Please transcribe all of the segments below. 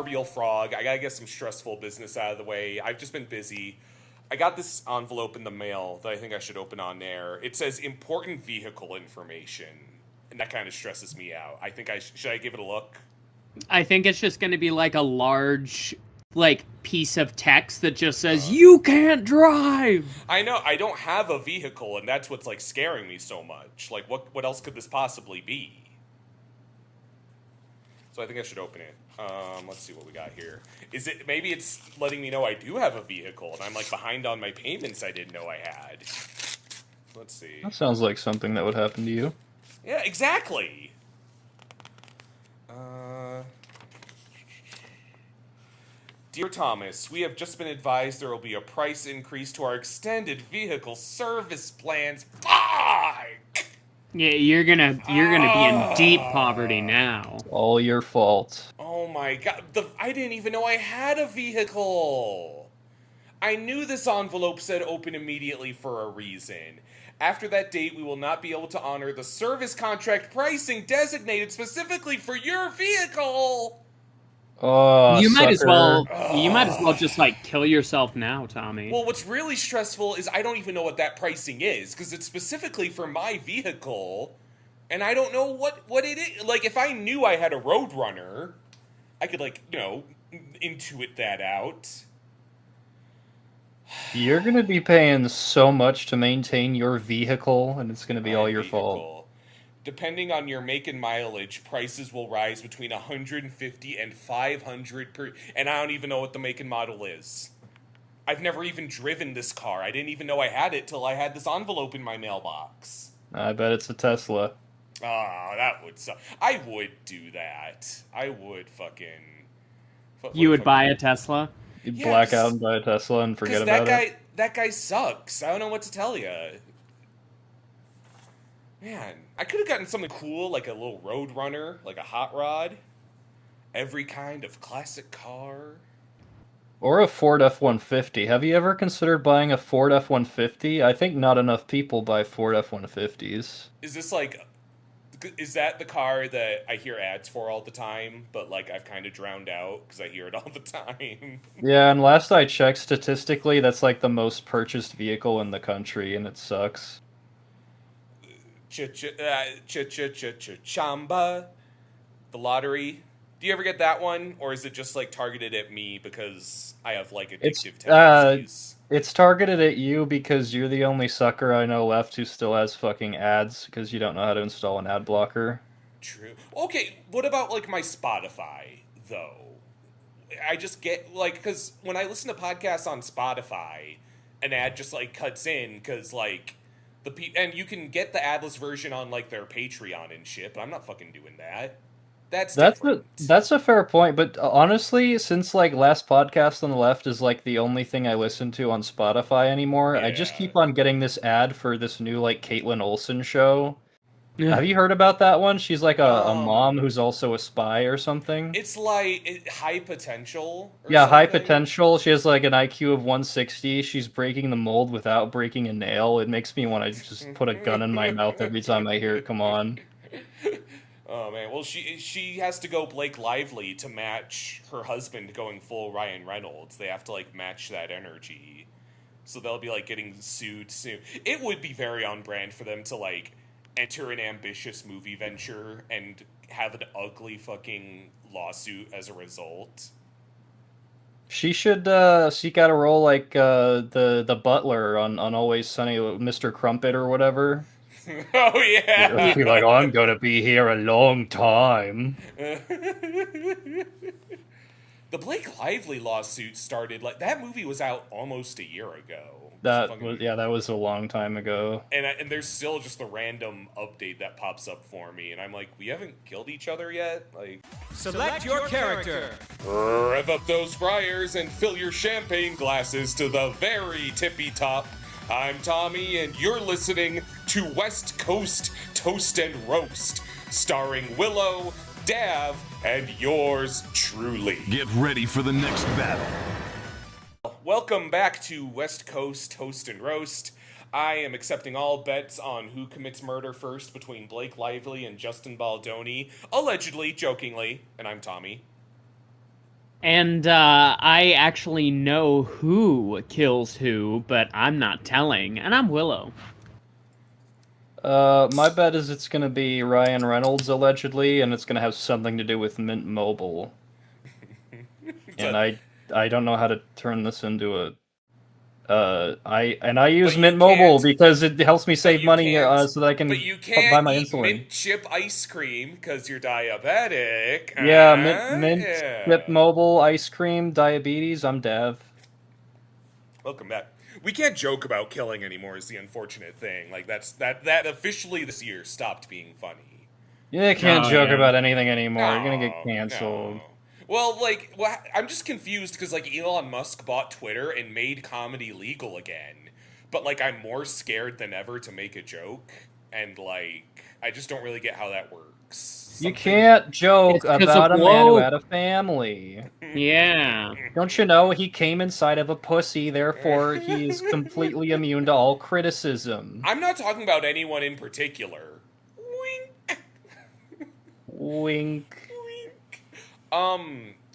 proverbial frog. I gotta get some stressful business out of the way. I've just been busy. I got this envelope in the mail that I think I should open on air. It says important vehicle information, and that kind of stresses me out. I think should I give it a look? I think it's just going to be like a large, like, piece of text that just says, "You can't drive!" I know, I don't have a vehicle, and that's what's, like, scaring me so much. Like, what else could this possibly be? So I think I should open it. Let's see what we got here. Maybe it's letting me know I do have a vehicle, and I'm, like, behind on my payments I didn't know I had. Let's see. That sounds like something that would happen to you. Yeah, exactly! Dear Thomas, we have just been advised there will be a price increase to our extended vehicle service plans. Fuck! Yeah, you're gonna be in deep poverty now. All your fault. Oh my god, I didn't even know I had a vehicle! I knew this envelope said open immediately for a reason. After that date, we will not be able to honor the service contract pricing designated specifically for your vehicle! Oh, You might sucker. as well just, like, kill yourself now, Tommy. Well, what's really stressful is I don't even know what that pricing is, because it's specifically for my vehicle, and I don't know what it is. Like, if I knew I had a Roadrunner, I could, like, intuit that out. You're gonna be paying so much to maintain your vehicle, and it's gonna be all your fault. Depending on your make and mileage, prices will rise between $150 and $500 per... And I don't even know what the make and model is. I've never even driven this car. I didn't even know I had it till I had this envelope in my mailbox. I bet it's a Tesla. Ah, that would suck. I would do that. I would fucking... You would buy a Tesla? You'd black out and buy a Tesla and forget about it. That guy sucks. I don't know what to tell you. Man, I could have gotten something cool, like a little Roadrunner, like a hot rod. Every kind of classic car. Or a Ford F-150. Have you ever considered buying a Ford F-150? I think not enough people buy Ford F-150s. Is that the car that I hear ads for all the time, but, like, I've kind of drowned out because I hear it all the time? Yeah, and last I checked, statistically, that's, like, the most purchased vehicle in the country, and it sucks. Chamba, the lottery. Do you ever get that one, or is it just like targeted at me because I have like addictive tendencies? It's targeted at you because you're the only sucker I know left who still has fucking ads because you don't know how to install an ad blocker. True. Okay, what about like my Spotify though? I just get like because when I listen to podcasts on Spotify, an ad just like cuts in because like. And you can get the adless version on like their Patreon and shit, but I'm not fucking doing that. That's a fair point, but honestly, since like last podcast on the left is like the only thing I listen to on Spotify anymore, I just keep on getting this ad for this new like Caitlin Olsen show. Yeah. Have you heard about that one? She's like a mom who's also a spy or something. It's like High Potential. High Potential. She has like an IQ of 160. She's breaking the mold without breaking a nail. It makes me want to just put a gun in my mouth every time I hear it come on. Oh man, well she has to go Blake Lively to match her husband going full Ryan Reynolds. They have to like match that energy. So they'll be like getting sued soon. It would be very on brand for them to like enter an ambitious movie venture and have an ugly fucking lawsuit as a result. She should seek out a role like the butler on Always Sunny, Mr. Crumpet or whatever. Oh yeah. Be like, I'm gonna be here a long time. The Blake Lively lawsuit started like that movie was out almost a year ago. That was a long time ago. And there's still just the random update that pops up for me, and I'm like, we haven't killed each other yet? Like, select your character. Rev up those fryers and fill your champagne glasses to the very tippy top. I'm Tommy, and you're listening to West Coast Toast and Roast, starring Willow, Dav, and yours truly. Get ready for the next battle. Welcome back to West Coast Toast and Roast. I am accepting all bets on who commits murder first between Blake Lively and Justin Baldoni, allegedly, jokingly, and I'm Tommy. And I actually know who kills who, but I'm not telling, and I'm Willow. My bet is it's gonna be Ryan Reynolds allegedly, and it's gonna have something to do with Mint Mobile. And I don't know how to turn this into a I use But you Mint Mobile can't. because it helps me But save you money can't. so that I can But you buy can't my eat insulin. mint chip ice cream because you're diabetic. Yeah, huh? Mint Yeah. Chip Mobile ice cream diabetes. I'm Dev. Welcome back. We can't joke about killing anymore. Is the unfortunate thing. Like that officially this year stopped being funny. You can't Oh, joke yeah. about anything anymore. You're gonna get No, canceled. no. Well, I'm just confused because like Elon Musk bought Twitter and made comedy legal again, but like I'm more scared than ever to make a joke, and like I just don't really get how that works. You can't joke It's 'cause of about a man who woke. had a family. Yeah. Don't you know he came inside of a pussy, therefore he's completely immune to all criticism. I'm not talking about anyone in particular. Wink. Wink.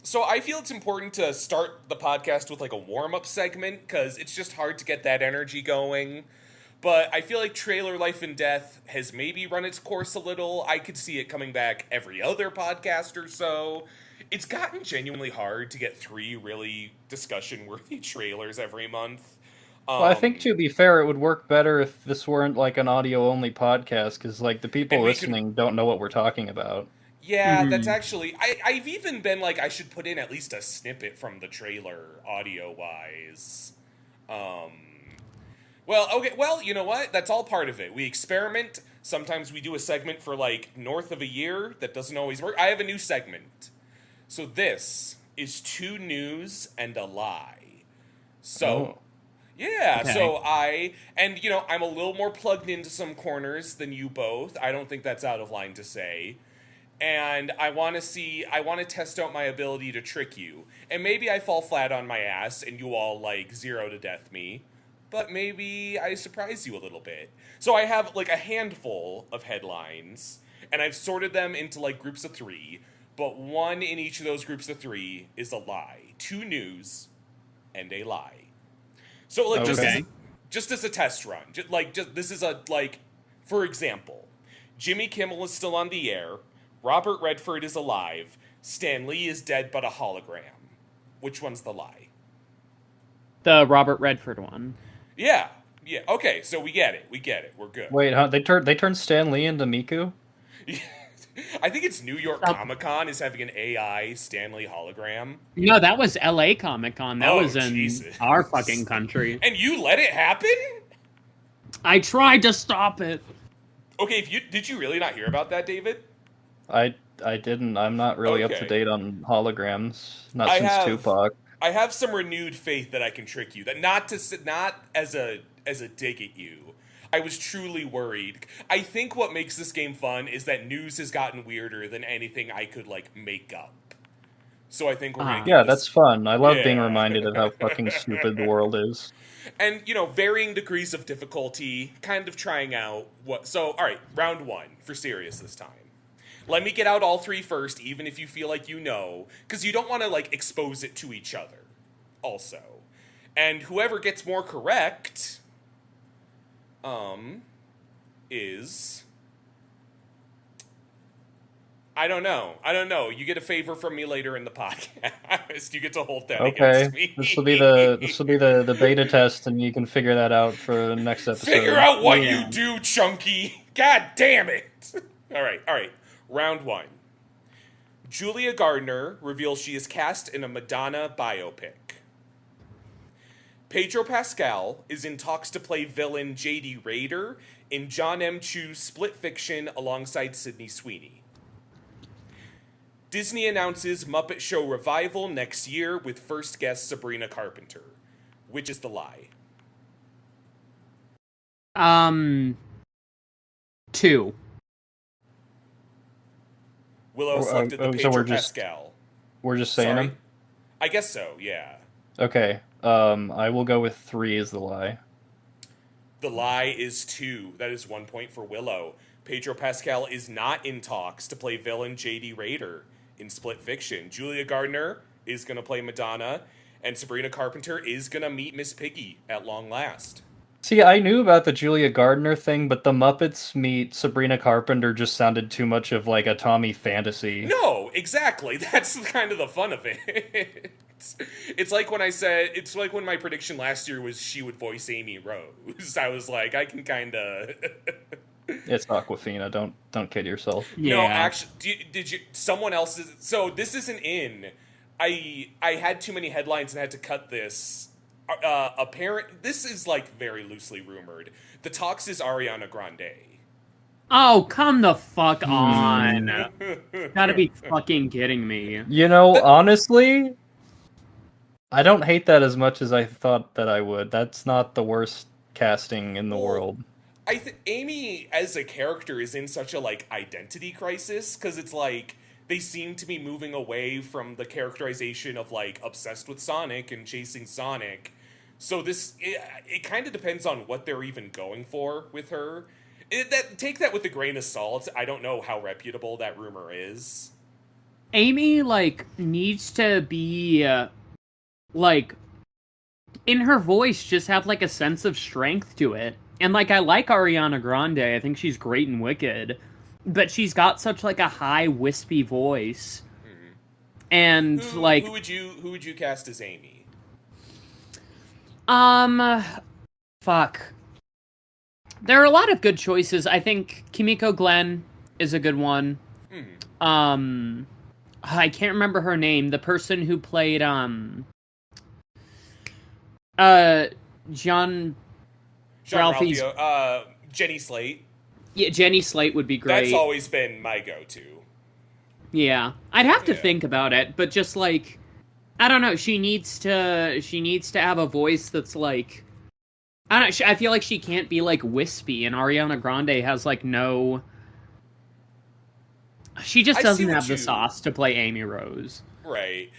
So I feel it's important to start the podcast with like a warm-up segment because it's just hard to get that energy going. But I feel like Trailer Life and Death has maybe run its course a little. I could see it coming back every other podcast or so. It's gotten genuinely hard to get 3 really discussion-worthy trailers every month. Well, I think to be fair, it would work better if this weren't like an audio-only podcast, because like the people And we could- listening don't know what we're talking about. Yeah, that's Mhm. actually. I've even been like, I should put in at least a snippet from the trailer, audio-wise. Well, okay, well, you know what? That's all part of it. We experiment. Sometimes we do a segment for like north of a year. That doesn't always work. I have a new segment. So this is 2 news and a lie. So, Oh. yeah, Okay. so I'm a little more plugged into some corners than you both. I don't think that's out of line to say. And I want to test out my ability to trick you. And maybe I fall flat on my ass and you all like 0 to death me. But maybe I surprise you a little bit. So I have like a handful of headlines, and I've sorted them into like groups of 3, but one in each of those groups of 3 is a lie. 2 news and a lie. So like Okay. just as a test run, this is a like, for example, Jimmy Kimmel is still on the air, Robert Redford is alive, Stan Lee is dead but a hologram. Which one's the lie? The Robert Redford one. Yeah. Okay, so we get it. We're good. Wait, huh? They turned Stan Lee into Miku? I think it's New York Stop. Comic Con is having an AI Stanley hologram. No, that was LA Comic Con. That Oh, was in Jesus. our fucking country. And you let it happen? I tried to stop it. Okay, did you really not hear about that, David? I didn't. I'm not really up to Okay. date on holograms. Not I since have- Tupac. I have some renewed faith that I can trick you. That not as a dig at you. I was truly worried. I think what makes this game fun is that news has gotten weirder than anything I could like make up. So I think we're gonna Uh-huh. get Yeah, this- that's fun. I love being Yeah. reminded of how fucking stupid the world is. And varying degrees of difficulty, kind of trying out what. So all right, round 1 for serious this time. Let me get out all 3 first, even if you feel like you know, because you don't want to like expose it to each other. Also, and whoever gets more correct, is. I don't know. You get a favor from me later in the podcast. You get to hold that Okay, against me. this will be the beta test, and you can figure that out for the next episode. Figure out what Yeah. you do, Chunky. God damn it. All right. Round 1. Julia Gardner reveals she is cast in a Madonna biopic. Pedro Pascal is in talks to play villain J.D. Rader in John M. Chu's Split Fiction alongside Sydney Sweeney. Disney announces Muppet Show revival next year with first guest Sabrina Carpenter. Which is the lie? 2. Willow selected the so Pedro we're just- Pascal. We're just saying Sorry? them? I guess so, yeah. Okay, I will go with 3 as the lie. The lie is 2. That is 1 point for Willow. Pedro Pascal is not in talks to play villain J.D. Rader in Split Fiction. Julia Gardner is going to play Madonna, and Sabrina Carpenter is going to meet Miss Piggy at long last. See, I knew about the Julia Gardner thing, but the Muppets meet Sabrina Carpenter just sounded too much of like a Tommy fantasy. No, exactly. That's kind of the fun of it. It's like when I said, it's like when my prediction last year was she would voice Amy Rose. I was like, I can kind of. It's Aquafina. Don't kid yourself. Yeah. No, actually, did you? Someone else is. So this isn't in. I had too many headlines and had to cut this. This is like very loosely rumored. The talks is Ariana Grande. Oh, come the fuck on. Gotta be fucking kidding me. You know, honestly, I don't hate that as much as I thought that I would. That's not the worst casting in the world. I think Amy as a character is in such a like identity crisis because it's like they seem to be moving away from the characterization of like obsessed with Sonic and chasing Sonic. So it kind of depends on what they're even going for with her. Take that with a grain of salt. I don't know how reputable that rumor is. Amy, like, needs to be, like, in her voice, just have, like, a sense of strength to it. And, like, I like Ariana Grande. I think she's great and Wicked. But she's got such, like, a high, wispy voice. Mm-hmm. And, like... Who would you cast as Amy? Fuck. There are a lot of good choices. I think Kimiko Glenn is a good one. Mm-hmm. I can't remember her name. The person who played, John Ralphie's... Jenny Slate. Yeah, Jenny Slate would be great. That's always been my go-to. Yeah. I'd have to think about it, but just, like... I don't know, she needs to have a voice that's, like... I don't know, I feel like she can't be, like, wispy, and Ariana Grande has, like, no... She just doesn't have the sauce to play Amy Rose. Right.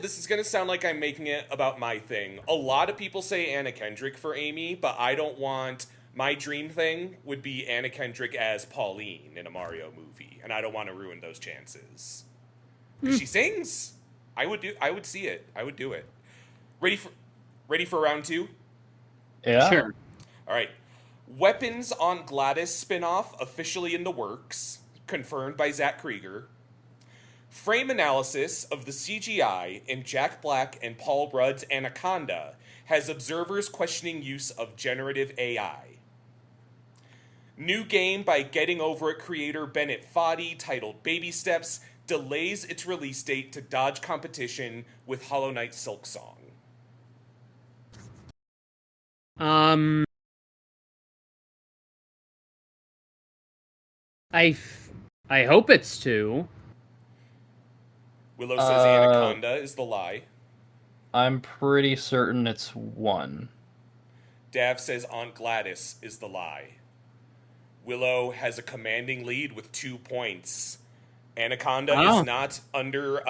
This is going to sound like I'm making it about my thing. A lot of people say Anna Kendrick for Amy, but I don't want... My dream thing would be Anna Kendrick as Pauline in a Mario movie, and I don't want to ruin those chances. She sings. I would see it. I would do it. Ready for round 2? Yeah. Sure. All right. Weapons on Gladys spin-off officially in the works, confirmed by Zach Krieger. Frame analysis of the CGI in Jack Black and Paul Rudd's Anaconda has observers questioning use of generative AI. New game by Getting Over It creator Bennett Foddy titled Baby Steps delays its release date to dodge competition with Hollow Knight Silksong. I hope it's 2. Willow says Anaconda is the lie. I'm pretty certain it's 1. Dav says Aunt Gladys is the lie. Willow has a commanding lead with 2 points. Anaconda is not under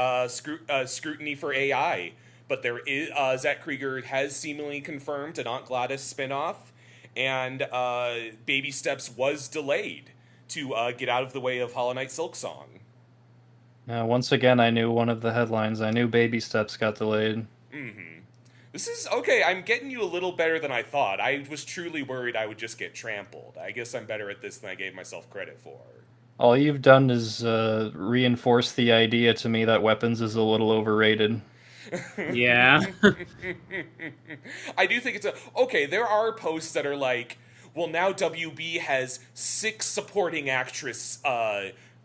scrutiny for AI, but there is Zach Krieger has seemingly confirmed an Aunt Gladys spinoff, and Baby Steps was delayed to get out of the way of Hollow Knight Silksong. Once again, I knew one of the headlines. I knew Baby Steps got delayed. Mm-hmm. This is okay. I'm getting you a little better than I thought. I was truly worried I would just get trampled. I guess I'm better at this than I gave myself credit for. All you've done is reinforce the idea to me that weapons is a little overrated. Yeah. I do think okay, there are posts that are like, well, now WB has 6 supporting actress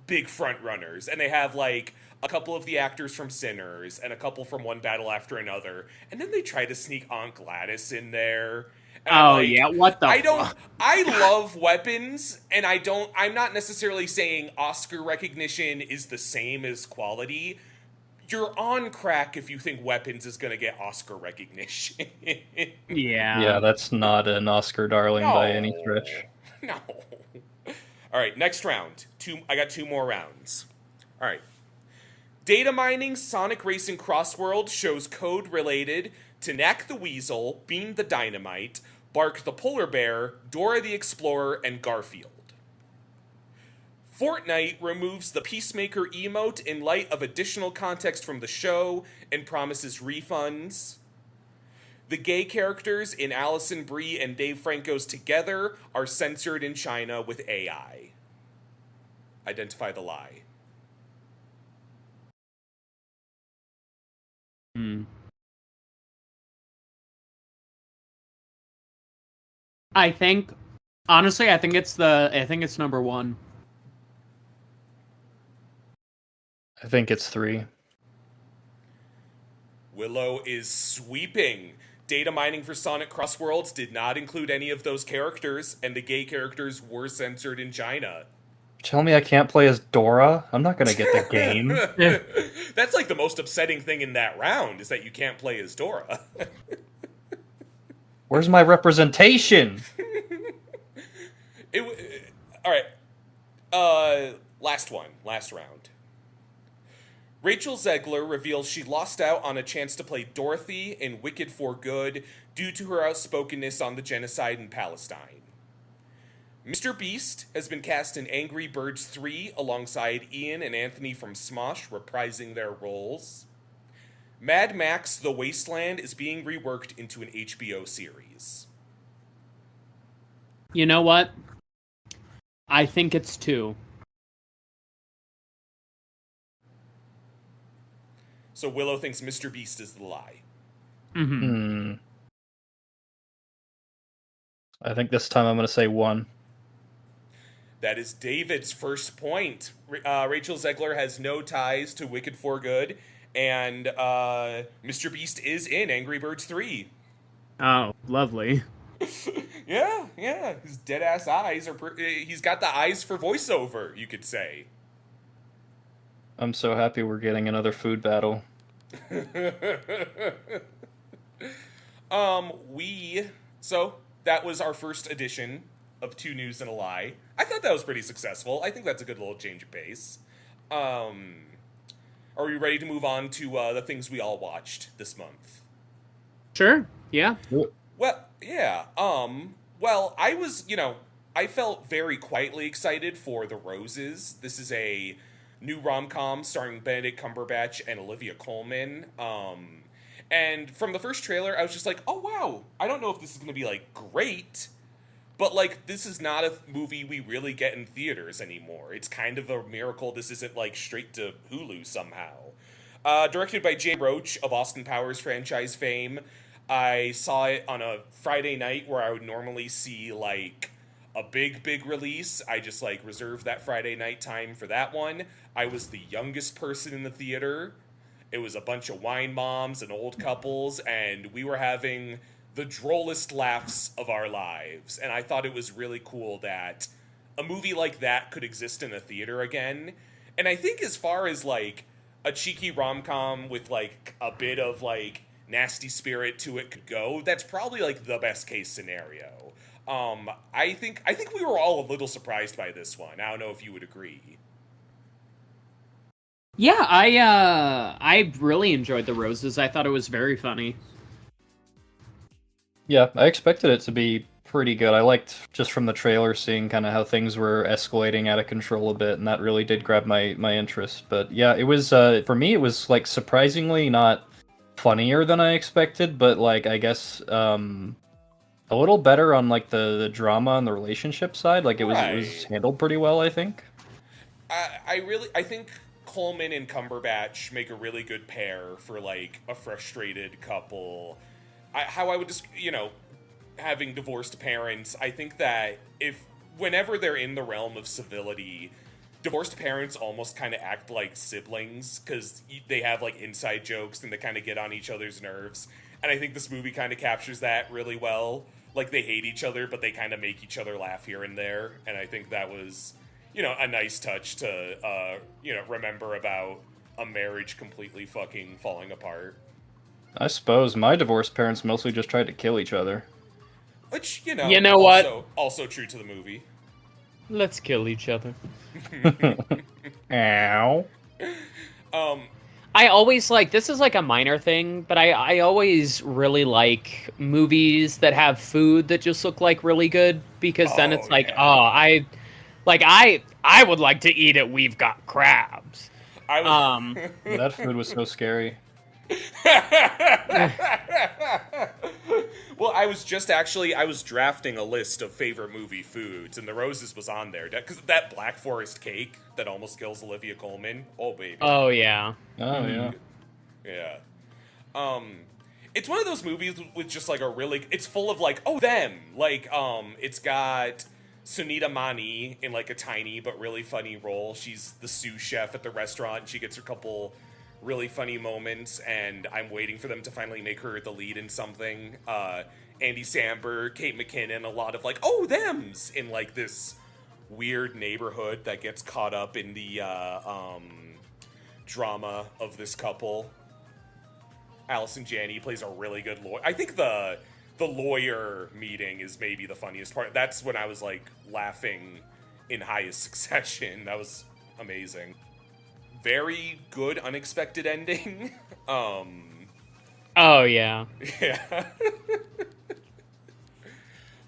big front runners, and they have like a couple of the actors from Sinners and a couple from One Battle After Another, and then they try to sneak Aunt Gladys in there. And yeah, what the fuck? I love weapons, and I'm not necessarily saying Oscar recognition is the same as quality. You're on crack if you think Weapons is going to get Oscar recognition. Yeah. Yeah, that's not an Oscar darling by any stretch. No. All right, next round. I got 2 more rounds. All right. Data mining Sonic Racing Crossworld shows code related to Knack the Weasel, Bean the Dynamite, Bark the Polar Bear, Dora the Explorer, and Garfield. Fortnite removes the Peacemaker emote in light of additional context from the show and promises refunds. The gay characters in Alison Brie and Dave Franco's Together are censored in China with AI. Identify the lie. I think, honestly, I think it's number 1. I think it's 3. Willow is sweeping. Data mining for Sonic Crossworlds did not include any of those characters, and the gay characters were censored in China. Tell me I can't play as Dora? I'm not gonna get the game. That's like the most upsetting thing in that round, is that you can't play as Dora. Where's my representation? Alright. Last round. Rachel Zegler reveals she lost out on a chance to play Dorothy in Wicked for Good due to her outspokenness on the genocide in Palestine. Mr. Beast has been cast in Angry Birds 3 alongside Ian and Anthony from Smosh reprising their roles. Mad Max The Wasteland is being reworked into an HBO series. You know what? I think it's 2. So Willow thinks Mr. Beast is the lie. I think this time I'm going to say 1. That is David's first point. Rachel Zegler has no ties to Wicked for Good, and Mr. Beast is in Angry Birds 3. Oh, lovely. Yeah. His dead-ass eyes are... he's got the eyes for voiceover, you could say. I'm so happy we're getting another food battle. So, that was our first edition of 2 News and a Lie. I thought that was pretty successful. I think that's a good little change of pace. Are we ready to move on to the things we all watched this month? Sure, yeah. Well, yeah. Well, I was, I felt very quietly excited for The Roses. This is a new rom-com starring Benedict Cumberbatch and Olivia Colman. And from the first trailer, I was just like, oh, wow. I don't know if this is going to be, great. But, this is not a movie we really get in theaters anymore. It's kind of a miracle this isn't, straight to Hulu somehow. Directed by Jay Roach of Austin Powers franchise fame. I saw it on a Friday night where I would normally see, a big release. I just, reserved that Friday night time for that one. I was the youngest person in the theater. It was a bunch of wine moms and old couples, and we were having the drollest laughs of our lives. And I thought it was really cool that a movie like that could exist in a theater again. And I think as far as, a cheeky rom-com with, a bit of, nasty spirit to it could go, that's probably, the best case scenario. I think we were all a little surprised by this one. I don't know if you would agree. Yeah, I really enjoyed The Roses. I thought it was very funny. Yeah, I expected it to be pretty good. I liked, just from the trailer, seeing kind of how things were escalating out of control a bit, and that really did grab my interest. But yeah, it was, for me, it was, surprisingly not funnier than I expected, but, I guess, a little better on, the drama and the relationship side. It was handled pretty well, I think. I think Coleman and Cumberbatch make a really good pair for, a frustrated couple. How I would just, having divorced parents, I think that whenever they're in the realm of civility, divorced parents almost kind of act like siblings, because they have, inside jokes and they kind of get on each other's nerves. And I think this movie kind of captures that really well. They hate each other, but they kind of make each other laugh here and there. And I think that was, a nice touch to, remember about a marriage completely fucking falling apart. I suppose my divorced parents mostly just tried to kill each other. Which, You know what? Also true to the movie. Let's kill each other. Ow. I always this is a minor thing, but I always really like movies that have food that just look really good, because then it's yeah. Like, I would like to eat it. We've got crabs. I was, That food was so scary. well, I was drafting a list of favorite movie foods, and the roses was on there because that Black Forest cake that almost kills Olivia Colman. Oh baby. Oh yeah. Oh yeah. Yeah. It's one of those movies with just like a really. It's full of like them. Like it's got Sunita Mani in like a tiny but really funny role. She's the sous chef at the restaurant. And she gets her couple really funny moments, and I'm waiting for them to finally make her the lead in something. Andy Samberg, Kate McKinnon, a lot of like thems in like this weird neighborhood that gets caught up in the drama of this couple. Allison Janney plays a really good lawyer. I think the lawyer meeting is maybe the funniest part. That's when I was like laughing in highest succession. That was amazing. Very good unexpected ending. Oh yeah. Yeah.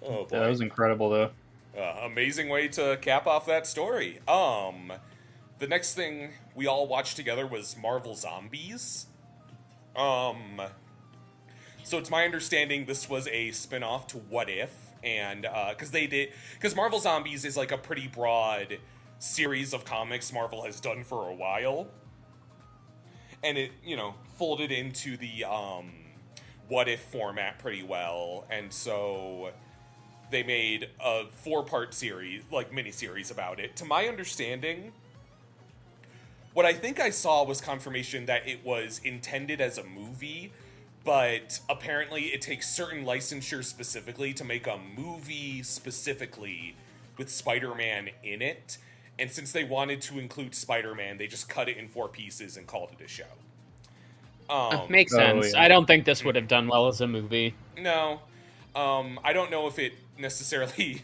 Oh boy. That was incredible though. Amazing way to cap off that story. The next thing we all watched together was Marvel Zombies. So it's my understanding this was a spin-off to What If, and because Marvel Zombies is like a pretty broad series of comics Marvel has done for a while, and it folded into the What If format pretty well, and so they made a 4-part series, like miniseries about it. To my understanding, what I think I saw was confirmation that it was intended as a movie, but apparently it takes certain licensure specifically to make a movie specifically with Spider-Man in it. And since they wanted to include Spider-Man, they just cut it in 4 pieces and called it a show. Makes sense. Yeah. I don't think this would have done well as a movie. No. I don't know if it necessarily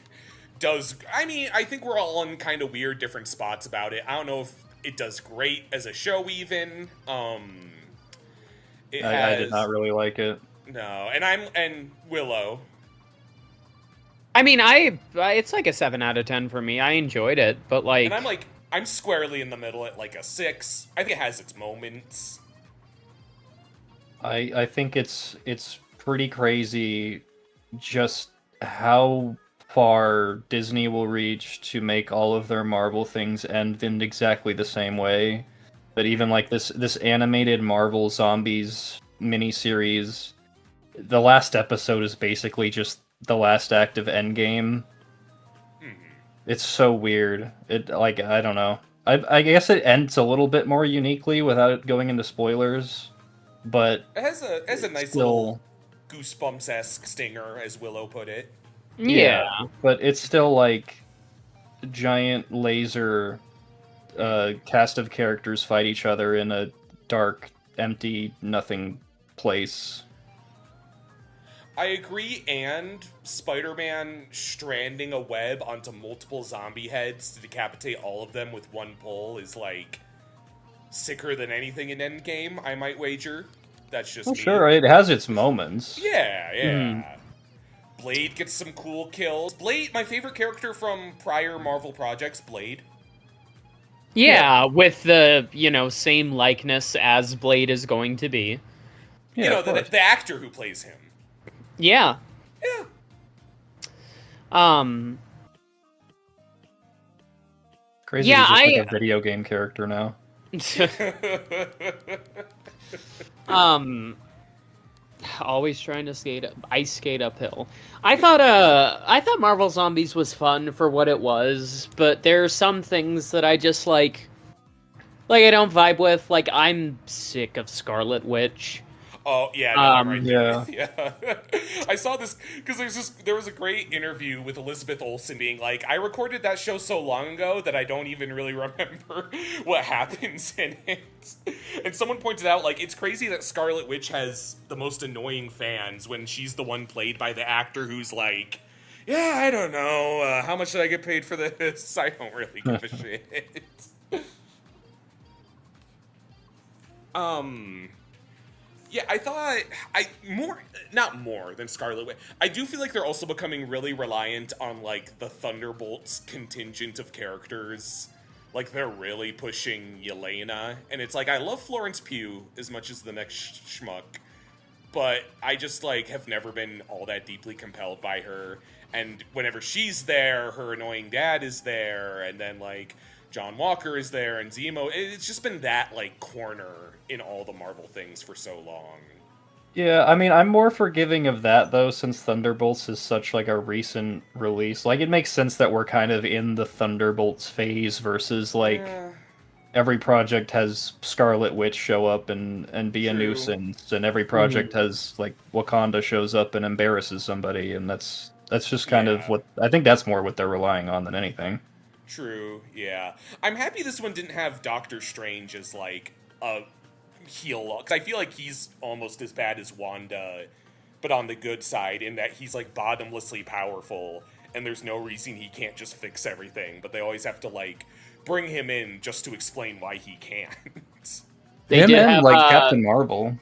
does. I mean, I think we're all in kind of weird different spots about it. I don't know if it does great as a show even. I did not really like it. No, and Willow. I mean, it's like a 7 out of 10 for me. I enjoyed it, but like, And I'm squarely in the middle at like a 6. I think it has its moments. I think it's pretty crazy just how far Disney will reach to make all of their Marvel things end in exactly the same way. But even like this animated Marvel Zombies miniseries, the last episode is basically just the last act of Endgame. It's so weird. It like I don't know. I guess it ends a little bit more uniquely without going into spoilers, but It has a nice still little Goosebumps-esque stinger, as Willow put it. yeah. But it's still like giant laser cast of characters fight each other in a dark, empty, nothing place. I agree, and Spider-Man stranding a web onto multiple zombie heads to decapitate all of them with one pull is, like, sicker than anything in Endgame, I might wager. That's just me. Sure, it has its moments. Yeah. Blade gets some cool kills. Blade, my favorite character from prior Marvel projects, Blade. Yeah, with the, same likeness as Blade is going to be. Yeah, the actor who plays him. Yeah. Yeah. Crazy Yeah, he's just like a video game character now. Always trying to ice skate uphill. I thought Marvel Zombies was fun for what it was, but there are some things that I just like I don't vibe with. Like, I'm sick of Scarlet Witch. Oh, yeah, no, I'm right there yeah. with you. I saw this, because there was a great interview with Elizabeth Olsen being like, I recorded that show so long ago that I don't even really remember what happens in it. And someone pointed out, like, it's crazy that Scarlet Witch has the most annoying fans when she's the one played by the actor who's like, yeah, I don't know, how much did I get paid for this? I don't really give a shit. Yeah, I thought not more than Scarlet Witch. I do feel like they're also becoming really reliant on like the Thunderbolts contingent of characters. Like they're really pushing Yelena, and it's like I love Florence Pugh as much as the next schmuck, but I just like have never been all that deeply compelled by her. And whenever she's there, her annoying dad is there, and then like John Walker is there, and Zemo. It's just been that like corner in all the Marvel things for so long. Yeah, I mean, I'm more forgiving of that though, since Thunderbolts is such like a recent release. Like, it makes sense that we're kind of in the Thunderbolts phase versus like every project has Scarlet Witch show up and be a nuisance, and every project has like Wakanda shows up and embarrasses somebody, and that's just kind of what I think that's more what they're relying on than anything. True, yeah. I'm happy this one didn't have Doctor Strange as like a heel, because I feel like he's almost as bad as Wanda, but on the good side in that he's like bottomlessly powerful, and there's no reason he can't just fix everything, but they always have to like bring him in just to explain why he can't. They did have, Captain Marvel.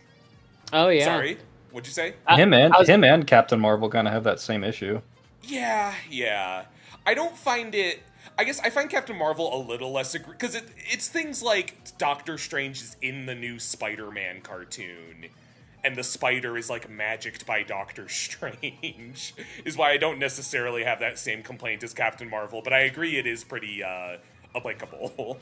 Oh yeah. Sorry, what'd you say? Him and Captain Marvel kind of have that same issue. Yeah. I don't find it. I guess I find Captain Marvel a little less because it's things like Doctor Strange is in the new Spider-Man cartoon, and the spider is like magicked by Doctor Strange, is why I don't necessarily have that same complaint as Captain Marvel. But I agree it is pretty applicable.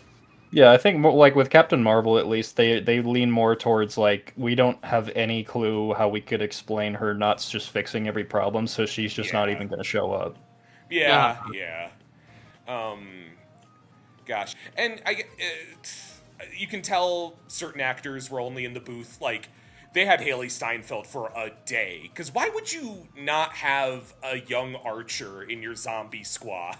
Yeah, I think like with Captain Marvel, at least they lean more towards like we don't have any clue how we could explain her not just fixing every problem, so she's just not even going to show up. Yeah. Gosh, and you can tell certain actors were only in the booth like they had Haley Steinfeld for a day. Because why would you not have a young Archer in your zombie squad?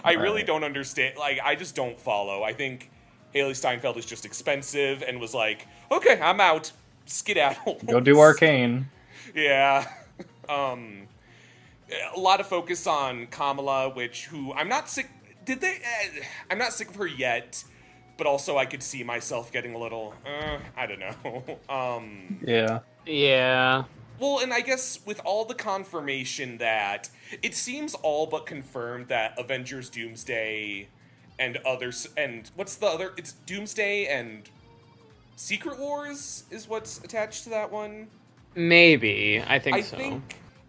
I really don't understand. Like, I just don't follow. I think Haley Steinfeld is just expensive and was like, okay, I'm out. Skedaddle. Go do Arcane. Yeah. A lot of focus on Kamala, who I'm not sick. I'm not sick of her yet. But also, I could see myself getting a little, I don't know. Yeah. Well, and I guess with all the confirmation that it seems all but confirmed that Avengers Doomsday and others, and what's the other? It's Doomsday and Secret Wars is what's attached to that one? Maybe. I think so.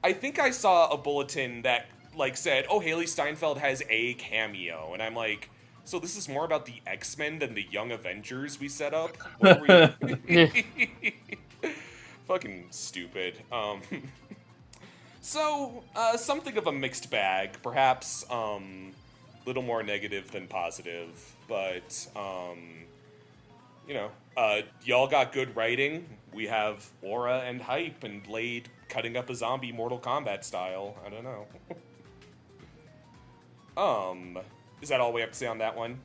I think I saw a bulletin that like said, oh, Haley Steinfeld has a cameo. And I'm like, so this is more about the X-Men than the Young Avengers we set up? What are we... Fucking stupid. So, something of a mixed bag. Perhaps, little more negative than positive. But, y'all got good writing. We have aura and hype and Blade cutting up a zombie Mortal Kombat style. I don't know. Is that all we have to say on that one?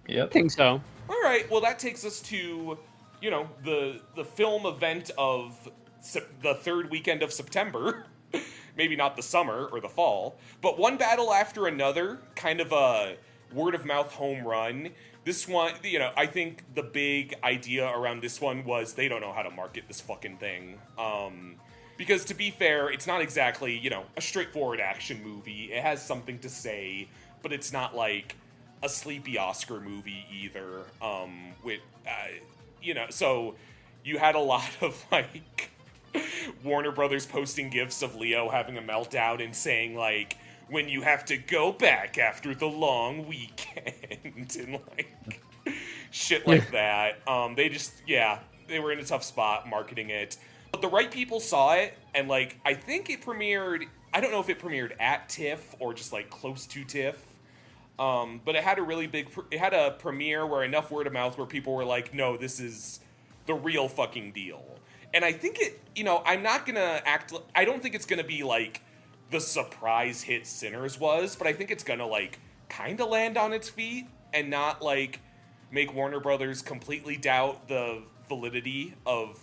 Yep. I think so. All right. Well, that takes us to, the film event of the third weekend of September. Maybe not the summer or the fall, but one battle after another, kind of a word-of-mouth home run. This one, I think the big idea around this one was they don't know how to market this fucking thing. Because to be fair, it's not exactly, a straightforward action movie. It has something to say, but it's not like a sleepy Oscar movie either. So you had a lot of like Warner Brothers posting gifs of Leo having a meltdown and saying like, when you have to go back after the long weekend and like shit like that. They were in a tough spot marketing it. But the right people saw it, and like I think it premiered. I don't know if it premiered at TIFF or just like close to TIFF. But it had a really big. It had a premiere where enough word of mouth where people were like, "No, this is the real fucking deal." And I think it. I'm not gonna act. I don't think it's gonna be like the surprise hit Sinners was, but I think it's gonna like kind of land on its feet and not like make Warner Brothers completely doubt the validity of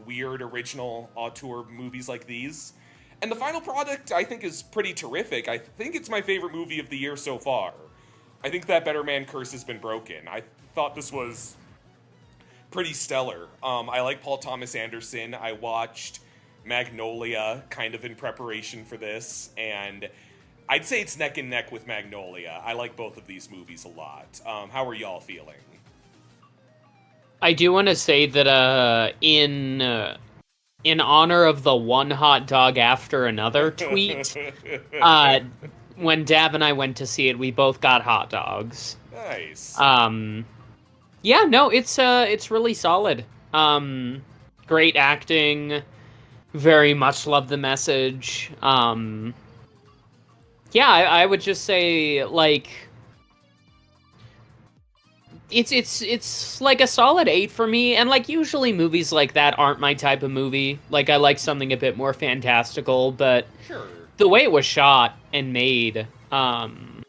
weird original auteur movies like these. And the final product I think is pretty terrific. I think it's my favorite movie of the year so far. I think that Better Man curse has been broken. I thought this was pretty stellar. I like Paul Thomas Anderson. I watched Magnolia kind of in preparation for this, and I'd say it's neck and neck with Magnolia. I like both of these movies a lot. How are y'all feeling? I do want to say that in honor of the one hot dog after another tweet, when Dab and I went to see it, we both got hot dogs. Nice. Yeah, no, it's really solid. Great acting. Very much love the message. Yeah, I would just say like it's like a solid 8 for me, and like usually movies like that aren't my type of movie. Like I like something a bit more fantastical, but Sure. the way it was shot and made, and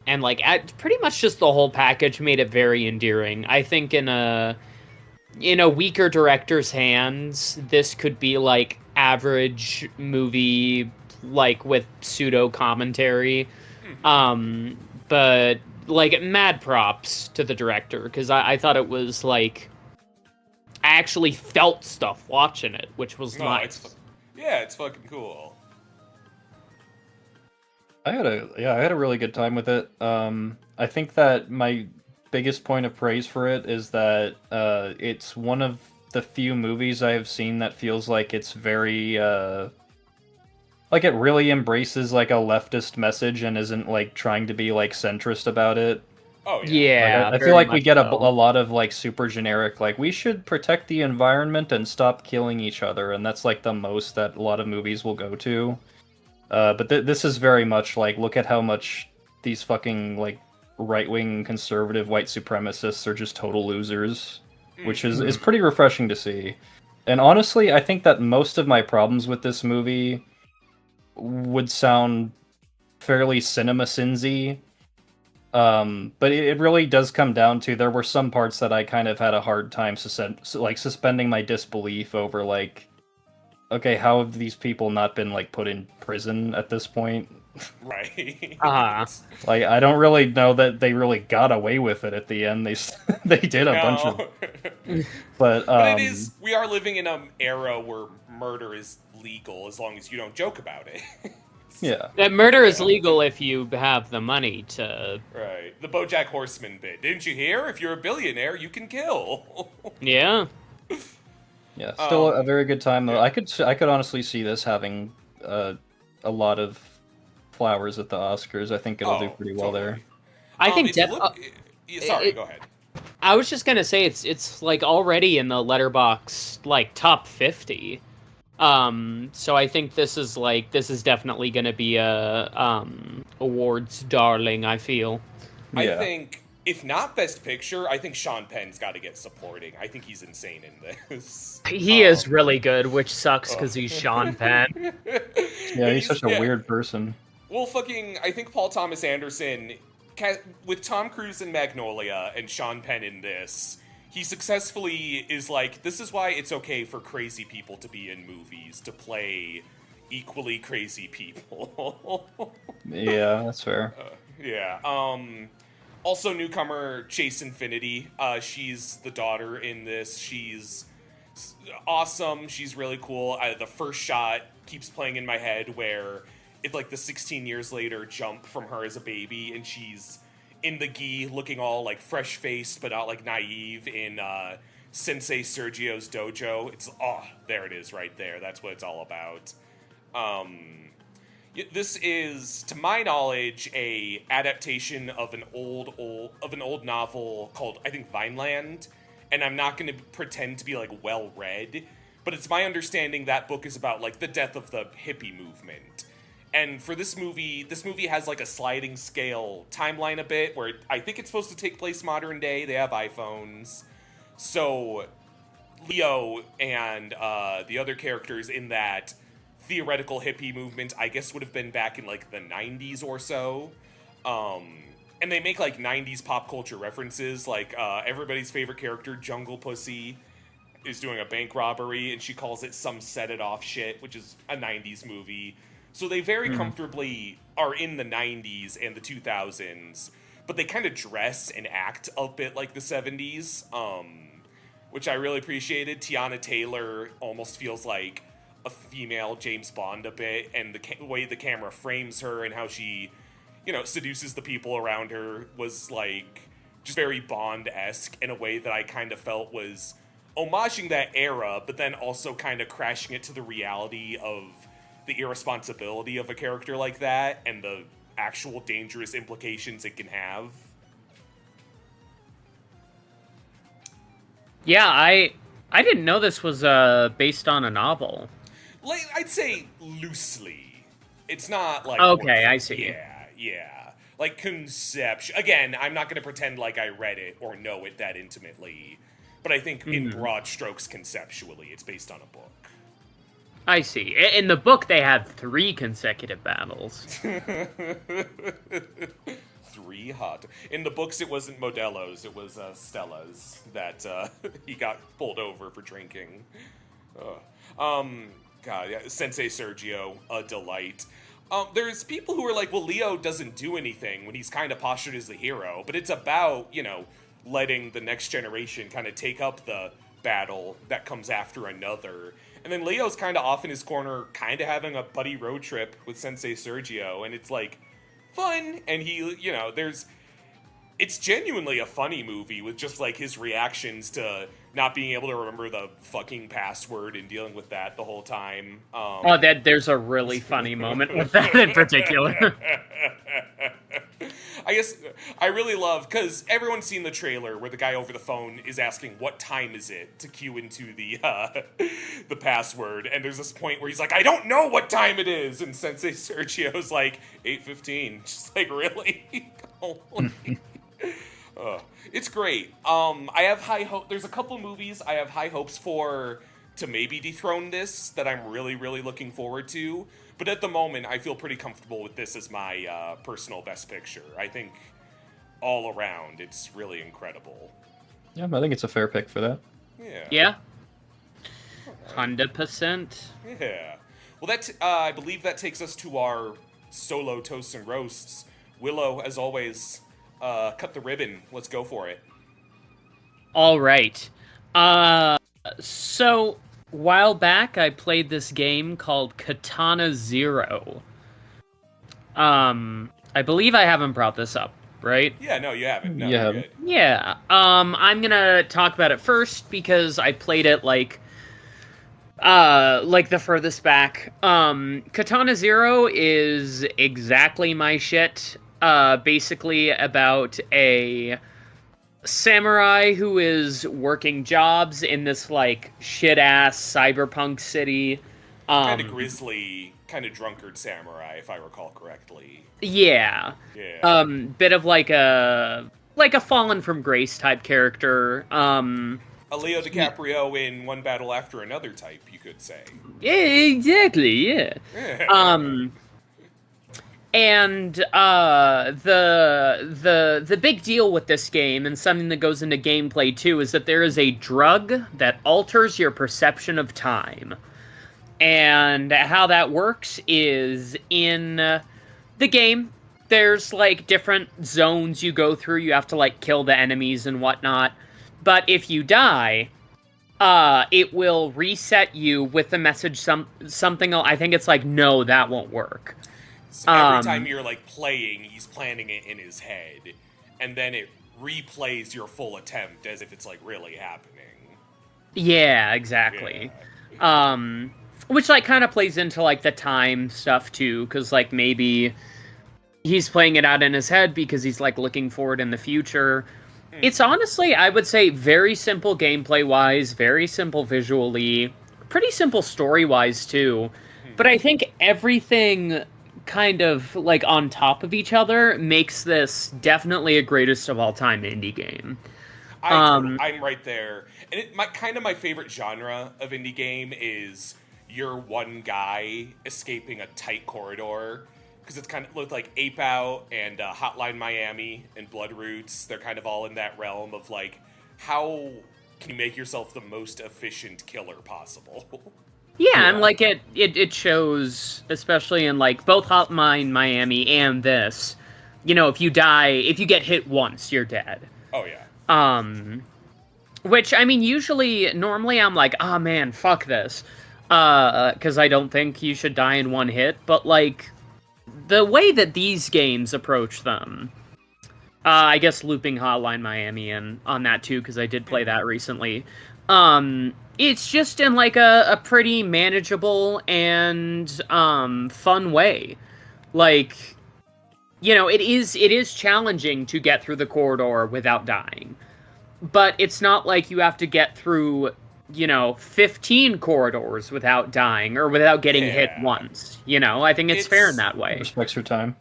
like pretty much just the whole package made it very endearing. I think in a weaker director's hands, this could be like average movie, like with pseudo commentary. But like mad props to the director, because I thought it was like I actually felt stuff watching it, which was nice. It's fucking cool. I had a really good time with it. I think that my biggest point of praise for it is that it's one of the few movies I have seen that feels like it's very like it really embraces like a leftist message and isn't like trying to be like centrist about it. Oh yeah. Yeah, I feel like we get a lot of like super generic, like we should protect the environment and stop killing each other, and that's like the most that a lot of movies will go to. But this is very much like, look at how much these fucking like right-wing conservative white supremacists are just total losers, which is pretty refreshing to see. And honestly, I think that most of my problems with this movie would sound fairly cinema-sinsy. But it really does come down to, there were some parts that I kind of had a hard time suspending my disbelief over, like, okay, how have these people not been like put in prison at this point? Right. Like, I don't really know that they really got away with it at the end. They did a bunch of, but it is. We are living in an era where murder is legal as long as you don't joke about it. Yeah. That murder is legal if you have the money to. Right. The BoJack Horseman bit. Didn't you hear? If you're a billionaire, you can kill. Yeah. Yeah. Still a very good time though. Yeah. I could honestly see this having a lot of flowers at the Oscars. I think it'll do pretty well there. I think. Sorry, go ahead. I was just gonna say it's like already in the Letterboxd like top 50. So I think this is definitely gonna be a awards darling, I feel. Yeah. I think if not Best Picture, I think Sean Penn's got to get supporting. I think he's insane in this. He is really good, which sucks because he's Sean Penn. Yeah, he's such a weird person. Well, I think Paul Thomas Anderson, with Tom Cruise in Magnolia and Sean Penn in this, he successfully is like, this is why it's okay for crazy people to be in movies, to play equally crazy people. Yeah, that's fair. Yeah. Also, newcomer Chase Infinity. She's the daughter in this. She's awesome. She's really cool. The first shot keeps playing in my head where it's like the 16 years later jump from her as a baby, and she's in the gi looking all like fresh-faced but not like naive in Sensei Sergio's dojo. There it is right there. That's what it's all about. This is, to my knowledge, a adaptation of an old novel called, I think, Vineland, and I'm not going to pretend to be like well read, but it's my understanding that book is about like the death of the hippie movement. And for this movie has like a sliding scale timeline a bit, where I think it's supposed to take place modern day. They have iPhones. So Leo and the other characters in that theoretical hippie movement, I guess, would have been back in like the 90s or so. And they make like 90s pop culture references, like everybody's favorite character, Jungle Pussy, is doing a bank robbery, and she calls it some Set It Off shit, which is a 90s movie. So they very comfortably are in the 90s and the 2000s, but they kind of dress and act a bit like the 70s, which I really appreciated. Tiana Taylor almost feels like a female James Bond a bit, and the way the camera frames her and how she, seduces the people around her was like just very Bond-esque in a way that I kind of felt was homaging that era, but then also kind of crashing it to the reality of the irresponsibility of a character like that and the actual dangerous implications it can have. Yeah, I didn't know this was based on a novel. Like, I'd say loosely. It's not like... Okay, I see. Yeah. Like, conception. Again, I'm not going to pretend like I read it or know it that intimately, but I think in broad strokes conceptually, it's based on a book. I see. In the book, they had 3 consecutive battles. 3 hot. In the books, it wasn't Modelo's, it was Stella's that he got pulled over for drinking. God, yeah, Sensei Sergio, a delight. There's people who are like, well, Leo doesn't do anything when he's kind of postured as the hero, but it's about, letting the next generation kind of take up the battle that comes after another. And then Leo's kind of off in his corner, kind of having a buddy road trip with Sensei Sergio, and it's like fun. And he, it's genuinely a funny movie with just like his reactions to not being able to remember the fucking password and dealing with that the whole time. There's a really funny moment with that in particular. I guess I really love, because everyone's seen the trailer where the guy over the phone is asking what time is it to cue into the the password, and there's this point where he's like, I don't know what time it is, and Sensei Sergio's like 8:15, just like, really? It's great. I have high hope. There's a couple movies I have high hopes for to maybe dethrone this that I'm really, really looking forward to. But at the moment, I feel pretty comfortable with this as my personal best picture. I think all around, it's really incredible. Yeah, I think it's a fair pick for that. Yeah. 100%. Yeah. Well, I believe that takes us to our solo toasts and roasts. Willow, as always, cut the ribbon. Let's go for it. All right. So, a while back, I played this game called Katana Zero. I believe I haven't brought this up, right? Yeah, no, you haven't. No, You haven't. good. Yeah. I'm gonna talk about it first because I played it like the furthest back. Katana Zero is exactly my shit. Basically about a samurai who is working jobs in this like shit-ass cyberpunk city. Kind of grisly, kind of drunkard samurai, if I recall correctly. Yeah. Yeah. Bit of like a Fallen from Grace type character. A Leo DiCaprio in One Battle After Another type, you could say. Yeah, exactly, yeah. And the big deal with this game, and something that goes into gameplay too, is that there is a drug that alters your perception of time. And how that works is in the game, there's like different zones you go through. You have to like kill the enemies and whatnot. But if you die, it will reset you with the message something. I think it's like, no, that won't work. So every time you're like playing, he's planning it in his head, and then it replays your full attempt as if it's like really happening. Yeah, exactly. Yeah. Which like kind of plays into like the time stuff too, because like maybe he's playing it out in his head because he's like looking forward in the future. It's honestly, I would say, very simple gameplay wise, very simple visually, pretty simple story wise too. But I think everything kind of like on top of each other makes this definitely a greatest of all time indie game. I'm right there, and my favorite genre of indie game is you're one guy escaping a tight corridor, because it's kind of looked like Ape Out and Hotline Miami and Blood Roots. They're kind of all in that realm of like, how can you make yourself the most efficient killer possible? Yeah, and like it shows, especially in like both Hotline Miami and this, if you die, if you get hit once, you're dead. Oh yeah. Which, I mean, normally I'm like, oh man, fuck this. Because I don't think you should die in one hit, but, like, the way that these games approach them, I guess looping Hotline Miami in on that too, because I did play that recently. It's just in, like, a pretty manageable and, fun way. Like, it is challenging to get through the corridor without dying. But it's not like you have to get through, 15 corridors without dying or without getting hit once. I think it's fair in that way. Respects your time.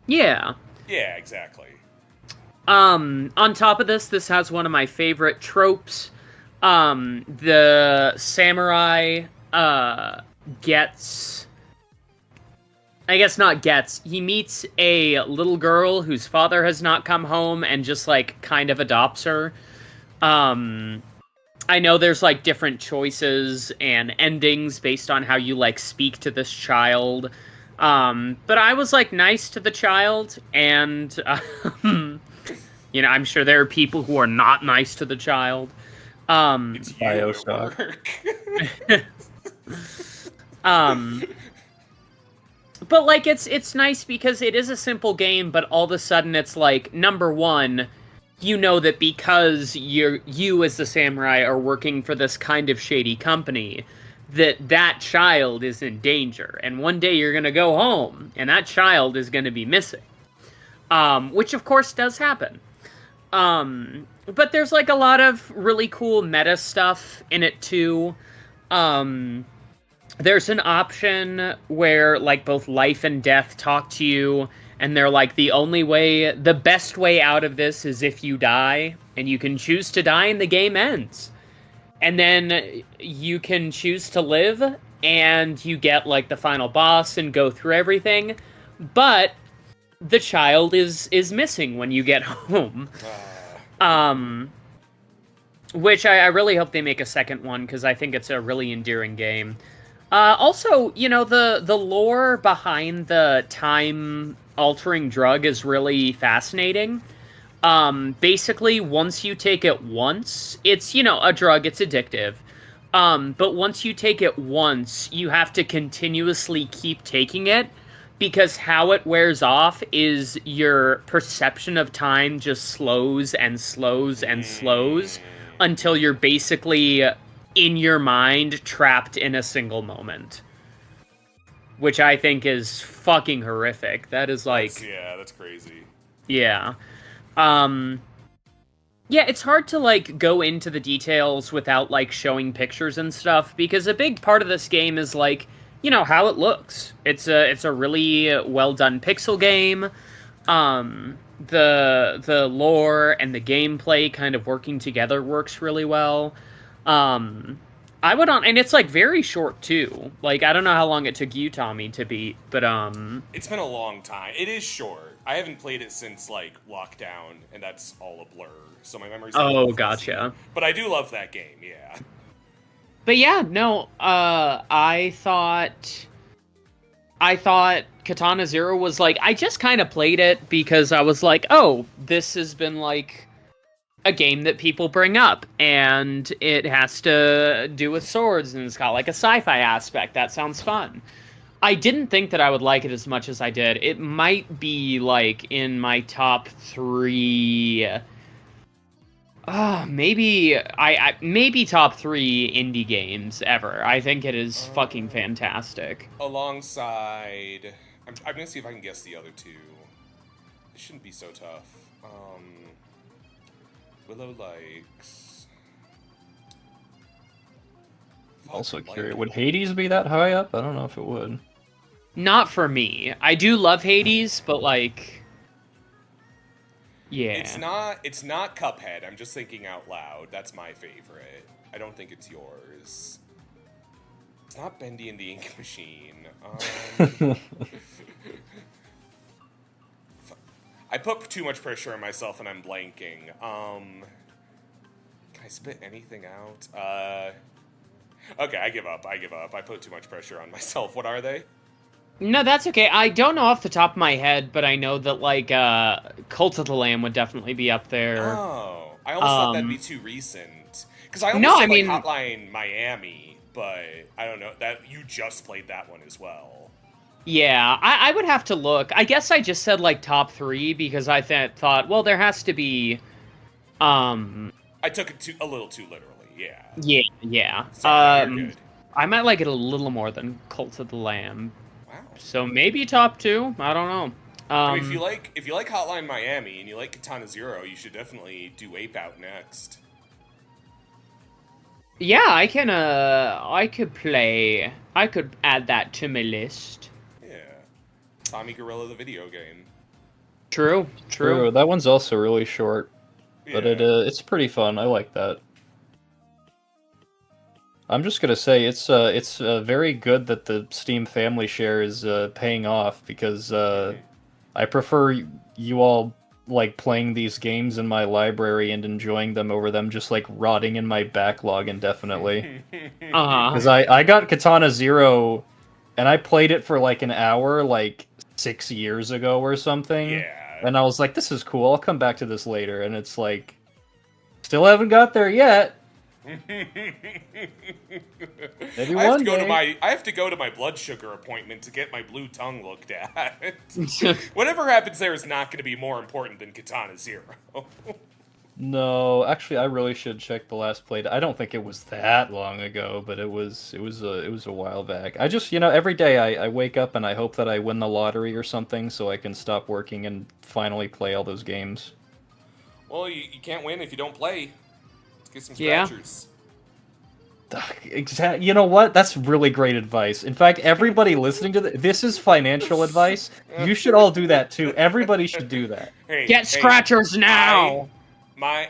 Yeah. Yeah, exactly. On top of this has one of my favorite tropes. The samurai gets... I guess not gets. He meets a little girl whose father has not come home and just, like, kind of adopts her. I know there's, like, different choices and endings based on how you, like, speak to this child. But I was, like, nice to the child, and, I'm sure there are people who are not nice to the child. It's you at work. But, like, it's nice because it is a simple game, but all of a sudden it's like, number one, that because you as the samurai are working for this kind of shady company, that child is in danger. And one day you're gonna go home, and that child is gonna be missing. Which, of course, does happen. But there's, like, a lot of really cool meta stuff in it, too. There's an option where, like, both life and death talk to you, and they're like, the best way out of this is if you die, and you can choose to die and the game ends. And then you can choose to live, and you get, like, the final boss and go through everything, but the child is missing when you get home. Which I really hope they make a second one, because I think it's a really endearing game. Also, the lore behind the time-altering drug is really fascinating. Basically, once you take it once, it's, a drug, it's addictive. But once you take it once, you have to continuously keep taking it, because how it wears off is your perception of time just slows and slows and slows until you're basically, in your mind, trapped in a single moment. Which I think is fucking horrific. That is, like... That's crazy. Yeah. Yeah, it's hard to, like, go into the details without, like, showing pictures and stuff, because a big part of this game is, like, how it looks. It's a really well-done pixel game. The lore and the gameplay kind of working together works really well. And it's, like, very short, too. Like, I don't know how long it took you, Tommy, to beat, but, It's been a long time. It is short. I haven't played it since, like, lockdown, and that's all a blur, so my memory's... Oh, gotcha. But I do love that game, yeah. But yeah, no, I thought Katana Zero was, like, I just kind of played it because I was like, oh, this has been, like, a game that people bring up, and it has to do with swords, and it's got, like, a sci-fi aspect. That sounds fun. I didn't think that I would like it as much as I did. It might be, like, in my top 3... maybe top 3 indie games ever. I think it is fucking fantastic. Alongside... I'm gonna see if I can guess the other two. It shouldn't be so tough. Willow likes... Also curious, would Hades be that high up? I don't know if it would. Not for me. I do love Hades, but, like... Yeah. It's not Cuphead. I'm just thinking out loud. That's my favorite. I don't think it's yours. It's not Bendy and the Ink Machine. I put too much pressure on myself and I'm blanking. Can I spit anything out? Okay, I give up. I put too much pressure on myself. What are they? No, that's okay. I don't know off the top of my head, but I know that, like, Cult of the Lamb would definitely be up there. Oh. I almost thought that'd be too recent. Because I almost No, said, I mean- Hotline Miami, but I don't know. That you just played that one as well. Yeah, I would have to look. I guess I just said like top 3 because I thought, well, there has to be. I took it a little too literally, yeah. Yeah. Sorry, you're good. I might like it a little more than Cult of the Lamb. Wow. So maybe top 2. I don't know. I mean, if you like Hotline Miami and you like Katana Zero, you should definitely do Ape Out next. Yeah, I can. I could add that to my list. Yeah. Tommy Gorilla, the video game. True. That one's also really short, but Yeah. it's pretty fun. I like that. I'm just gonna say it's very good that the Steam Family Share is paying off because I prefer you all like playing these games in my library and enjoying them over them just like rotting in my backlog indefinitely. Because I got Katana Zero, and I played it for like an hour like 6 years ago or something. Yeah. And I was like, this is cool. I'll come back to this later. And it's like, still haven't got there yet. Maybe I have one to go day. to I have to go to my blood sugar appointment to get my blue tongue looked at. Whatever happens there is not going to be more important than Katana Zero. No, actually, I really should check the last played. I don't think it was that long ago, but it was a while back. I just every day I wake up and I hope that I win the lottery or something so I can stop working and finally play all those games. Well, you can't win if you don't play. Let's get some Yeah. scratchers. Exactly. You know what? That's really great advice. In fact, everybody listening to this is financial advice. You should all do that too. Everybody should do that. Hey, Get scratchers now. My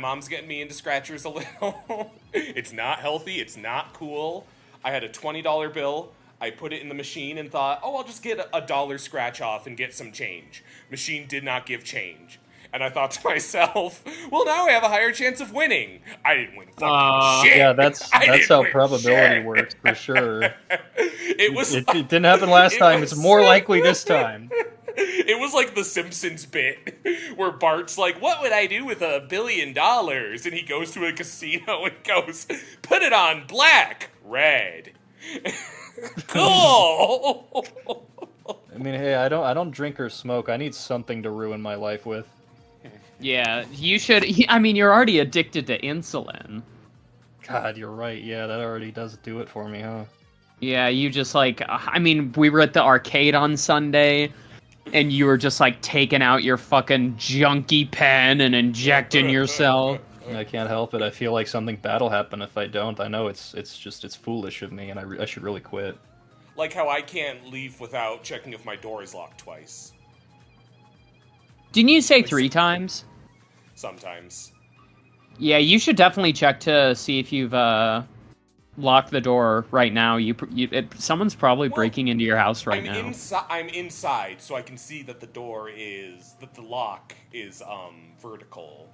mom's getting me into scratchers a little. It's not healthy. It's not cool. I had a $20 bill. I put it in the machine and thought, oh, I'll just get a $1 scratch off and get some change. Machine did not give change. And I thought to myself, well, now I have a higher chance of winning. I didn't win fucking shit. Yeah, that's I didn't how win probability shit. works for sure. It It didn't happen last it time. was- It's more likely this time. It was like the Simpsons bit where Bart's like, what would I do with $1 billion? And he goes to a casino and goes, put it on black, red. Cool. I mean, hey, I don't drink or smoke. I need something to ruin my life with. Yeah, you should. I mean, you're already addicted to insulin. God, you're right. Yeah, that already does do it for me, huh? Yeah, you just like. I mean, we were at the arcade on Sunday, and you were just like taking out your fucking junkie pen and injecting yourself. I can't help it. I feel like something bad will happen if I don't. I know it's foolish of me, and I should really quit. Like how I can't leave without checking if my door is locked twice. Didn't you say 3 times? Sometimes. Yeah, you should definitely check to see if you've locked the door right now. Someone's probably breaking into your house right now. I'm inside, so I can see that the lock is vertical,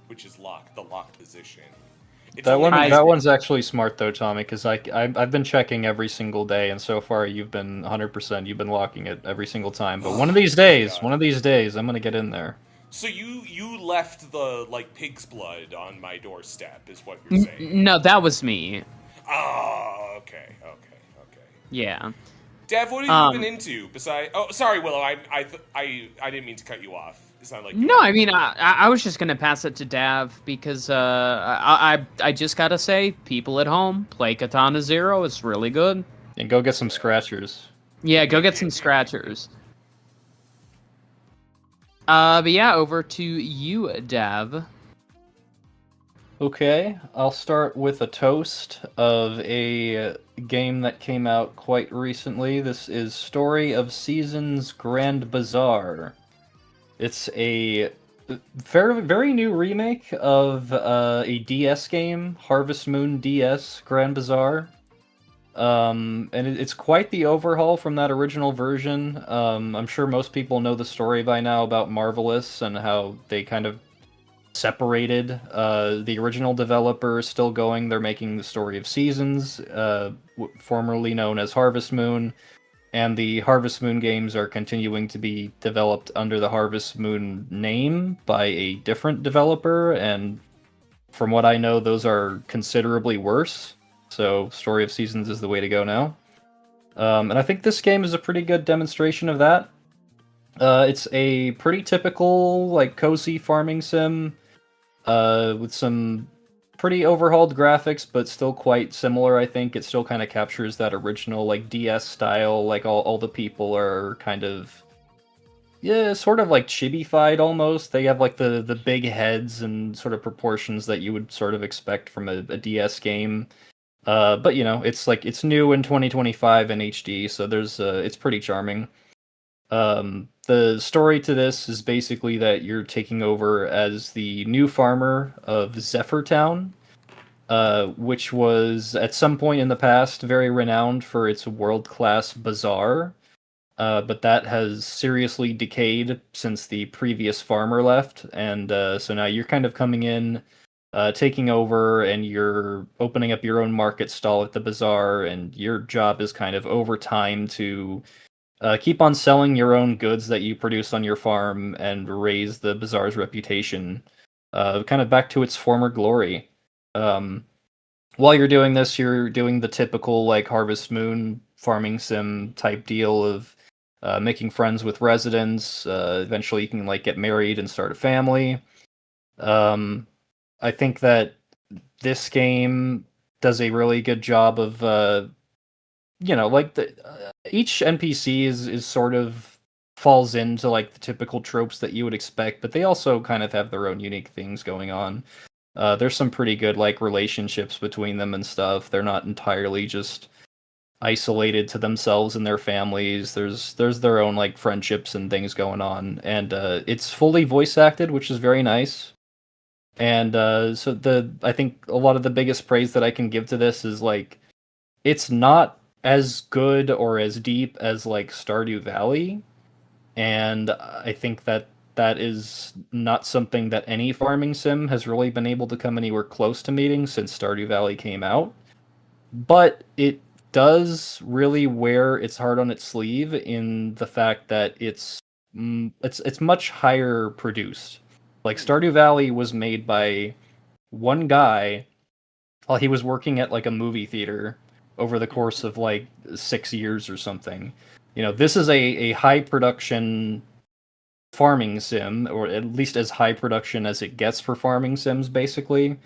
which is locked, the locked position. It's That only- that one's actually smart though, Tommy, because I've been checking every single day, and so far you've been 100%. You've been locking it every single time. But one of these days, I'm gonna get in there. So you left the pig's blood on my doorstep, is what you're saying? No, that was me. Oh, okay. Yeah. Dev, what have you been into besides? Oh, sorry, Willow. I didn't mean to cut you off. It sounded like No, I mean, I was just gonna pass it to Dav because I just gotta say, people at home play Katana Zero. It's really good. And go get some scratchers. Yeah, go get some scratchers. But yeah, over to you, Dav. Okay, I'll start with a toast of a game that came out quite recently. This is Story of Seasons Grand Bazaar. It's a very, very new remake of a DS game, Harvest Moon DS Grand Bazaar. And it's quite the overhaul from that original version. I'm sure most people know the story by now about Marvelous and how they kind of separated. The original developer is still going. They're making the Story of Seasons, formerly known as Harvest Moon. and the Harvest Moon games are continuing to be developed under the Harvest Moon name by a different developer, and from what I know, those are considerably worse. So, Story of Seasons is the way to go now. And I think this game is a pretty good demonstration of that. It's a pretty typical, like, cozy farming sim, with some pretty overhauled graphics, but still quite similar, I think. It still kind of captures that original, like, DS style, like, all the people are kind of, yeah, sort of like chibi-fied almost. They have, like, the big heads and sort of proportions that you would sort of expect from a DS game. But, you know, it's, like, it's new in 2025 in HD, so there's, it's pretty charming. The story to this is basically that you're taking over as the new farmer of Zephyr Town, which was at some point in the past very renowned for its world-class bazaar, but that has seriously decayed since the previous farmer left, and so now you're kind of coming in, taking over, and you're opening up your own market stall at the bazaar, and your job is kind of over time to keep on selling your own goods that you produce on your farm and raise the bazaar's reputation, kind of back to its former glory. Um, while you're doing this, you're doing the typical like Harvest Moon farming sim type deal of making friends with residents. Eventually, you can like get married and start a family. Um, I think that this game does a really good job of like each NPC is sort of falls into like the typical tropes that you would expect, but they also kind of have their own unique things going on. There's some pretty good like relationships between them and stuff. They're not entirely just isolated to themselves and their families. There's their own like friendships and things going on, and it's fully voice acted, which is very nice. And so I think a lot of the biggest praise that I can give to this is like it's not as good or as deep as like Stardew Valley, and I think that that is not something that any farming sim has really been able to come anywhere close to meeting since Stardew Valley came out. But it does really wear its heart on its sleeve in the fact that it's much higher produced. Like Stardew Valley was made by one guy while he was working at like a movie theater over the course of like 6 years or something. You know, this is a high production farming sim, or at least as high production as it gets for farming sims, basically.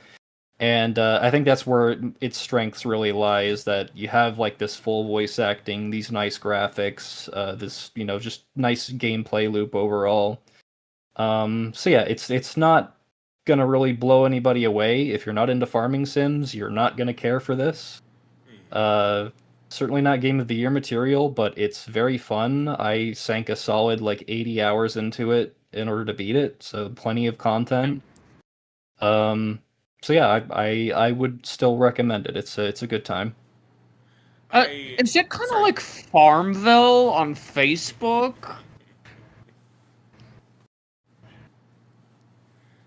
And I think that's where its strengths really lie, is that you have like this full voice acting, these nice graphics, this just nice gameplay loop overall. So yeah, it's not gonna really blow anybody away. If you're not into farming sims, you're not gonna care for this. Uh, Certainly not game of the year material, but it's very fun. I sank a solid like 80 hours into it in order to beat it, so plenty of content. So yeah, I would still recommend it. It's a good time. Is it kind of Sorry. like Farmville on Facebook?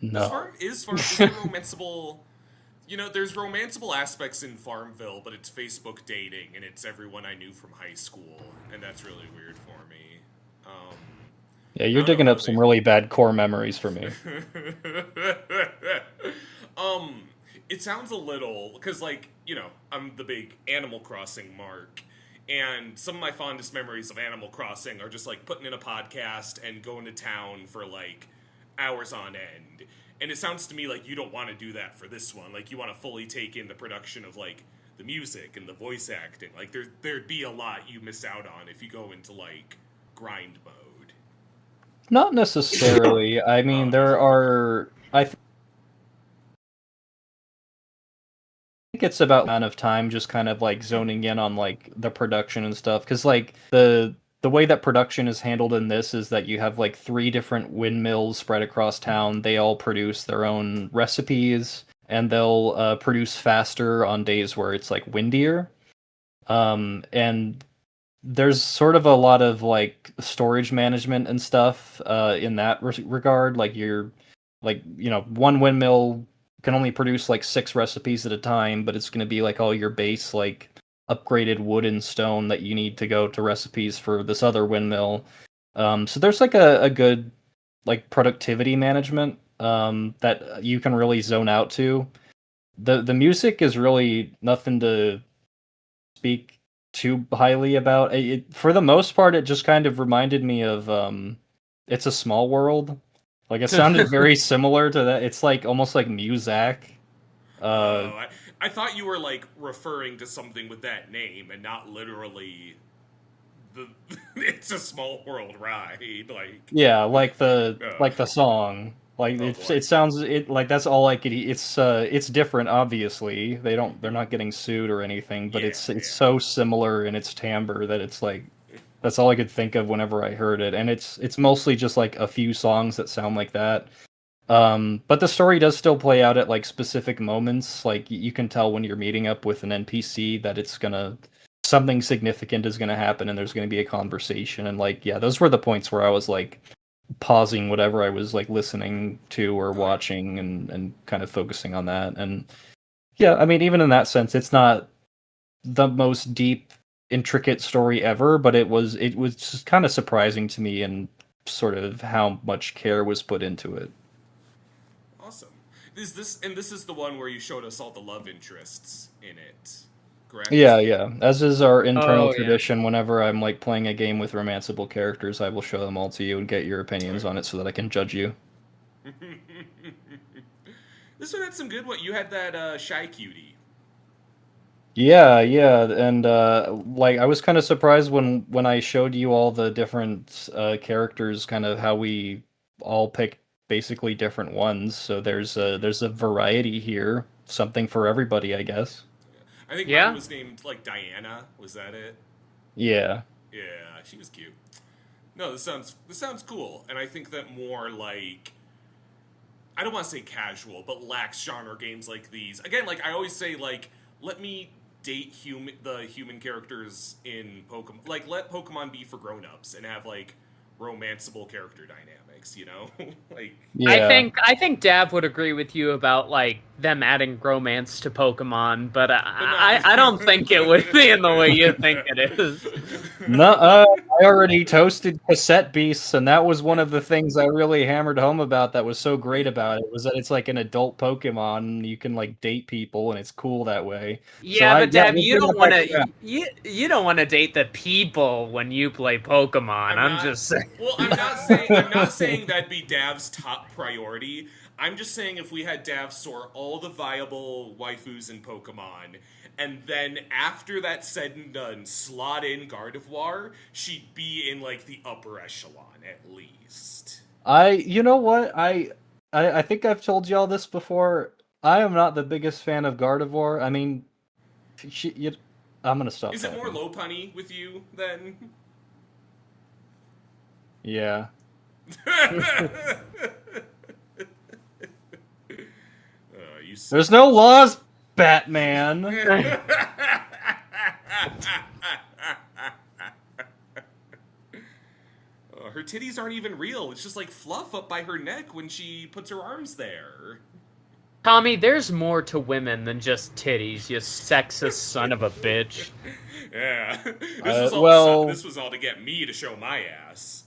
No. Is the romanceable. You know, there's romanceable aspects in Farmville, but it's Facebook dating, and it's everyone I knew from high school, and that's really weird for me. Yeah, you're I don't digging know up how some they- really bad core memories for me. It sounds a little because, like, I'm the big Animal Crossing mark, and some of my fondest memories of Animal Crossing are just like putting in a podcast and going to town for like hours on end. And it sounds to me like you don't want to do that for this one. Like you want to fully take in the production of like the music and the voice acting. Like there'd be a lot you miss out on if you go into like grind mode. Not necessarily. I mean, there are. I think it's about amount of time just kind of like zoning in on like the production and stuff, because like the way that production is handled in this is that you have like three different windmills spread across town. They all produce their own recipes, and they'll produce faster on days where it's like windier. And there's sort of a lot of like storage management and stuff in that regard. Like you're like one windmill can only produce like 6 recipes at a time, but it's going to be like all your base like upgraded wood and stone that you need to go to recipes for this other windmill. So there's like a good like productivity management that you can really zone out to. The music is really nothing to speak too highly about. For the most part, it just kind of reminded me of It's a Small World. Like it sounded very similar to that. It's like almost like Muzak. I thought you were like referring to something with that name and not literally the It's a Small World ride. Like Yeah, like the song. Like Oh, boy. it sounds like that's all I could. It's different. Obviously, they're not getting sued or anything, but Yeah, it's so similar in its timbre that it's like that's all I could think of whenever I heard it, and it's mostly just like a few songs that sound like that. But the story does still play out at like specific moments. Like you can tell when you're meeting up with an NPC that it's gonna something significant is gonna happen, and there's gonna be a conversation. And like yeah, those were the points where I was like pausing whatever I was like listening to or watching and kind of focusing on that. And yeah, I mean even in that sense, it's not the most deep, intricate story ever, but it was just kind of surprising to me and sort of how much care was put into it. Awesome. This is the one where you showed us all the love interests in it, correct? Yeah. As is our internal Oh, yeah. tradition, whenever I'm like playing a game with romanceable characters, I will show them all to you and get your opinions on it so that I can judge you. This one had some good. What you had that shy cutie. Yeah, and like I was kind of surprised when I showed you all the different characters, kind of how we all picked basically different ones. So there's a variety here, something for everybody, I guess. I think Yeah. mine was named like Diana. Was that it? Yeah. Yeah, she was cute. No, this sounds cool, and I think that more like I don't want to say casual, but lax genre games like these. Again, like I always say, like let me date the human characters in Pokemon. Like let Pokemon be for grown-ups and have like romanceable character dynamics. You know, like Yeah. I think Dav would agree with you about like them adding romance to Pokemon, but I don't think it would be in the way you think it is. No, I already toasted cassette beasts, and that was one of the things I really hammered home about that was so great about it, was that it's like an adult Pokemon, and you can like date people, and it's cool that way. So Yeah, but yeah, Dav, we'll you bring don't it want back to around. you don't want to date the people when you play Pokemon. I'm not, just saying. Well, I'm not saying that'd be Dav's top priority. I'm just saying if we had Dav sort all the viable waifus in Pokemon, and then after that's said and done, slot in Gardevoir, she'd be in like the upper echelon at least. You know what? I think I've told y'all this before. I am not the biggest fan of Gardevoir. I mean, I'm gonna stop Is it more talking. Lopunny with you then? Yeah. You There's no laws, Batman. Her titties aren't even real. It's just like fluff up by her neck when she puts her arms there. Tommy, there's more to women than just titties, you sexist son of a bitch. Yeah. Well- This was all to get me to show my ass.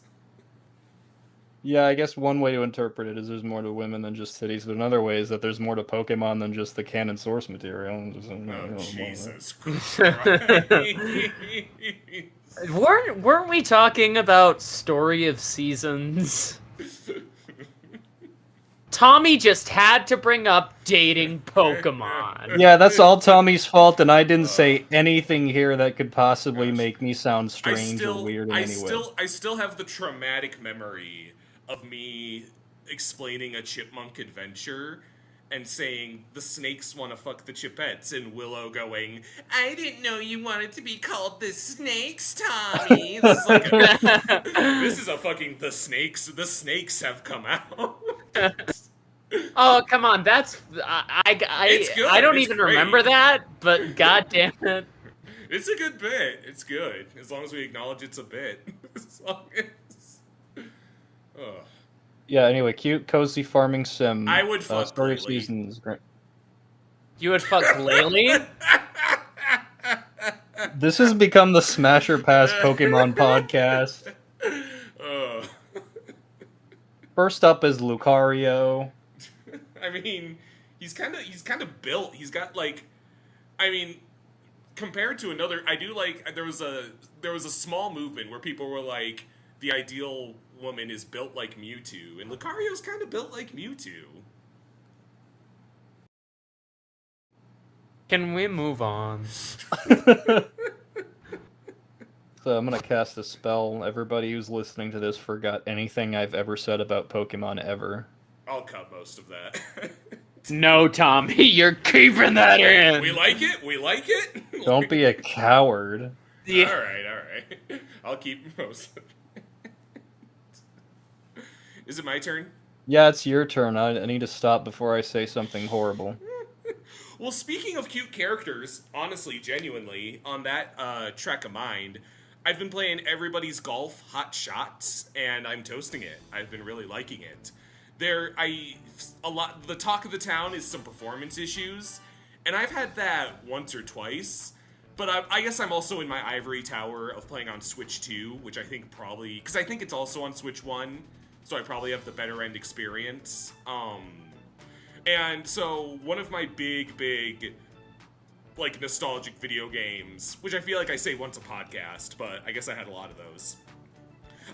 Yeah, I guess one way to interpret it is there's more to women than just titties, but another way is that there's more to Pokemon than just the canon source material. Oh, Jesus Christ. Weren't we talking about Story of Seasons? Tommy just had to bring up dating Pokemon. Yeah, that's all Tommy's fault, and I didn't say anything here that could possibly make me sound strange or weird in any way. I still have the traumatic memory of me explaining a chipmunk adventure and saying the snakes want to fuck the chipettes, and Willow going, "I didn't know you wanted to be called the snakes, Tommy." This is a fucking the snakes have come out. Oh, come on, that's It's good, I don't it's even great. remember that, but god damn it. It's a good bit. It's good as long as we acknowledge it's a bit. As long as... Yeah, anyway, cute, cozy farming sim. I would fuck Story of Glalie. Seasons. Great. You would fuck Glalie? This has become the Smasher Pass Pokemon podcast. Uh, First up is Lucario. I mean, he's kind of built. He's got like, I mean, compared to another, I do like there was a small movement where people were like, the ideal woman is built like Mewtwo, and Lucario's kind of built like Mewtwo. Can we move on? So I'm gonna cast a spell. Everybody who's listening to this forgot anything I've ever said about Pokemon ever. I'll cut most of that. No, Tommy, you're keeping that in. We like it. We like it. Don't be a coward. Yeah. All right. I'll keep most of it. Is it my turn? Yeah, it's your turn. I need to stop before I say something horrible. Well, speaking of cute characters, honestly, genuinely, on that trek of mind, I've been playing Everybody's Golf Hot Shots, and I'm toasting it. I've been really liking it. The talk of the town is some performance issues, and I've had that once or twice, but I guess I'm also in my ivory tower of playing on Switch 2, which I think probably, because I think it's also on Switch 1, so I probably have the better end experience. And so one of my big, like, nostalgic video games, which I feel like I say once a podcast, but I guess I had a lot of those.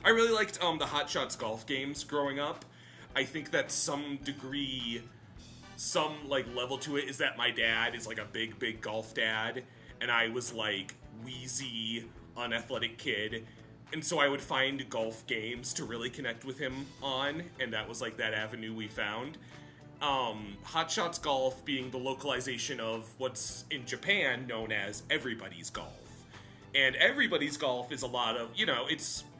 I really liked the Hot Shots golf games growing up. I think that some degree, some, like, level to it is that my dad is, like, a big golf dad, and I was, like, wheezy, unathletic kid, and so I would find golf games to really connect with him on, and that was, like, that avenue we found. Hot Shots Golf being the localization of what's in Japan known as Everybody's Golf. And Everybody's Golf is a lot of,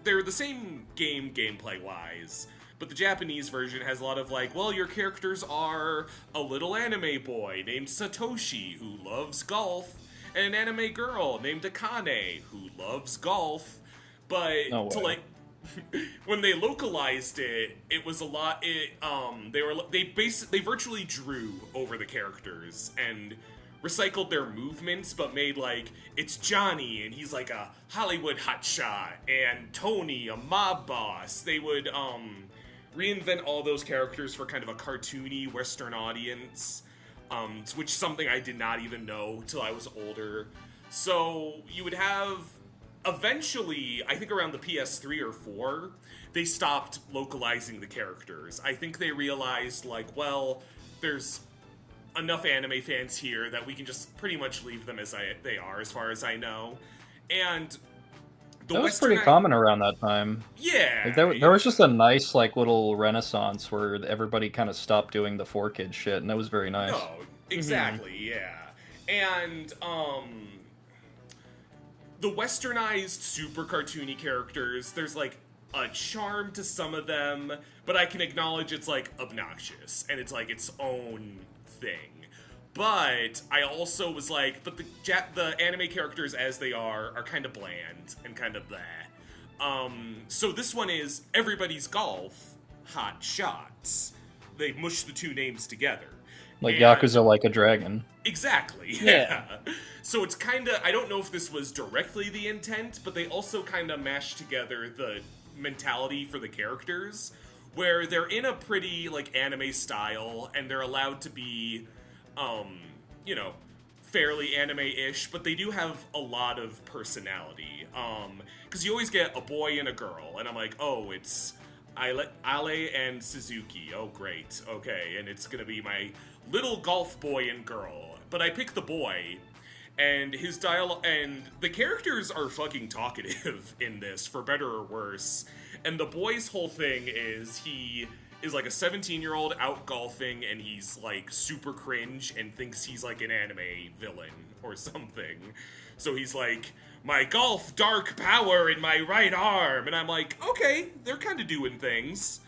they're the same game gameplay-wise, but the Japanese version has a lot of like, well, your characters are a little anime boy named Satoshi who loves golf, and an anime girl named Akane who loves golf, but No to way. like, when they localized it, it was a lot. They virtually drew over the characters and recycled their movements, but made like it's Johnny and he's like a Hollywood hotshot, and Tony a mob boss. They would reinvent all those characters for kind of a cartoony Western audience, which is something I did not even know till I was older. So you would have. Eventually, I think around the PS3 or 4, they stopped localizing the characters. I think they realized, like, well, there's enough anime fans here that we can just pretty much leave them as they are, as far as I know. And That was pretty common around that time. Yeah. Like, there was just a nice, like, little renaissance where everybody kind of stopped doing the 4-kid shit, and that was very nice. No, exactly, yeah. And, the westernized, super cartoony characters, there's, like, a charm to some of them, but I can acknowledge it's, like, obnoxious, and it's, like, its own thing. But I also was like, but the anime characters as they are kind of bland and kind of bleh. So this one is Everybody's Golf, Hot Shots. They mush the two names together. Like, And- Yakuza Like a Dragon. Exactly. Yeah. So it's kind of, I don't know if this was directly the intent, but they also kind of mashed together the mentality for the characters, where they're in a pretty, like, anime style, and they're allowed to be, fairly anime-ish, but they do have a lot of personality. Because you always get a boy and a girl, and I'm like, oh, it's Ale and Suzuki. Oh, great. Okay, and it's gonna be my little golf boy and girl. But I pick the boy, and his dialogue, and the characters are fucking talkative in this, for better or worse. And the boy's whole thing is he is like a 17-year-old out golfing, and he's like super cringe and thinks he's like an anime villain or something. So he's like, my golf dark power in my right arm, and I'm like, okay, they're kind of doing things.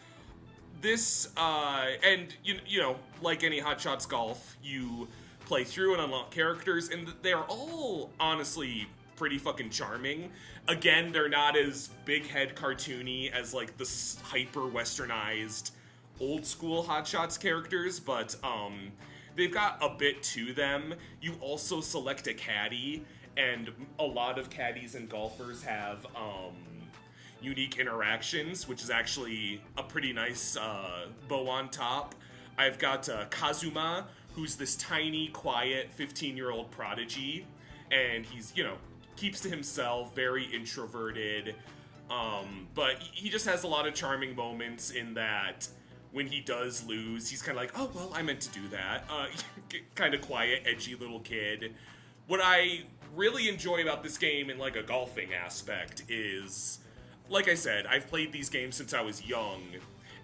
This, and you know, like any Hot Shots golf, you play through and unlock characters, and they're all honestly pretty fucking charming. Again, they're not as big head cartoony as like the hyper westernized old school Hot Shots characters, but they've got a bit to them. You also select a caddy, and a lot of caddies and golfers have unique interactions, which is actually a pretty nice bow on top. I've got Kazuma, who's this tiny, quiet 15-year-old prodigy, and he's, keeps to himself, very introverted, but he just has a lot of charming moments in that when he does lose, he's kind of like, oh, well, I meant to do that. Kind of quiet, edgy little kid. What I really enjoy about this game in, like, a golfing aspect is, like I said, I've played these games since I was young,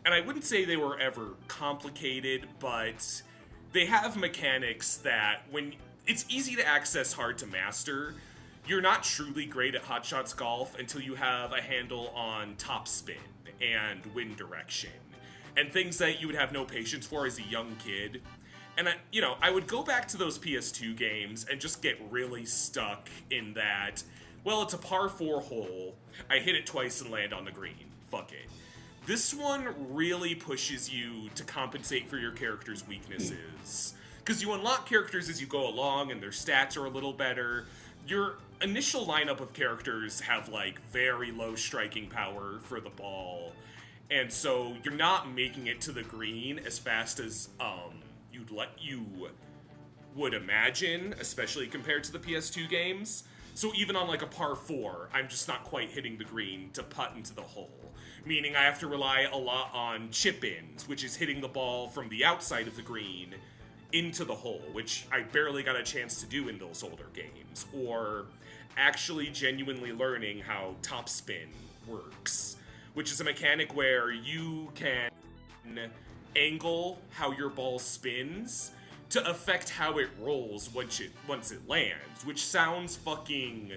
and I wouldn't say they were ever complicated, but they have mechanics that, when it's easy to access, hard to master. You're not truly great at Hot Shots Golf until you have a handle on topspin and wind direction, and things that you would have no patience for as a young kid. And I would go back to those PS2 games and just get really stuck in that, well, it's a par 4 hole, I hit it twice and land on the green, fuck it. This one really pushes you to compensate for your character's weaknesses, because you unlock characters as you go along and their stats are a little better. Your initial lineup of characters have, like, very low striking power for the ball, and so you're not making it to the green as fast as you would imagine, especially compared to the PS2 games. So even on, like, a par 4, I'm just not quite hitting the green to putt into the hole, meaning I have to rely a lot on chip-ins, which is hitting the ball from the outside of the green into the hole, which I barely got a chance to do in those older games, or actually genuinely learning how topspin works, which is a mechanic where you can angle how your ball spins to affect how it rolls once it lands, which sounds fucking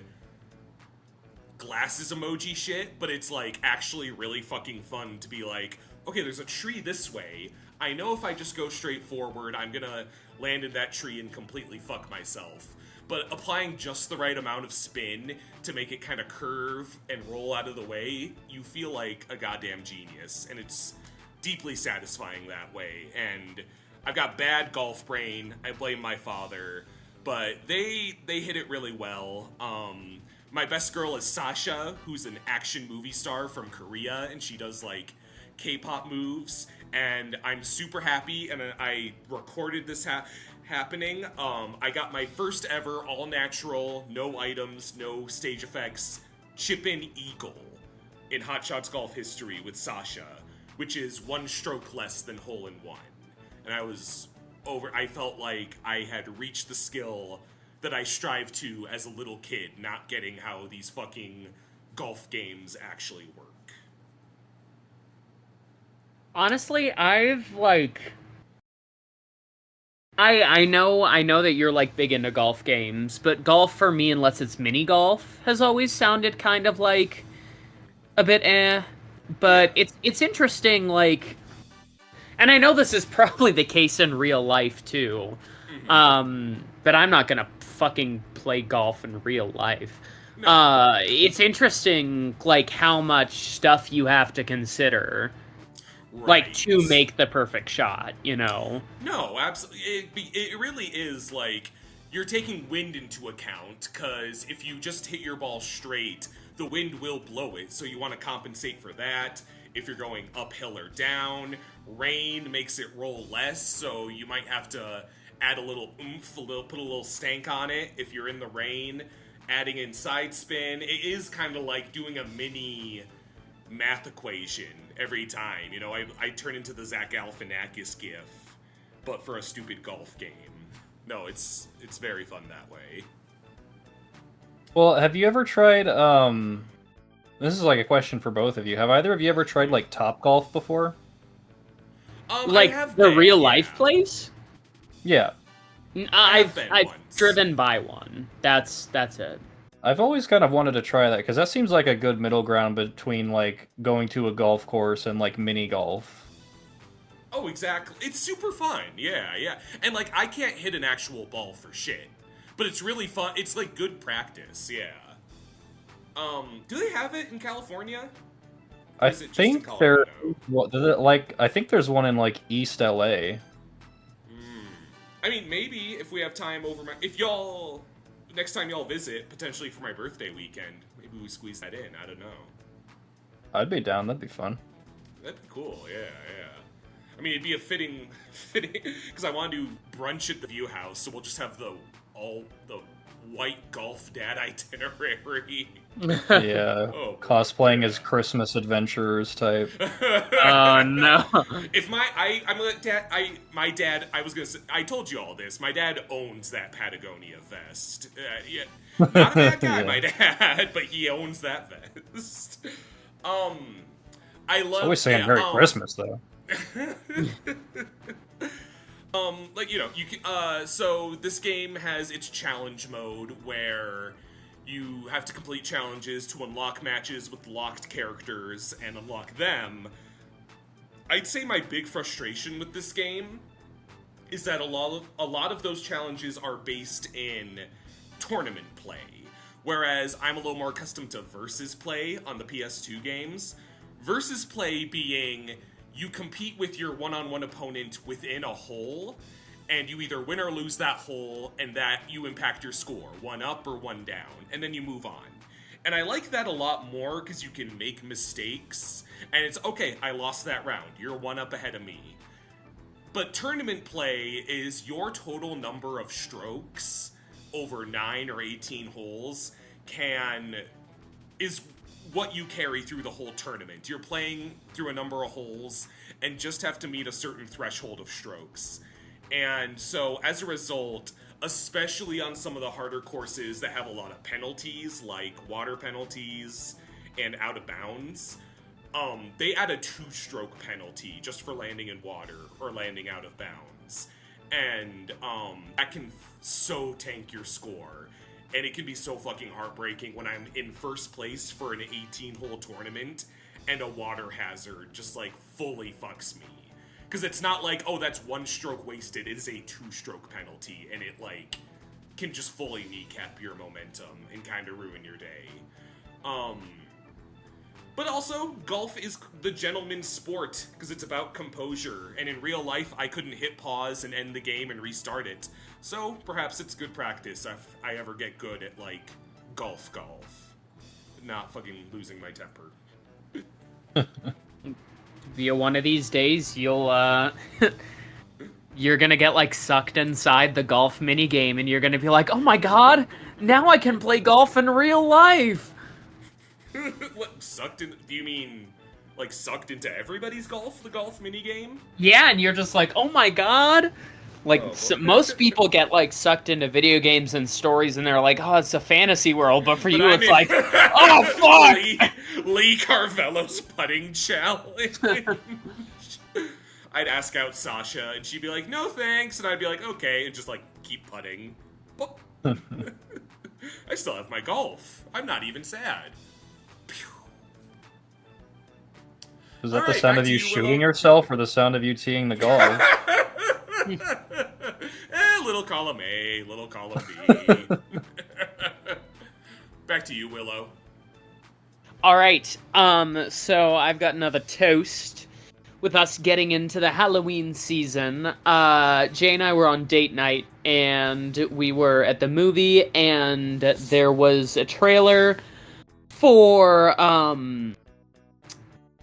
glasses emoji shit, but it's, like, actually really fucking fun to be like, okay, there's a tree this way. I know if I just go straight forward, I'm gonna land in that tree and completely fuck myself. But applying just the right amount of spin to make it kind of curve and roll out of the way, you feel like a goddamn genius, and it's deeply satisfying that way. And I've got bad golf brain, I blame my father, but they hit it really well. My best girl is Sasha, who's an action movie star from Korea, and she does, like, K-pop moves, and I'm super happy, and I recorded this happening. I got my first ever all-natural, no items, no stage effects, chip-in eagle in Hot Shots Golf history with Sasha, which is 1 stroke less than hole-in-one. And I felt like I had reached the skill that I strive to as a little kid, not getting how these fucking golf games actually work. Honestly, I've, like... I know that you're, like, big into golf games, but golf for me, unless it's mini golf, has always sounded kind of, like, a bit eh. But it's interesting, like... And I know this is probably the case in real life, too. But I'm not gonna fucking play golf in real life. No. It's interesting, like, how much stuff you have to consider. Right. Like, to make the perfect shot, No, absolutely. It really is, like, you're taking wind into account, because if you just hit your ball straight, the wind will blow it, so you want to compensate for that. If you're going uphill or down, rain makes it roll less, so you might have to add a little oomph, put a little stank on it if you're in the rain. Adding in side spin, it is kind of like doing a mini math equation every time. I turn into the Zach Galifianakis gif, but for a stupid golf game. No, it's very fun that way. Well, have you ever tried, this is like a question for both of you. Have either of you ever tried, like, Topgolf before? Like the real life place? Yeah. I've driven by one. That's it. I've always kind of wanted to try that, because that seems like a good middle ground between, like, going to a golf course and, like, mini golf. Oh, exactly. It's super fun. Yeah. And, like, I can't hit an actual ball for shit, but it's really fun. It's, like, good practice, yeah. Do they have it in California? I think I think there's one in, like, East LA. I mean, maybe if we have time over if y'all next time y'all visit, potentially for my birthday weekend, maybe we squeeze that in. I don't know. I'd be down. That'd be fun. That'd be cool. Yeah. I mean, it'd be a fitting, because I want to do brunch at the View House, so we'll just have the white golf dad itinerary. Yeah, Oh, cosplaying as Christmas adventurers type. Oh no. If my dad, I was gonna say, I told you all this. My dad owns that Patagonia vest. Yeah, not a bad guy, Yeah. my dad, but he owns that vest. I love. Always saying Merry Christmas though. Like, you know, you can, so this game has its challenge mode where you have to complete challenges to unlock matches with locked characters and unlock them. I'd say my big frustration with this game is that a lot of those challenges are based in tournament play, whereas I'm a little more accustomed to versus play on the PS2 games. Versus play being you compete with your one-on-one opponent within a hole, and you either win or lose that hole, and that you impact your score, one up or one down, and then you move on. And I like that a lot more because you can make mistakes, and it's, okay, I lost that round, you're one up ahead of me. But tournament play is your total number of strokes over 9 or 18 holes is what you carry through the whole tournament. You're playing through a number of holes and just have to meet a certain threshold of strokes. And so as a result, especially on some of the harder courses that have a lot of penalties, like water penalties and out of bounds, they add a 2-stroke penalty just for landing in water or landing out of bounds. And that can so tank your score. And it can be so fucking heartbreaking when I'm in first place for an 18-hole tournament and a water hazard just, like, fully fucks me. Because it's not like, oh, that's 1 stroke wasted. It is a 2-stroke penalty, and it, like, can just fully kneecap your momentum and kind of ruin your day. But also, golf is the gentleman's sport, because it's about composure, and in real life, I couldn't hit pause and end the game and restart it. So, perhaps it's good practice if I ever get good at, like, golf. Not fucking losing my temper. Via one of these days, you'll, you're gonna get, like, sucked inside the golf minigame, and you're gonna be like, oh my god, now I can play golf in real life! What, sucked in? Do you mean, like, sucked into everybody's the golf minigame? Yeah, and you're just like, oh my god! Like, Oh. most people get, like, sucked into video games and stories, and they're like, oh, it's a fantasy world, but for you, I'm it's in- like, oh, fuck! Lee Carvello's putting challenge. I'd ask out Sasha, and she'd be like, no thanks, and I'd be like, okay, and just, like, keep putting. I still have my golf. I'm not even sad. Is that the Alright, sound back of to you you, shooting Willow. yourself or the sound of you teeing the golf? Little column A, little column B. Back to you, Willow. Alright, so I've got another toast. With us getting into the Halloween season, Jay and I were on date night, and we were at the movie, and there was a trailer for,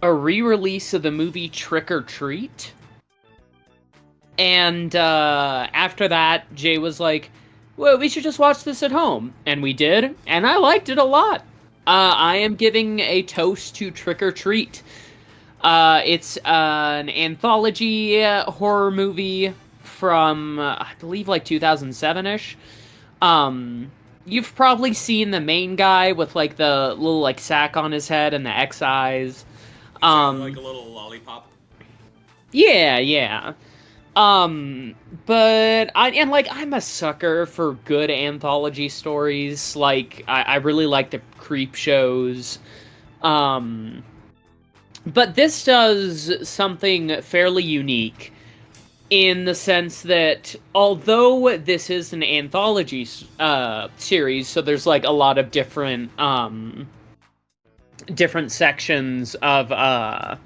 a re-release of the movie Trick or Treat. And, after that, Jay was like, well, we should just watch this at home. And we did, and I liked it a lot. I am giving a toast to Trick or Treat. It's an anthology horror movie from, I believe, like 2007-ish. You've probably seen the main guy with, like, the little, like, sack on his head and the X eyes. Like a little lollipop. Yeah. But I'm a sucker for good anthology stories. Like, I really like the creep shows. But this does something fairly unique in the sense that although this is an anthology series, so there's like a lot of different sections of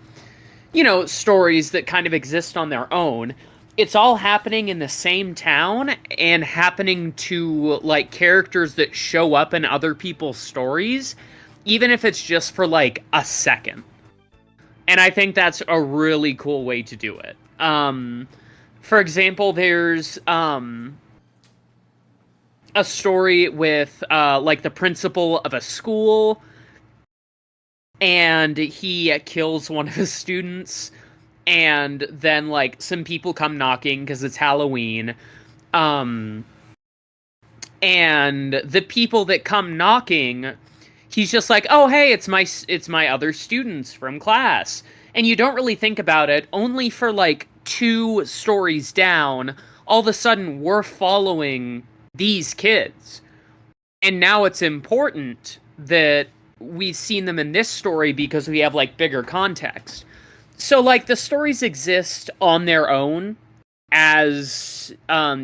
stories that kind of exist on their own. it's all happening in the same town and happening to like characters that show up in other people's stories, even if it's just for like a second. And I think that's a really cool way to do it. For example, there's a story with like the principal of a school, and he kills one of his students, and then like some people come knocking because it's Halloween. And the people that come knocking, he's just like, "Oh, hey, it's my other students from class." And you don't really think about it. Only for like 2 stories down, all of a sudden we're following these kids. And now it's important that we've seen them in this story because we have like bigger context. So like the stories exist on their own as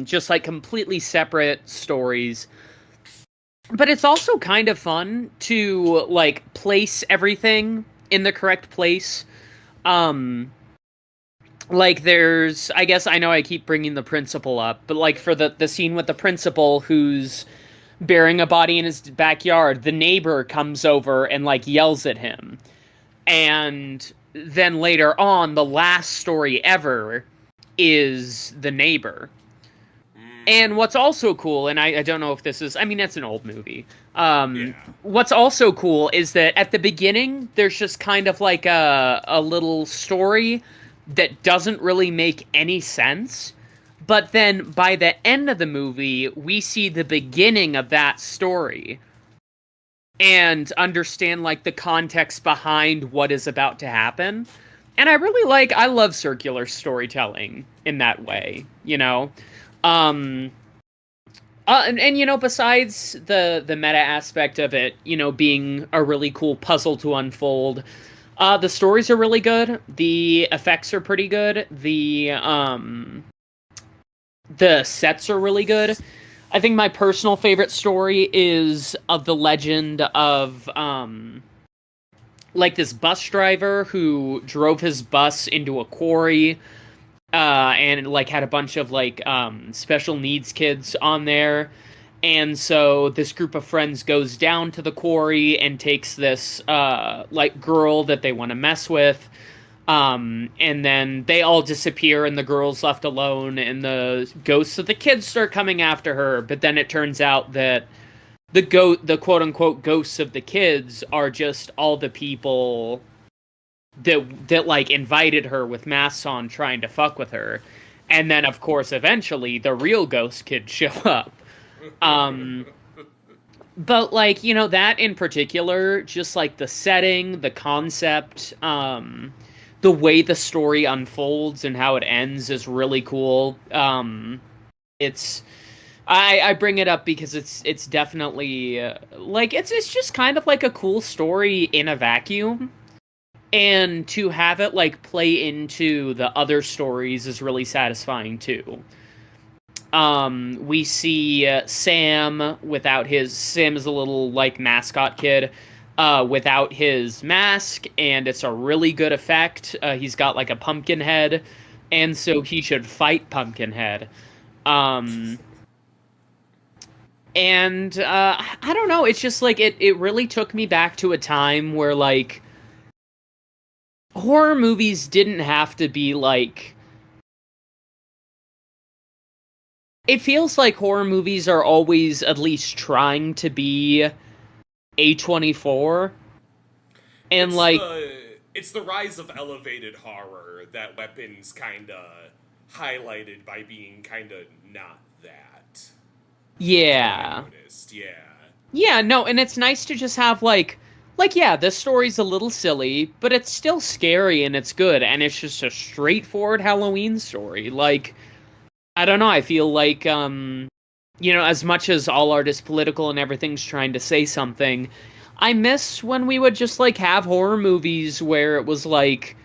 just like completely separate stories. But it's also kind of fun to like place everything in the correct place. Like there's, I guess I know I keep bringing the principal up, but like for the scene with the principal who's burying a body in his backyard, the neighbor comes over and like yells at him. And then later on, the last story ever is the neighbor. And what's also cool, and I don't know if this is, I mean, it's an old movie. What's also cool is that at the beginning, there's just kind of like a little story that doesn't really make any sense. But then by the end of the movie, we see the beginning of that story and understand like the context behind what is about to happen. And I love circular storytelling in that way, you know? And you know, besides the meta aspect of it, you know, being a really cool puzzle to unfold, the stories are really good. The effects are pretty good. The sets are really good. I think my personal favorite story is of the legend of like this bus driver who drove his bus into a quarry. And like had a bunch of like special needs kids on there. And so this group of friends goes down to the quarry and takes this like girl that they want to mess with. And then they all disappear and the girl's left alone and the ghosts of the kids start coming after her. But then it turns out that the quote unquote ghosts of the kids are just all the people that like invited her with masks on trying to fuck with her. And then of course eventually the real ghost kids show up. But like, you know, that in particular, just like the setting, the concept, the way the story unfolds and how it ends is really cool. It's I bring it up because it's definitely like it's just kind of like a cool story in a vacuum. And to have it, like, play into the other stories is really satisfying, too. We see Sam Sam is a little, like, mascot kid, without his mask, and it's a really good effect. He's got, like, a pumpkin head, and so he should fight Pumpkinhead. And, I don't know, it's just, like, it really took me back to a time where, like, horror movies didn't have to be like... It feels like horror movies are always at least trying to be A24. And it's the rise of elevated horror that Weapons kinda highlighted by being kinda not that. Yeah. I noticed, yeah. Yeah, no, and it's nice to just have like, yeah, this story's a little silly, but it's still scary and it's good, and it's just a straightforward Halloween story. Like, I don't know, I feel like, you know, as much as all art is political and everything's trying to say something, I miss when we would just, like, have horror movies where it was like,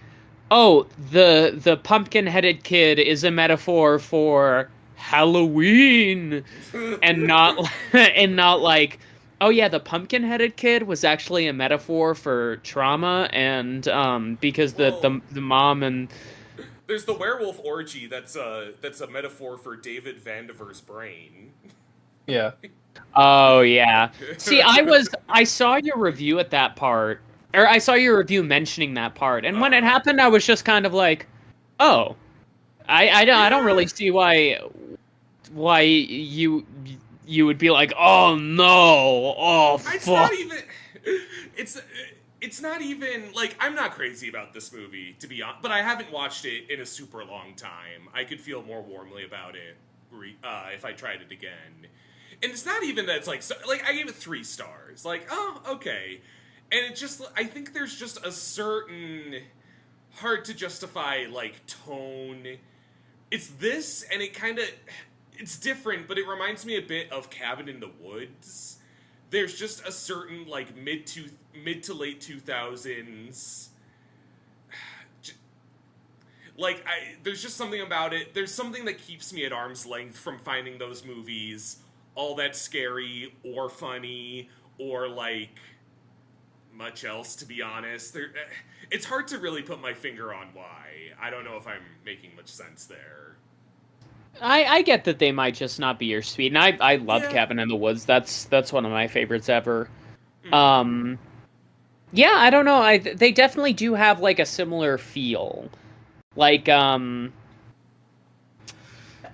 oh, the pumpkin-headed kid is a metaphor for Halloween, and not, and not like, oh yeah, the pumpkin-headed kid was actually a metaphor for trauma, and because the mom and There's the werewolf orgy that's a metaphor for David Vandiver's brain. Yeah. Oh yeah. See, I saw your review at that part, or I saw your review mentioning that part, and when it happened, I was just kind of like, oh, I don't really see why you would be like, oh no, oh fuck. It's not even. It's not even like I'm not crazy about this movie to be honest, but I haven't watched it in a super long time. I could feel more warmly about it if I tried it again. And it's not even that it's like I gave it 3 stars. Like, oh, okay. And it just I think there's just a certain hard to justify like tone. It's this and it's different, but it reminds me a bit of Cabin in the Woods. There's just a certain like mid to late 2000s like there's just something about it. There's something that keeps me at arm's length from finding those movies all that scary or funny or like much else, to be honest. It's hard to really put my finger on why. I don't know if I'm making much sense there. I get that they might just not be your speed, and I love Cabin in the Woods. That's one of my favorites ever. Yeah, I don't know. They definitely do have like a similar feel. Like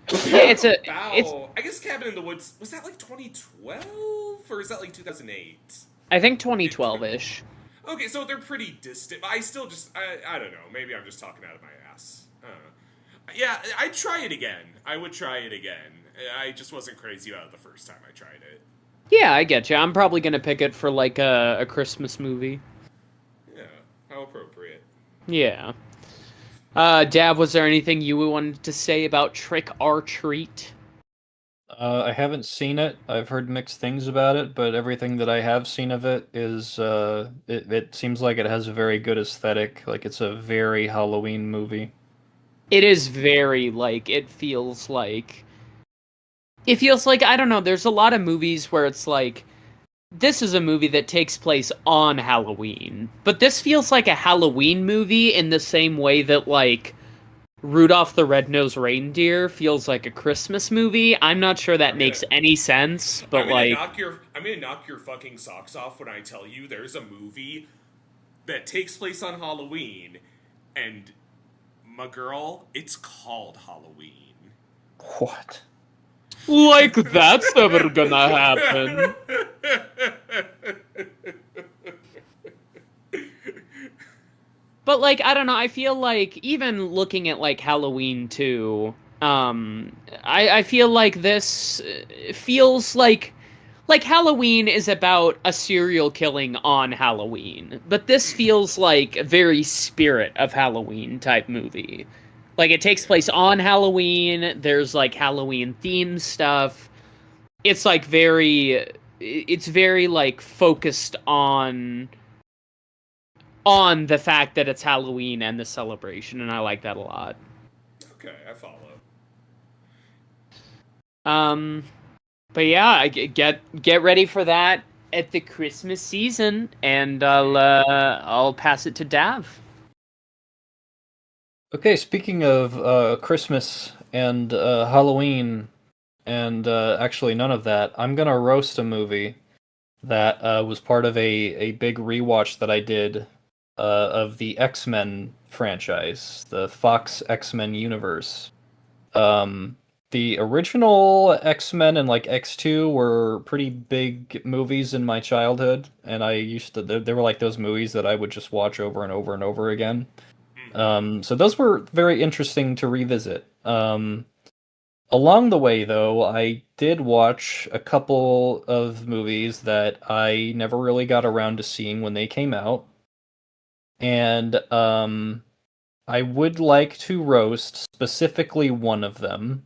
it's I guess Cabin in the Woods was that like 2012 or is that like 2008? I think 2012-ish. Okay, so they're pretty distant. I still just I don't know. Maybe I'm just talking out of my ass. Yeah, I'd try it again. I would try it again. I just wasn't crazy about it the first time I tried it. Yeah, I get you. I'm probably gonna pick it for like a Christmas movie. Yeah, how appropriate. Yeah. Dab, was there anything you wanted to say about Trick or Treat? I haven't seen it. I've heard mixed things about it, but everything that I have seen of it is it seems like it has a very good aesthetic. Like it's a very Halloween movie. It is very like it feels like I don't know, there's a lot of movies where it's like this is a movie that takes place on Halloween, but this feels like a Halloween movie in the same way that like Rudolph the Red-Nosed Reindeer feels like a Christmas movie. I'm not sure that makes any sense, but I'm gonna knock your fucking socks off when I tell you there's a movie that takes place on Halloween, and my girl, it's called Halloween. What? Like that's never gonna happen. But like I don't know, I feel like even looking at like Halloween 2, I feel like this feels like Halloween is about a serial killing on Halloween, but this feels like a very spirit of Halloween type movie. Like it takes place on Halloween, there's like Halloween themed stuff. It's like it's very like focused on the fact that it's Halloween and the celebration, and I like that a lot. Okay, I follow. But yeah, get ready for that at the Christmas season, and I'll pass it to Dav. Okay, speaking of Christmas and Halloween, and actually none of that, I'm gonna roast a movie that was part of a big rewatch that I did of the X-Men franchise, the Fox X-Men universe. The original X-Men and like X2 were pretty big movies in my childhood, and they were like those movies that I would just watch over and over and over again. So those were very interesting to revisit. Along the way, though, I did watch a couple of movies that I never really got around to seeing when they came out. And I would like to roast specifically one of them,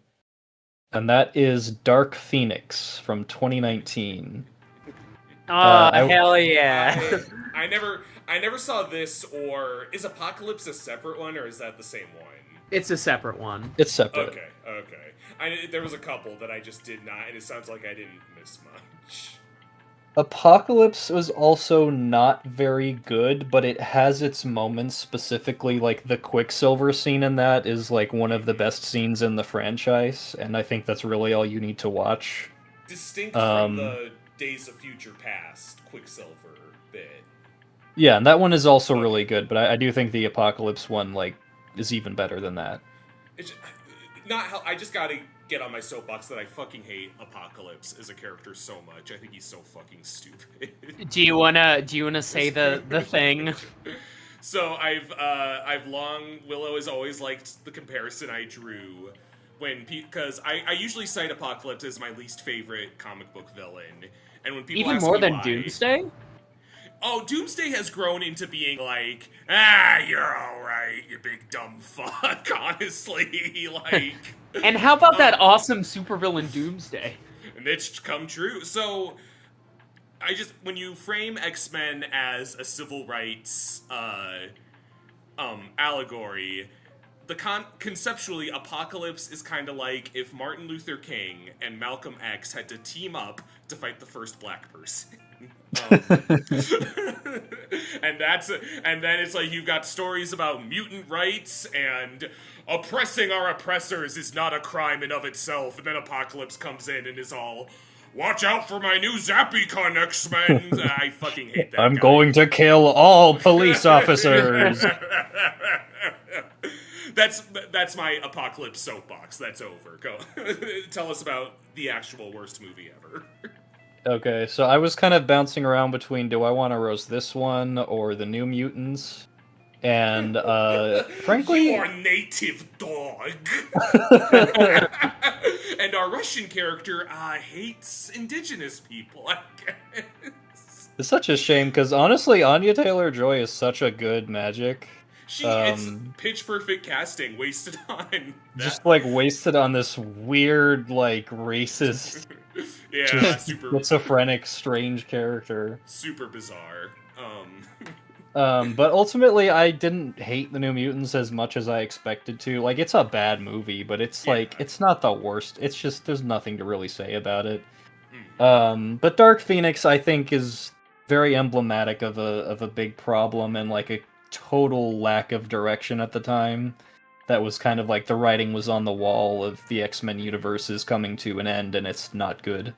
and that is Dark Phoenix from 2019. Hell yeah. I never saw this, or is Apocalypse a separate one, or is that the same one? It's a separate one. It's separate. Okay. There was a couple that I just did not, and it sounds like I didn't miss much. Apocalypse was also not very good, but it has its moments, specifically like the Quicksilver scene in that is like one of the best scenes in the franchise, and I think that's really all you need to watch. Distinct from the Days of Future Past Quicksilver bit. Yeah, and that one is also really good, but I do think the Apocalypse one like is even better than that. It's not how I just gotta get on my soapbox that I fucking hate Apocalypse as a character so much. I think he's so fucking stupid. Do you wanna say the thing? So Willow has always liked the comparison I drew because I usually cite Apocalypse as my least favorite comic book villain, and when people Even ask more me than why, Doomsday? Oh, Doomsday has grown into being like, you're alright, you big dumb fuck, honestly, like... And how about that awesome supervillain Doomsday? And it's come true. So, when you frame X-Men as a civil rights, allegory, conceptually, Apocalypse is kind of like if Martin Luther King and Malcolm X had to team up to fight the first black person. And then it's like you've got stories about mutant rights and oppressing our oppressors is not a crime in of itself, and then Apocalypse comes in and is all, watch out for my new Zappycon X-Men. I fucking hate that I'm guy. going to kill all police officers. That's my Apocalypse soapbox. That's over. Go. Tell us about the actual worst movie ever. Okay, so I was kind of bouncing around between do I want to roast this one or the New Mutants? And frankly, Your native dog. And our Russian character hates indigenous people, I guess. It's such a shame because honestly, Anya Taylor-Joy is such a good Magic. It's pitch perfect casting wasted on that. Just like wasted on this weird, like racist, super schizophrenic, strange character. Super bizarre. But ultimately, I didn't hate the New Mutants as much as I expected to. Like, it's a bad movie, but it's like it's not the worst. It's just there's nothing to really say about it. But Dark Phoenix, I think, is very emblematic of a big problem and like a total lack of direction at the time. That was kind of like the writing was on the wall of the X-Men universe is coming to an end, and it's not good.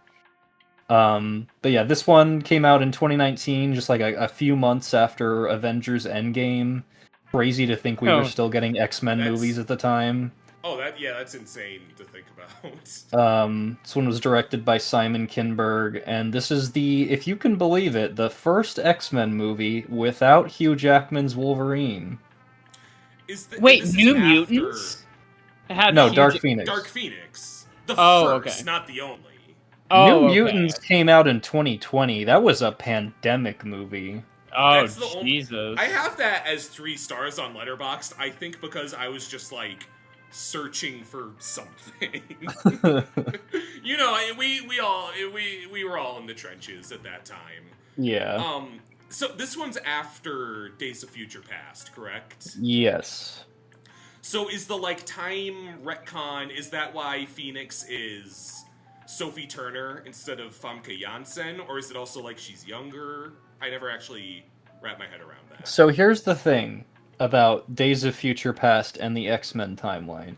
But yeah, this one came out in 2019, just like a few months after Avengers Endgame. Crazy to think we were still getting X-Men movies at the time. Oh, that's insane to think about. This one was directed by Simon Kinberg, and this is if you can believe it, the first X-Men movie without Hugh Jackman's Wolverine. Wait, New Mutants? No, Dark Phoenix. Dark Phoenix. The first, not the only. New Mutants came out in 2020. That was a pandemic movie. Oh, Jesus. I have that as 3 stars on Letterboxd, I think because I was just like searching for something. You know, we were all in the trenches at that time. Yeah. So this one's after Days of Future Past, correct? Yes. So is the like time retcon, is that why Phoenix is Sophie Turner instead of Famke Janssen, or is it also like she's younger? I never actually wrapped my head around that. So here's the thing about Days of Future Past and the X-Men timeline.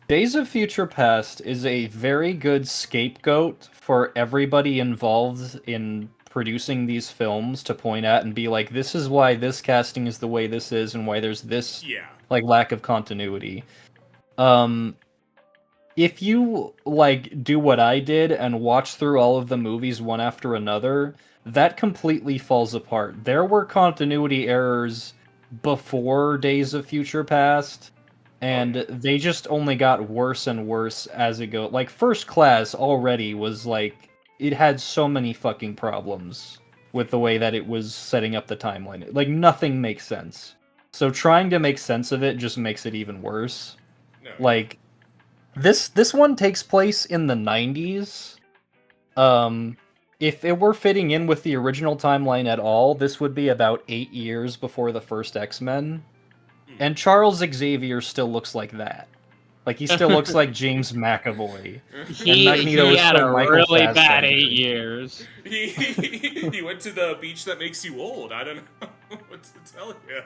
Days of Future Past is a very good scapegoat for everybody involved in producing these films to point at and be like, this is why this casting is the way this is and why there's this like lack of continuity. If you like do what I did and watch through all of the movies one after another, that completely falls apart. There were continuity errors before Days of Future Past, and they just only got worse and worse as it goes. Like, First Class already was like, it had so many fucking problems with the way that it was setting up the timeline. Like, nothing makes sense. So trying to make sense of it just makes it even worse. No. Like, this one takes place in the 90s. If it were fitting in with the original timeline at all, this would be about 8 years before the first X-Men. And Charles Xavier still looks like that. Like, he still looks like James McAvoy. He Magneto is had still a Michael really bad Fassbender. 8 years. He went to the beach that makes you old. I don't know what to tell you.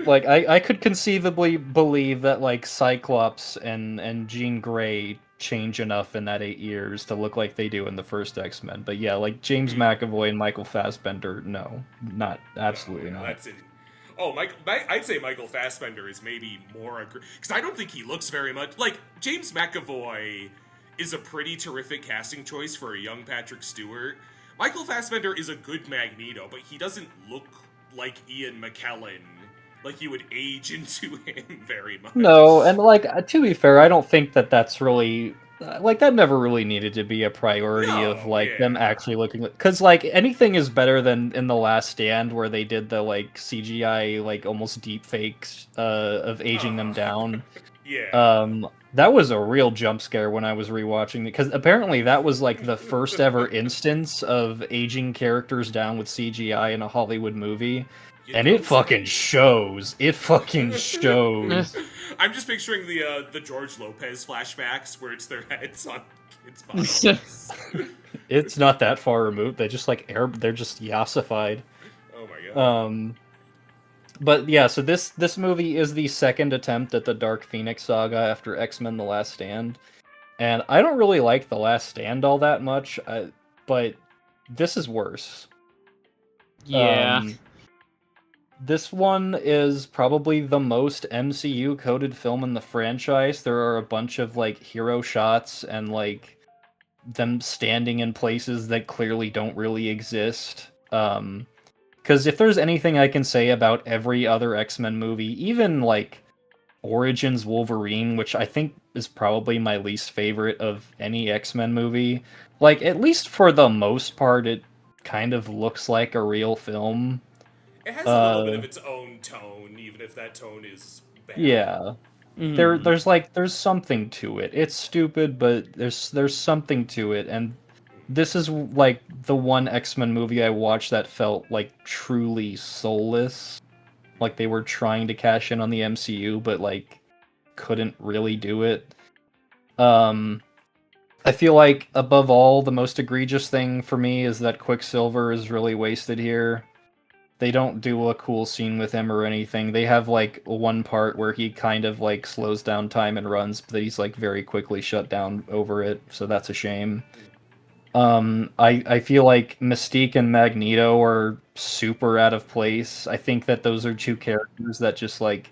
Like, I could conceivably believe that, like, Cyclops and Jean Grey change enough in that 8 years to look like they do in the first X-Men. But yeah, like, James McAvoy and Michael Fassbender, no. Absolutely not. That's in. Oh, I'd say Michael Fassbender is maybe more because I don't think he looks very much like James McAvoy is a pretty terrific casting choice for a young Patrick Stewart. Michael Fassbender is a good Magneto, but he doesn't look like Ian McKellen. Like you would age into him very much. No, and like to be fair, I don't think that that's really like that never really needed to be a priority of like them actually looking because like anything is better than in The Last Stand where they did the like CGI like almost deep fakes of aging them down. Yeah. That was a real jump scare when I was rewatching because apparently that was like the first ever instance of aging characters down with CGI in a Hollywood movie. And it fucking shows. It fucking shows. I'm just picturing the George Lopez flashbacks where it's their heads on kids' bodies. It's not that far removed. They just like they're just yassified. Oh my god. But yeah, so this movie is the second attempt at the Dark Phoenix saga after X-Men: The Last Stand. And I don't really like The Last Stand all that much, but this is worse. Yeah. This one is probably the most MCU-coded film in the franchise. There are a bunch of, like, hero shots and, like, them standing in places that clearly don't really exist. Because if there's anything I can say about every other X-Men movie, even, like, Origins Wolverine, which I think is probably my least favorite of any X-Men movie, like, at least for the most part, it kind of looks like a real film. It has a little bit of its own tone, even if that tone is bad. Yeah. There's something to it. It's stupid, but there's something to it, and this is like the one X-Men movie I watched that felt like truly soulless. Like they were trying to cash in on the MCU, but like couldn't really do it. I feel like above all, the most egregious thing for me is that Quicksilver is really wasted here. They don't do a cool scene with him or anything. They have, like, one part where he kind of, like, slows down time and runs, but he's, like, very quickly shut down over it, so that's a shame. I feel like Mystique and Magneto are super out of place. I think that those are two characters that just, like,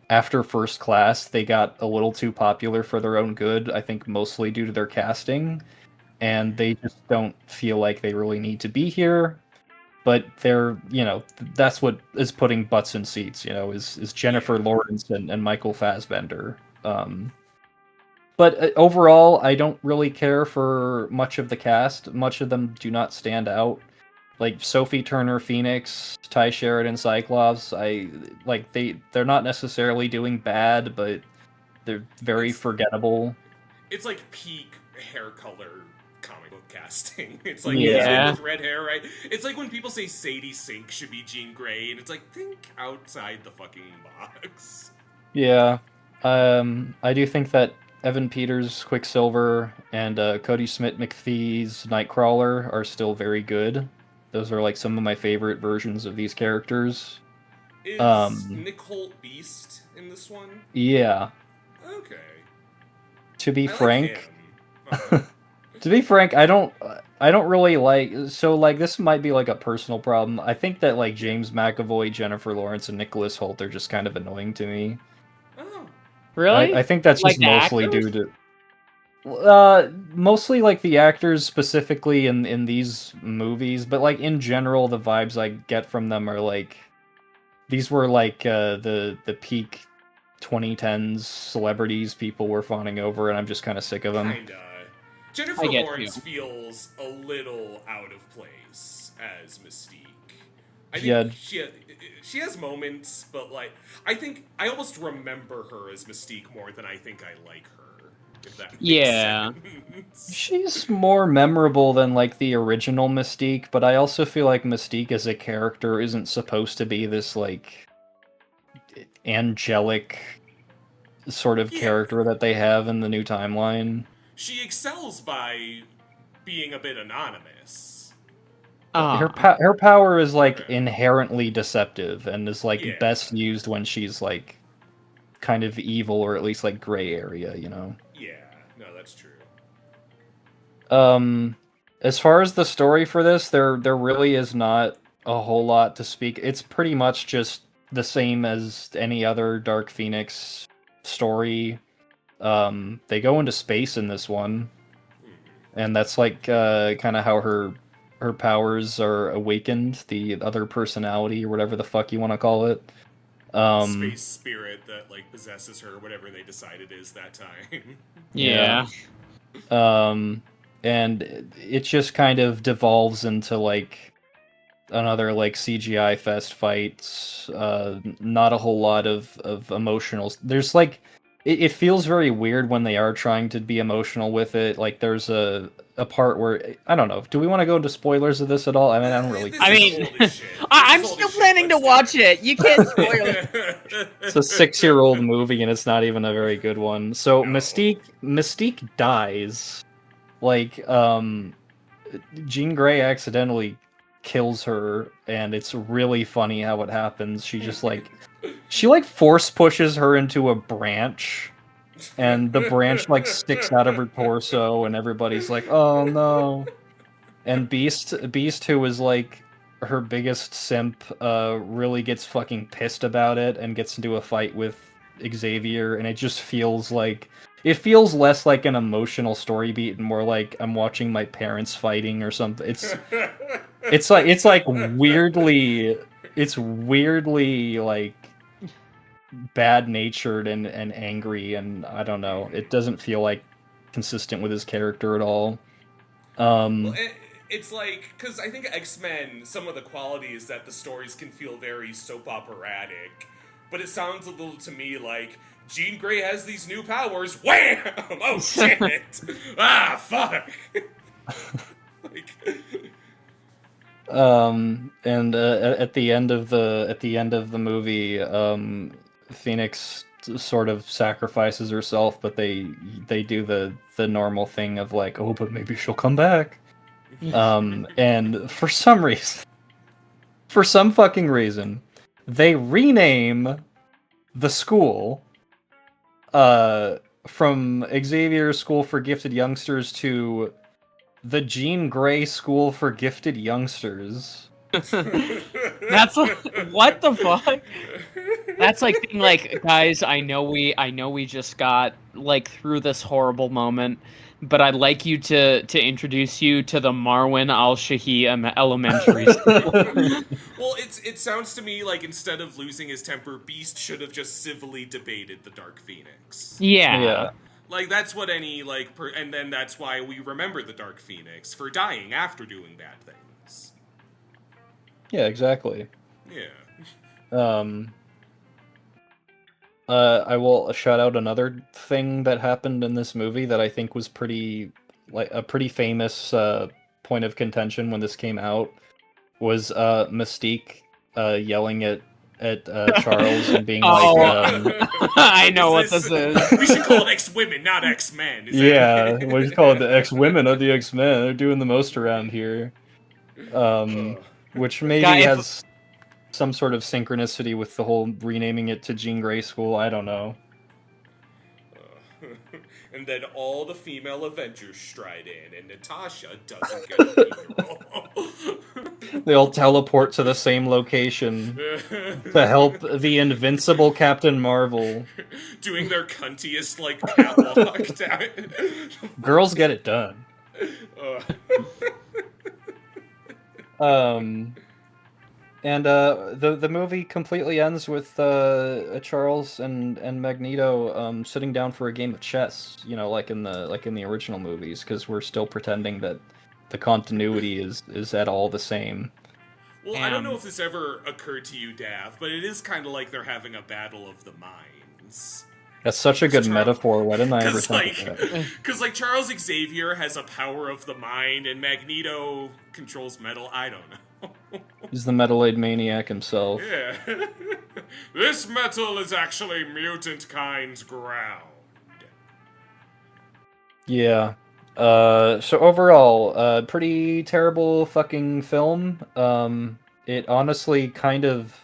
after First Class, they got a little too popular for their own good, I think mostly due to their casting, and they just don't feel like they really need to be here. But they're, that's what is putting butts in seats, is Jennifer Lawrence and Michael Fassbender. But overall, I don't really care for much of the cast. Much of them do not stand out. Like Sophie Turner Phoenix, Ty Sheridan Cyclops, they're not necessarily doing bad, but they're very forgettable. It's like peak hair color comic book casting. It's like with red hair, right? It's like when people say Sadie Sink should be Jean Grey, and it's like, think outside the fucking box. Yeah. I do think that Evan Peters' Quicksilver and Cody Smith-McPhee's Nightcrawler are still very good. Those are like some of my favorite versions of these characters. Is Nick Holt Beast in this one? Yeah. Okay. To be frank, I don't really like. So like, this might be like a personal problem. I think that like James McAvoy, Jennifer Lawrence, and Nicholas Hoult are just kind of annoying to me. Oh, really? I think that's just mostly due to. Mostly like the actors specifically in these movies, but like in general, the vibes I get from them are like these were like the peak 2010s celebrities people were fawning over, and I'm just kind of sick of them. Kinda. Jennifer Lawrence feels a little out of place as Mystique. I think she has moments, but like I think I almost remember her as Mystique more than I think I like her. If that makes sense. She's more memorable than like the original Mystique, but I also feel like Mystique as a character isn't supposed to be this like angelic sort of Yeah. character that they have in the new timeline. She excels by being a bit anonymous. Her power is like Okay. inherently deceptive and is like Yeah. best used when she's like kind of evil or at least like gray area, Yeah, no, that's true. As far as the story for this, there really is not a whole lot to speak. It's pretty much just the same as any other Dark Phoenix story. They go into space in this one, and that's like kind of how her powers are awakened, the other personality or whatever the fuck you want to call it. Space spirit that like possesses her, whatever they decide it is that time. Yeah. And it just kind of devolves into like another like CGI fest fights. Not a whole lot of emotional. There's like it feels very weird when they are trying to be emotional with it. Like there's a part where I don't know. Do we want to go into spoilers of this at all? I mean, I don't really. This I is mean, old as shit. I'm This is old still as shit. planning to Let's do watch it. You can't spoil it. It's a 6-year-old movie and it's not even a very good one. So No. Mystique dies. Like Jean Grey accidentally kills her, and it's really funny how it happens. She just like force pushes her into a branch, and the branch like sticks out of her torso, and everybody's like, "Oh no!" And Beast, who is like her biggest simp, really gets fucking pissed about it and gets into a fight with Xavier, and it just feels like it feels less like an emotional story beat and more like I'm watching my parents fighting or something. It's like weirdly like bad natured and angry, and I don't know. It doesn't feel like consistent with his character at all. Well, it's like, because I think X-Men, some of the qualities that the stories can feel very soap operatic, but it sounds a little to me like Jean Grey has these new powers. Wham! Oh shit! Ah, fuck! Like, and at the end of the movie, Phoenix sort of sacrifices herself, but they do the normal thing of like, oh, but maybe she'll come back. And for some fucking reason, they rename the school from Xavier's School for Gifted Youngsters to the Jean Grey School for Gifted Youngsters. That's what the fuck? That's like being like, guys, I know we just got like through this horrible moment, but I'd like you to introduce you to the Marwan Al-Shahi Elementary School. well, it sounds to me like instead of losing his temper, Beast should have just civilly debated the Dark Phoenix. Yeah. Like, that's what any, like, and then that's why we remember the Dark Phoenix, for dying after doing bad things. Yeah, exactly. Yeah. I will shout out another thing that happened in this movie that I think was pretty famous point of contention when this came out was Mystique yelling at Charles and being I know what this is. We should call it X-Women, not X-Men. We should call it the X-Women of the X-Men. They're doing the most around here. Which maybe has some sort of synchronicity with the whole renaming it to Jean Grey School. I don't know. And then all the female Avengers stride in, and Natasha doesn't get a funeral. They all teleport to the same location to help the invincible Captain Marvel. Doing their cuntiest, like, catwalk down. Girls get it done. And the movie completely ends with Charles and Magneto sitting down for a game of chess, like in the original movies, because we're still pretending that the continuity is at all the same. Well, I don't know if this ever occurred to you, Dav, but it is kind of like they're having a battle of the minds. That's such a good metaphor. Why didn't I ever think of that? Because, like, Charles Xavier has a power of the mind, and Magneto controls metal. I don't know. He's the Metaloid maniac himself. Yeah. This metal is actually mutant kind's ground. Yeah. So overall, pretty terrible fucking film. It honestly kind of,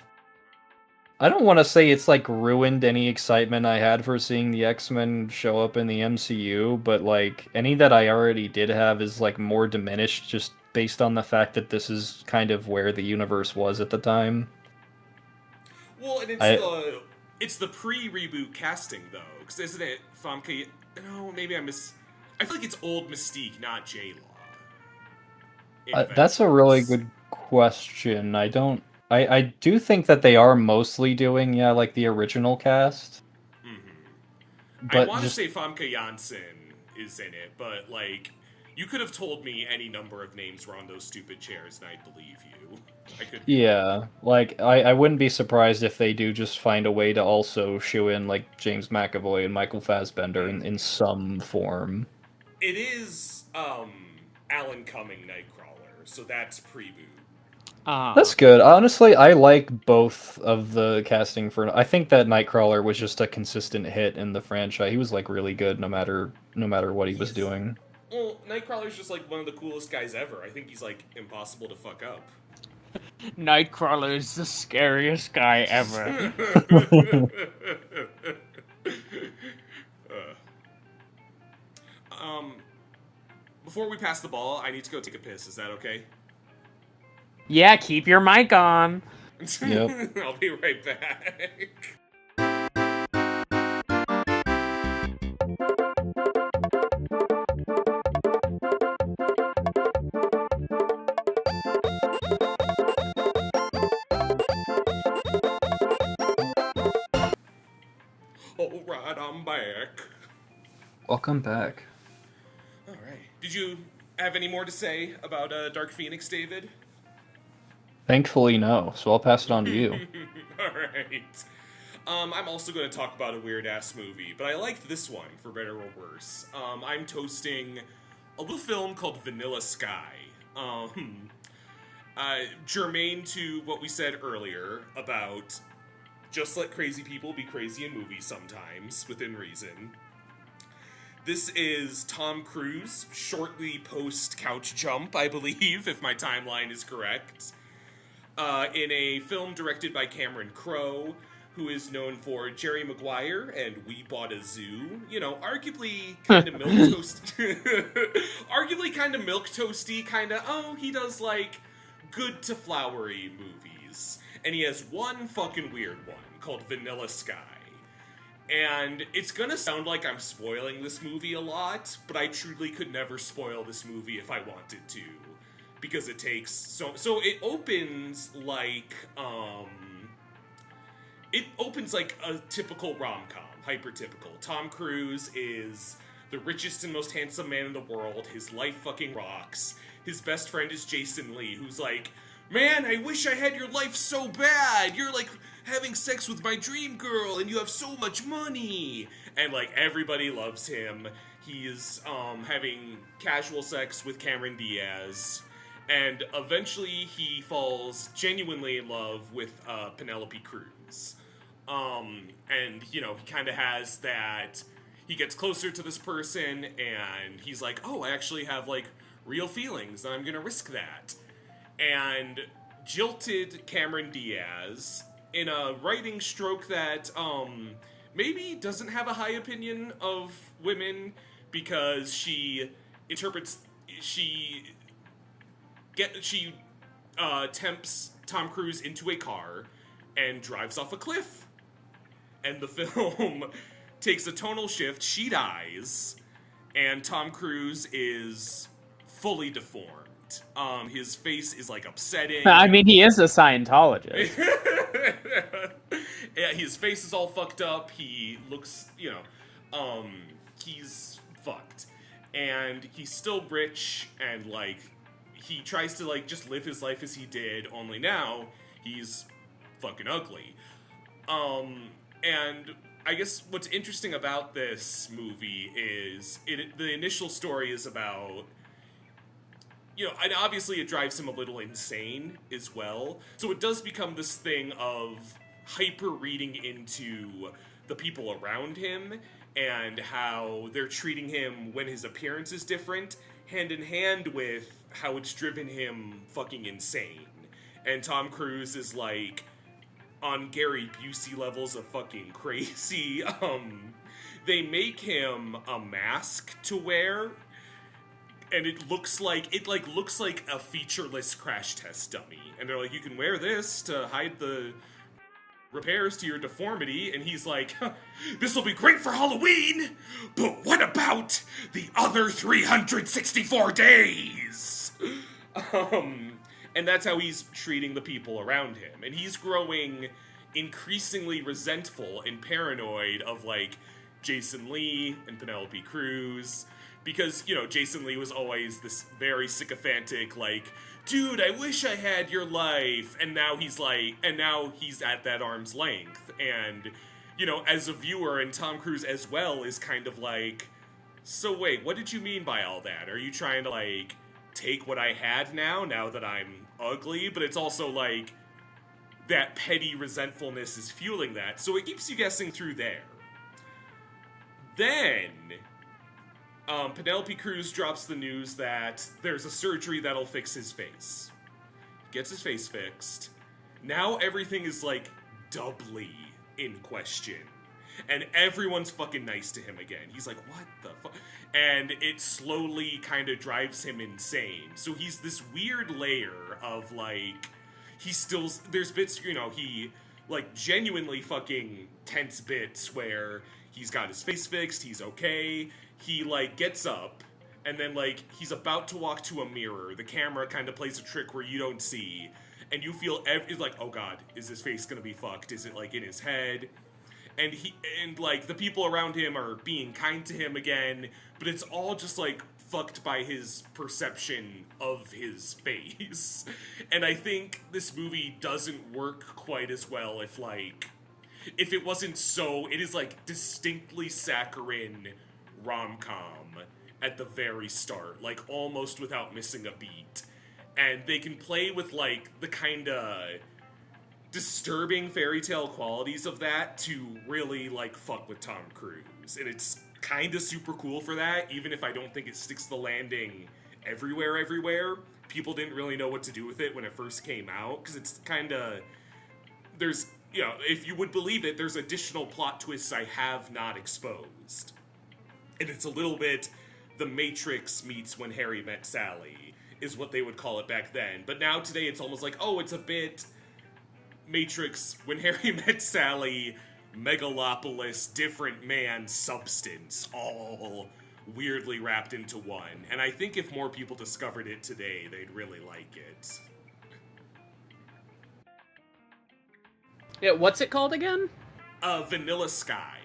I don't want to say it's like ruined any excitement I had for seeing the X-Men show up in the MCU, but like any that I already did have is like more diminished just based on the fact that this is kind of where the universe was at the time. Well, and it's the pre-reboot casting though, because isn't it Famke? No, maybe I feel like it's old Mystique, not J-Law. That's a really good question. I do think that they are mostly doing, yeah, like the original cast. I But want to just say Famke Janssen is in it, but like, you could have told me any number of names were on those stupid chairs, and I'd believe you. I could. yeah, like I wouldn't be surprised if they do just find a way to also shoe in like James McAvoy and Michael Fassbender in some form. It is Alan Cumming Nightcrawler, so that's pre-boot. That's good. Honestly, I like both of the casting for. I think that Nightcrawler was just a consistent hit in the franchise. He was like really good no matter what he was doing. Well, Nightcrawler's just like one of the coolest guys ever. I think he's like impossible to fuck up. Nightcrawler is the scariest guy ever. Before we pass the ball, I need to go take a piss. Is that okay? Yeah, keep your mic on. Yep. I'll be right back. Alright, I'm back. Welcome back. Alright. Did you have any more to say about Dark Phoenix, David? Thankfully, no. So I'll pass it on to you. Alright. I'm also going to talk about a weird-ass movie, but I liked this one, for better or worse. I'm toasting a little film called Vanilla Sky. Germane to what we said earlier about just let crazy people be crazy in movies sometimes, within reason. This is Tom Cruise, shortly post-Couch Jump, I believe, if my timeline is correct, in a film directed by Cameron Crowe, who is known for Jerry Maguire and We Bought a Zoo. You know, arguably kind of arguably kind of milquetoasty, kind of, he does, like, good to flowery movies. And he has one fucking weird one called Vanilla Sky. And it's gonna sound like I'm spoiling this movie a lot, but I truly could never spoil this movie if I wanted to. Because it takes so it opens like a typical rom-com, hyper-typical. Tom Cruise is the richest and most handsome man in the world. His life fucking rocks. His best friend is Jason Lee, who's like, man, I wish I had your life so bad. You're like having sex with my dream girl and you have so much money. And like everybody loves him. He is having casual sex with Cameron Diaz. And eventually he falls genuinely in love with Penelope Cruz. And, you know, he kind of has that, he gets closer to this person and he's like, oh, I actually have, like, real feelings and I'm gonna risk that. And jilted Cameron Diaz in a writing stroke that, maybe doesn't have a high opinion of women because she tempts Tom Cruise into a car and drives off a cliff. And the film takes a tonal shift, she dies, and Tom Cruise is fully deformed. His face is, like, upsetting. I mean, he is a Scientologist. Yeah, his face is all fucked up. He looks, you know, he's fucked. And he's still rich, and, like, he tries to, like, just live his life as he did, only now he's fucking ugly. And I guess what's interesting about this movie is the initial story is about, you know, and obviously it drives him a little insane as well. So it does become this thing of hyper reading into the people around him and how they're treating him when his appearance is different, hand in hand with how it's driven him fucking insane. And Tom Cruise is like on Gary Busey levels of fucking crazy. They make him a mask to wear, and it looks like a featureless crash test dummy. And they're like, you can wear this to hide the repairs to your deformity, and he's like, this will be great for Halloween, but what about the other 364 days? And that's how he's treating the people around him. And he's growing increasingly resentful and paranoid of, like, Jason Lee and Penelope Cruz, because, you know, Jason Lee was always this very sycophantic, like, dude, I wish I had your life, and now he's at that arm's length, and, you know, as a viewer, and Tom Cruise as well, is kind of like, so wait, what did you mean by all that? Are you trying to, like, take what I had now that I'm ugly? But it's also, like, that petty resentfulness is fueling that, so it keeps you guessing through there. Then Penelope Cruz drops the news that there's a surgery that'll fix his face. Gets his face fixed. Now everything is, like, doubly in question. And everyone's fucking nice to him again. He's like, what the fuck? And it slowly kind of drives him insane. So he's this weird layer of, like, there's bits, you know, he, like, genuinely fucking tense bits where he's got his face fixed, he's okay, he, like, gets up, and then, like, he's about to walk to a mirror, the camera kind of plays a trick where you don't see, and you feel, it's like, oh god, is his face gonna be fucked? Is it, like, in his head? And like, the people around him are being kind to him again, but it's all just, like, fucked by his perception of his face. And I think this movie doesn't work quite as well if it wasn't so, it is, like, distinctly saccharine rom-com at the very start, like, almost without missing a beat. And they can play with, like, the kind of disturbing fairy tale qualities of that to really, like, fuck with Tom Cruise. And it's kind of super cool for that, even if I don't think it sticks the landing everywhere. People didn't really know what to do with it when it first came out, because it's kind of, there's, you know, if you would believe it, there's additional plot twists I have not exposed. And it's a little bit The Matrix meets When Harry Met Sally, is what they would call it back then. But now today it's almost like, oh, it's a bit Matrix, When Harry Met Sally, Megalopolis, Different Man, Substance, all weirdly wrapped into one. And I think if more people discovered it today, they'd really like it. Yeah, what's it called again? Vanilla Sky.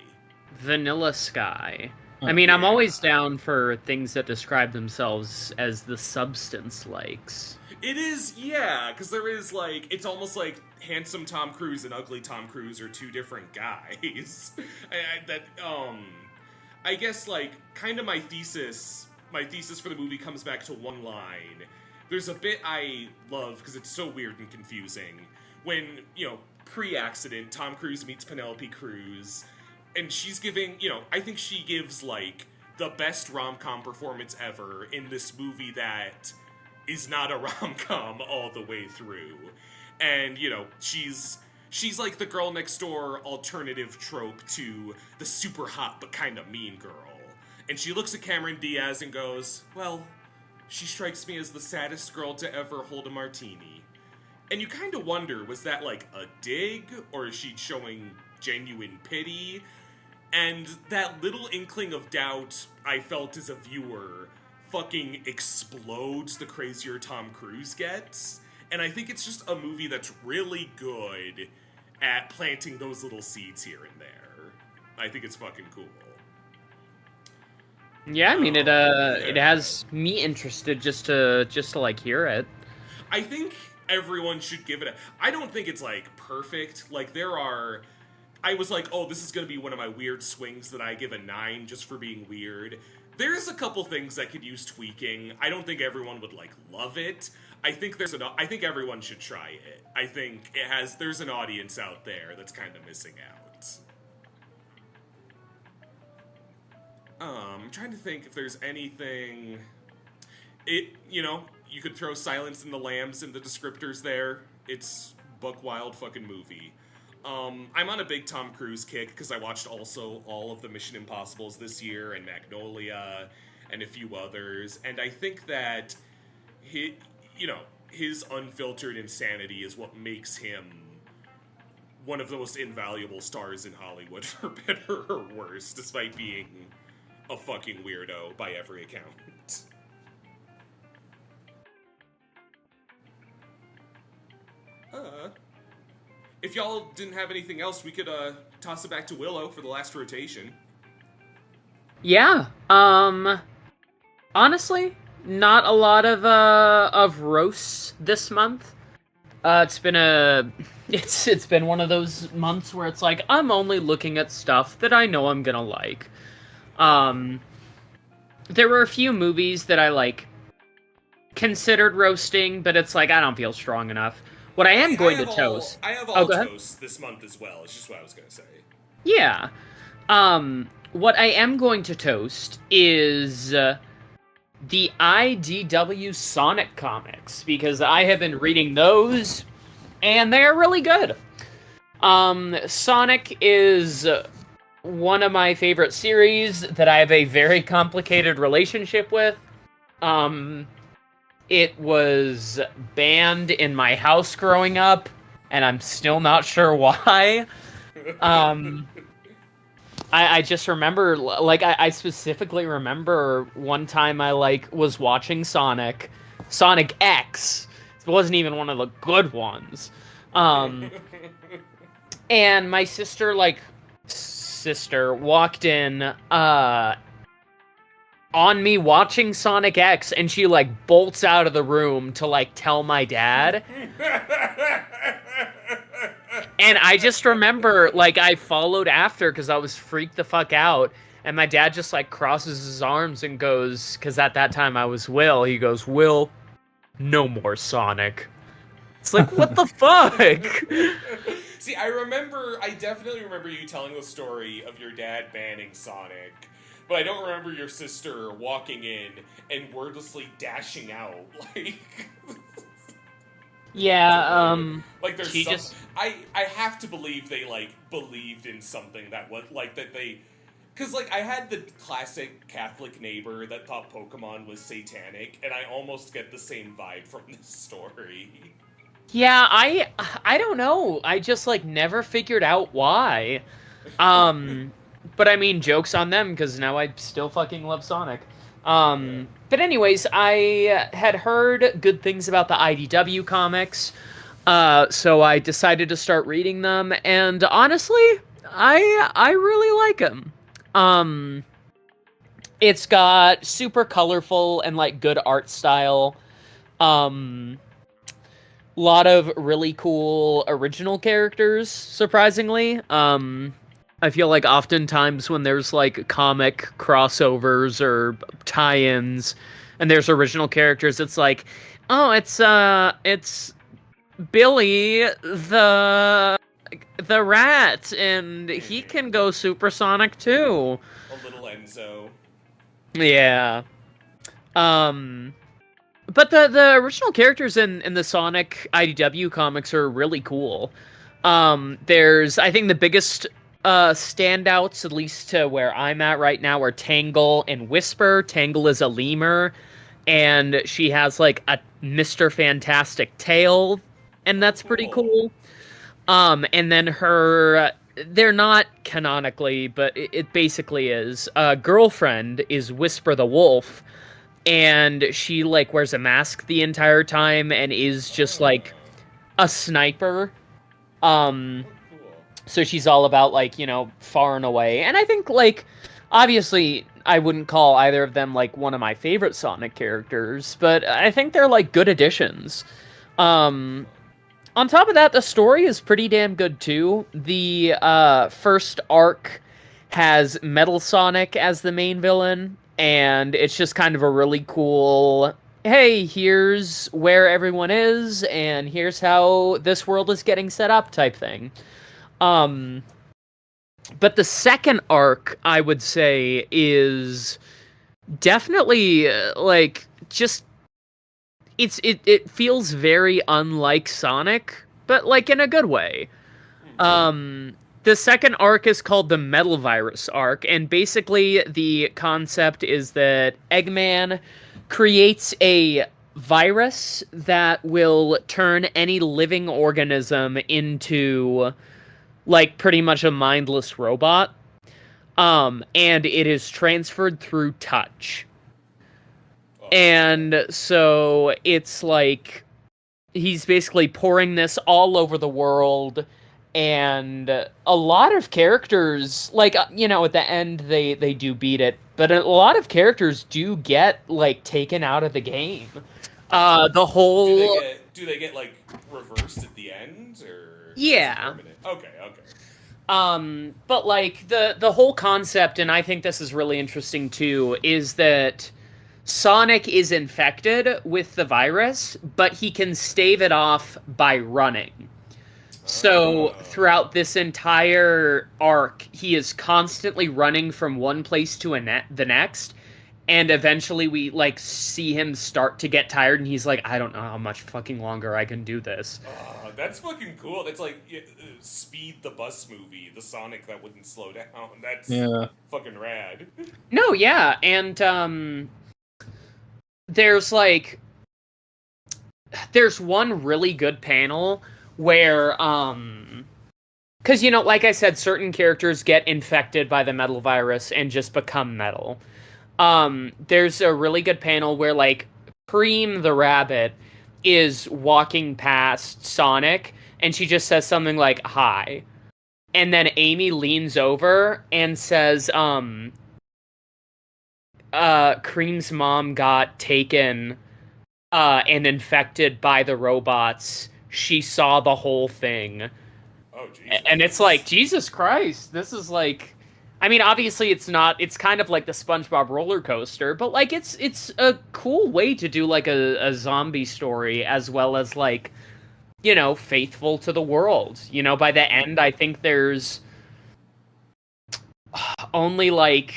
Vanilla Sky. I mean, I'm always down for things that describe themselves as the substance likes. It is, yeah, because there is, like, it's almost like handsome Tom Cruise and ugly Tom Cruise are two different guys. I guess, like, kind of my thesis for the movie comes back to one line. There's a bit I love, because it's so weird and confusing, when, you know, pre-accident, Tom Cruise meets Penelope Cruz, and she's giving, you know, I think she gives, like, the best rom-com performance ever in this movie that is not a rom-com all the way through. And, you know, she's like the girl next door alternative trope to the super hot but kind of mean girl. And she looks at Cameron Diaz and goes, well, she strikes me as the saddest girl to ever hold a martini. And you kind of wonder, was that, like, a dig, or is she showing genuine pity? And that little inkling of doubt I felt as a viewer fucking explodes the crazier Tom Cruise gets. And I think it's just a movie that's really good at planting those little seeds here and there. I think it's fucking cool. Yeah, I mean, it has me interested just to like hear it. I think everyone should give it I don't think it's, like, perfect. Like, I was like, oh, this is gonna be one of my weird swings that I give a 9 just for being weird. there's a couple things that could use tweaking. I don't think everyone would like love it. I think I think everyone should try it. I think there's an audience out there that's kind of missing out. I'm trying to think if there's anything. You could throw Silence in the Lambs in the descriptors there. It's buck wild fucking movie. I'm on a big Tom Cruise kick because I watched also all of the Mission Impossibles this year and Magnolia and a few others, and I think that his unfiltered insanity is what makes him one of the most invaluable stars in Hollywood, for better or worse, despite being a fucking weirdo by every account. If y'all didn't have anything else, we could toss it back to Willow for the last rotation. Yeah. Honestly, not a lot of roasts this month. It's been one of those months where it's like I'm only looking at stuff that I know I'm gonna like. There were a few movies that I considered roasting, but it's like I don't feel strong enough. What I am going to toast. I have all toasts this month as well. It's just what I was going to say. Yeah. What I am going to toast is the IDW Sonic comics, because I have been reading those, and they're really good. Sonic is one of my favorite series that I have a very complicated relationship with. It was banned in my house growing up, and I'm still not sure why. I just remember, I specifically remember one time I, was watching Sonic X. It wasn't even one of the good ones. And my sister walked in, on me watching Sonic X, and she, bolts out of the room to, tell my dad. And I just remember, I followed after because I was freaked the fuck out, and my dad just, crosses his arms and goes, because at that time I was Will, he goes, "Will, no more Sonic." It's like, what the fuck? See, I definitely remember you telling the story of your dad banning Sonic. But I don't remember your sister walking in and wordlessly dashing out, Yeah, there's she some... just... I have to believe they, believed in something that was, that they... Because, I had the classic Catholic neighbor that thought Pokemon was satanic, and I almost get the same vibe from this story. Yeah, I don't know. I just, never figured out why. But I mean, joke's on them, because now I still fucking love Sonic. But anyways, I had heard good things about the IDW comics, so I decided to start reading them, and honestly, I really like them. It's got super colorful and, good art style. Lot of really cool original characters, surprisingly. I feel like oftentimes when there's comic crossovers or tie-ins and there's original characters, it's it's Billy the rat, and he can go supersonic too. A little Enzo. Yeah. But the original characters in the Sonic IDW comics are really cool. There's, I think, the biggest standouts, at least to where I'm at right now, are Tangle and Whisper. Tangle is a lemur, and she has a Mr. Fantastic tail, and that's pretty cool. And then they're not canonically, but it basically is. Girlfriend is Whisper the wolf, and she wears a mask the entire time and is just a sniper. So she's all about, far and away. And I think, obviously, I wouldn't call either of them, one of my favorite Sonic characters, but I think they're, good additions. On top of that, the story is pretty damn good, too. The first arc has Metal Sonic as the main villain, and it's just kind of a really cool, hey, here's where everyone is, and here's how this world is getting set up type thing. Um, but the second arc, I would say, is definitely like just it feels very unlike Sonic, but like in a good way. The second arc is called the Metal Virus arc, and basically the concept is that Eggman creates a virus that will turn any living organism into like pretty much a mindless robot. And it is transferred through touch. And so it's like he's basically pouring this all over the world, and a lot of characters, like, at the end they do beat it, but a lot of characters do get like taken out of the game. The whole Do they get like reversed at the end, or Yeah. is it permanent? Okay. But like the whole concept, and I think this is really interesting too, is that Sonic is infected with the virus, but he can stave it off by running. So throughout this entire arc, he is constantly running from one place to the next, and eventually we like see him start to get tired, and he's like, I don't know how much fucking longer I can do this. That's fucking cool. That's like Speed the Bus movie, the Sonic that wouldn't slow down. That's fucking rad. No, yeah, and there's one really good panel where because like I said, certain characters get infected by the metal virus and just become metal. There's a really good panel where like Cream the rabbit is walking past Sonic, and she just says something like hi, and then Amy leans over and says Cream's mom got taken and infected by the robots. She saw the whole thing. Oh, Jesus. And it's like, Jesus Christ, this is like, I mean, obviously it's not, it's kind of like the SpongeBob roller coaster, but like it's a cool way to do like a zombie story, as well as like, faithful to the world. By the end, I think there's only like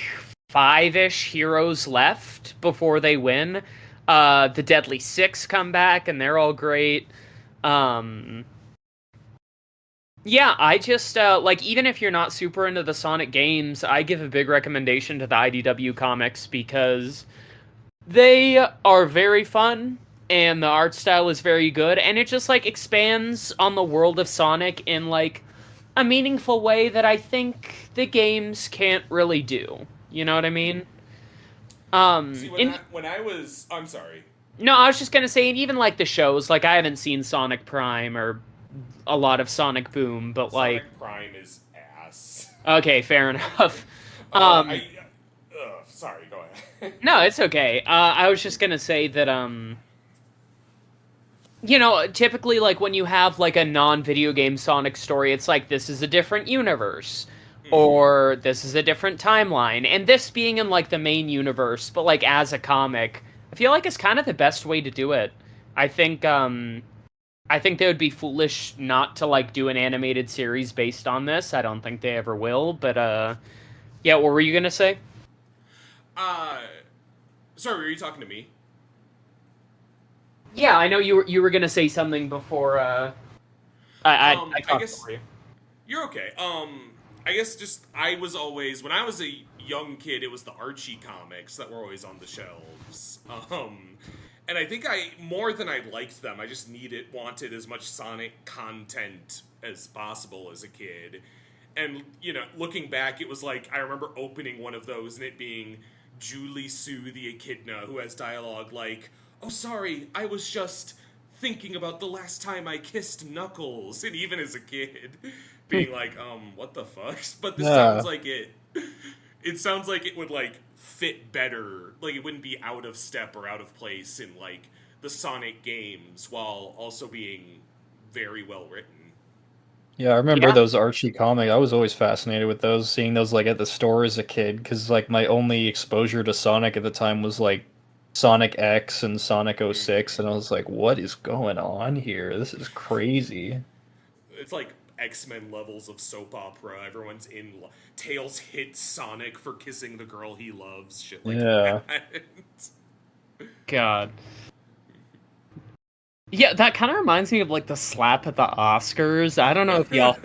5-ish heroes left before they win. The Deadly Six come back, and they're all great. Yeah, I just, like, even if you're not super into the Sonic games, I give a big recommendation to the IDW comics, because they are very fun, and the art style is very good, and it just, like, expands on the world of Sonic in, like, a meaningful way that I think the games can't really do. You know what I mean? See, when I was... I'm sorry. No, I was just gonna say, and even, like, the shows, like, I haven't seen Sonic Prime or a lot of Sonic Boom, but, like... Sonic Prime is ass. Okay, fair enough. Sorry, go ahead. No, it's okay. I was just gonna say that, typically, like, when you have, like, a non-video game Sonic story, it's like, this is a different universe, or this is a different timeline, and this being in, like, the main universe, but, like, as a comic, I feel like it's kind of the best way to do it. I think they would be foolish not to, like, do an animated series based on this. I don't think they ever will, but, yeah, what were you gonna say? Sorry, were you talking to me? Yeah, I know you were gonna say something before, I talked over you. You're okay. I guess just, I was always, when I was a young kid, it was the Archie comics that were always on the shelves. And I think more than I liked them, I just wanted as much Sonic content as possible as a kid. And, looking back, it was like, I remember opening one of those and it being Julie Sue the Echidna, who has dialogue like, oh, sorry, I was just thinking about the last time I kissed Knuckles. And even as a kid, being like, what the fuck? But this sounds like it sounds like it would, like, fit better. Like, it wouldn't be out of step or out of place in, like, the Sonic games, while also being very well written. Yeah, I remember Yeah. those Archie comics. I was always fascinated with those, seeing those like at the store as a kid, because like my only exposure to Sonic at the time was like Sonic X and Sonic '06, and I was like, what is going on here? This is crazy. It's like X-Men levels of soap opera. Everyone's in. Tails hits Sonic for kissing the girl he loves. Shit like Yeah. that. God. Yeah, that kind of reminds me of like the slap at the Oscars. I don't know if y'all.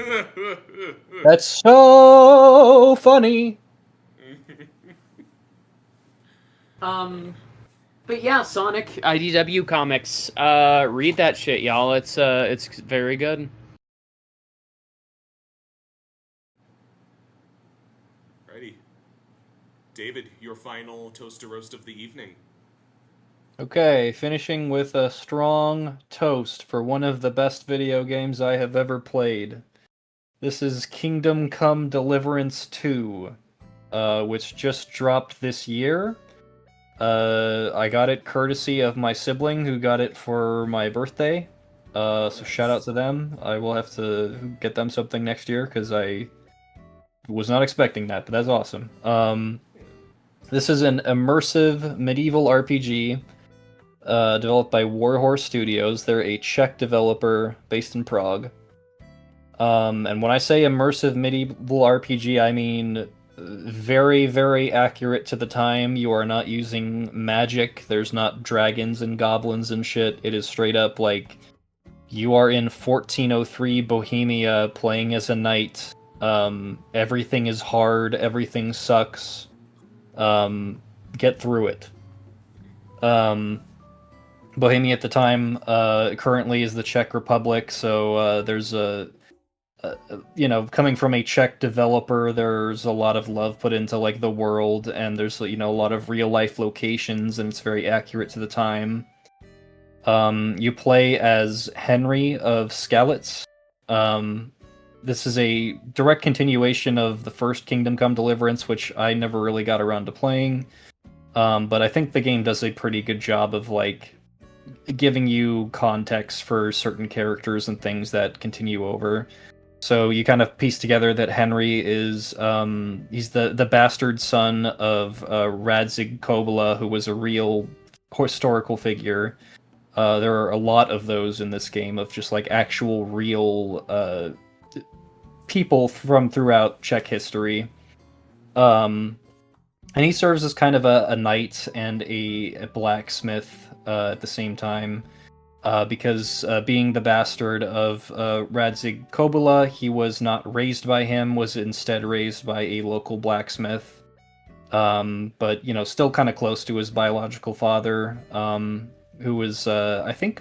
That's so funny. But yeah, Sonic IDW comics. Read that shit, y'all. It's very good. Righty. David, your final toast to roast of the evening. Okay, finishing with a strong toast for one of the best video games I have ever played. This is Kingdom Come Deliverance 2, which just dropped this year. I got it courtesy of my sibling who got it for my birthday. So shout out to them. I will have to get them something next year because I was not expecting that, but that's awesome. This is an immersive medieval RPG developed by Warhorse Studios. They're a Czech developer based in Prague. And when I say immersive medieval RPG, I mean very, very accurate to the time. You are not using magic. There's not dragons and goblins and shit. It is straight up like you are in 1403 Bohemia playing as a knight. Everything is hard. Everything sucks. Get through it. Bohemia at the time currently is the Czech Republic, so there's coming from a Czech developer, there's a lot of love put into like the world, and there's a lot of real life locations, and it's very accurate to the time. You play as Henry of Skalitz. This is a direct continuation of the first Kingdom Come Deliverance, which I never really got around to playing. But I think the game does a pretty good job of like giving you context for certain characters and things that continue over. So you kind of piece together that Henry is he's the bastard son of Radzig Kobyla, who was a real historical figure. There are a lot of those in this game of just like actual real people from throughout Czech history. And he serves as kind of a knight and a blacksmith at the same time. Because being the bastard of Radzig Kobyla, he was not raised by him, was instead raised by a local blacksmith. But, still kind of close to his biological father, who was, I think,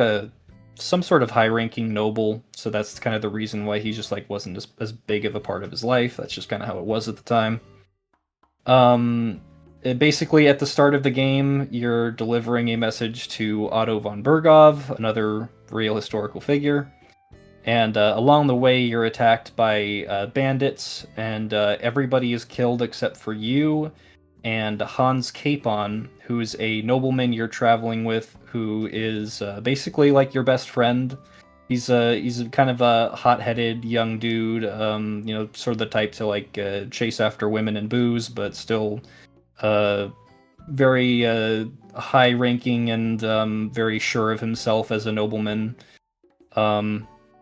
some sort of high-ranking noble. So that's kind of the reason why he just like wasn't as big of a part of his life. That's just kind of how it was at the time. Basically, at the start of the game, you're delivering a message to Otto von Bergov, another real historical figure. And along the way, you're attacked by bandits, and everybody is killed except for you and Hans Capon, who's a nobleman you're traveling with, who is basically like your best friend. He's kind of a hot-headed young dude, sort of the type to like chase after women and booze, but still very high-ranking and very sure of himself as a nobleman,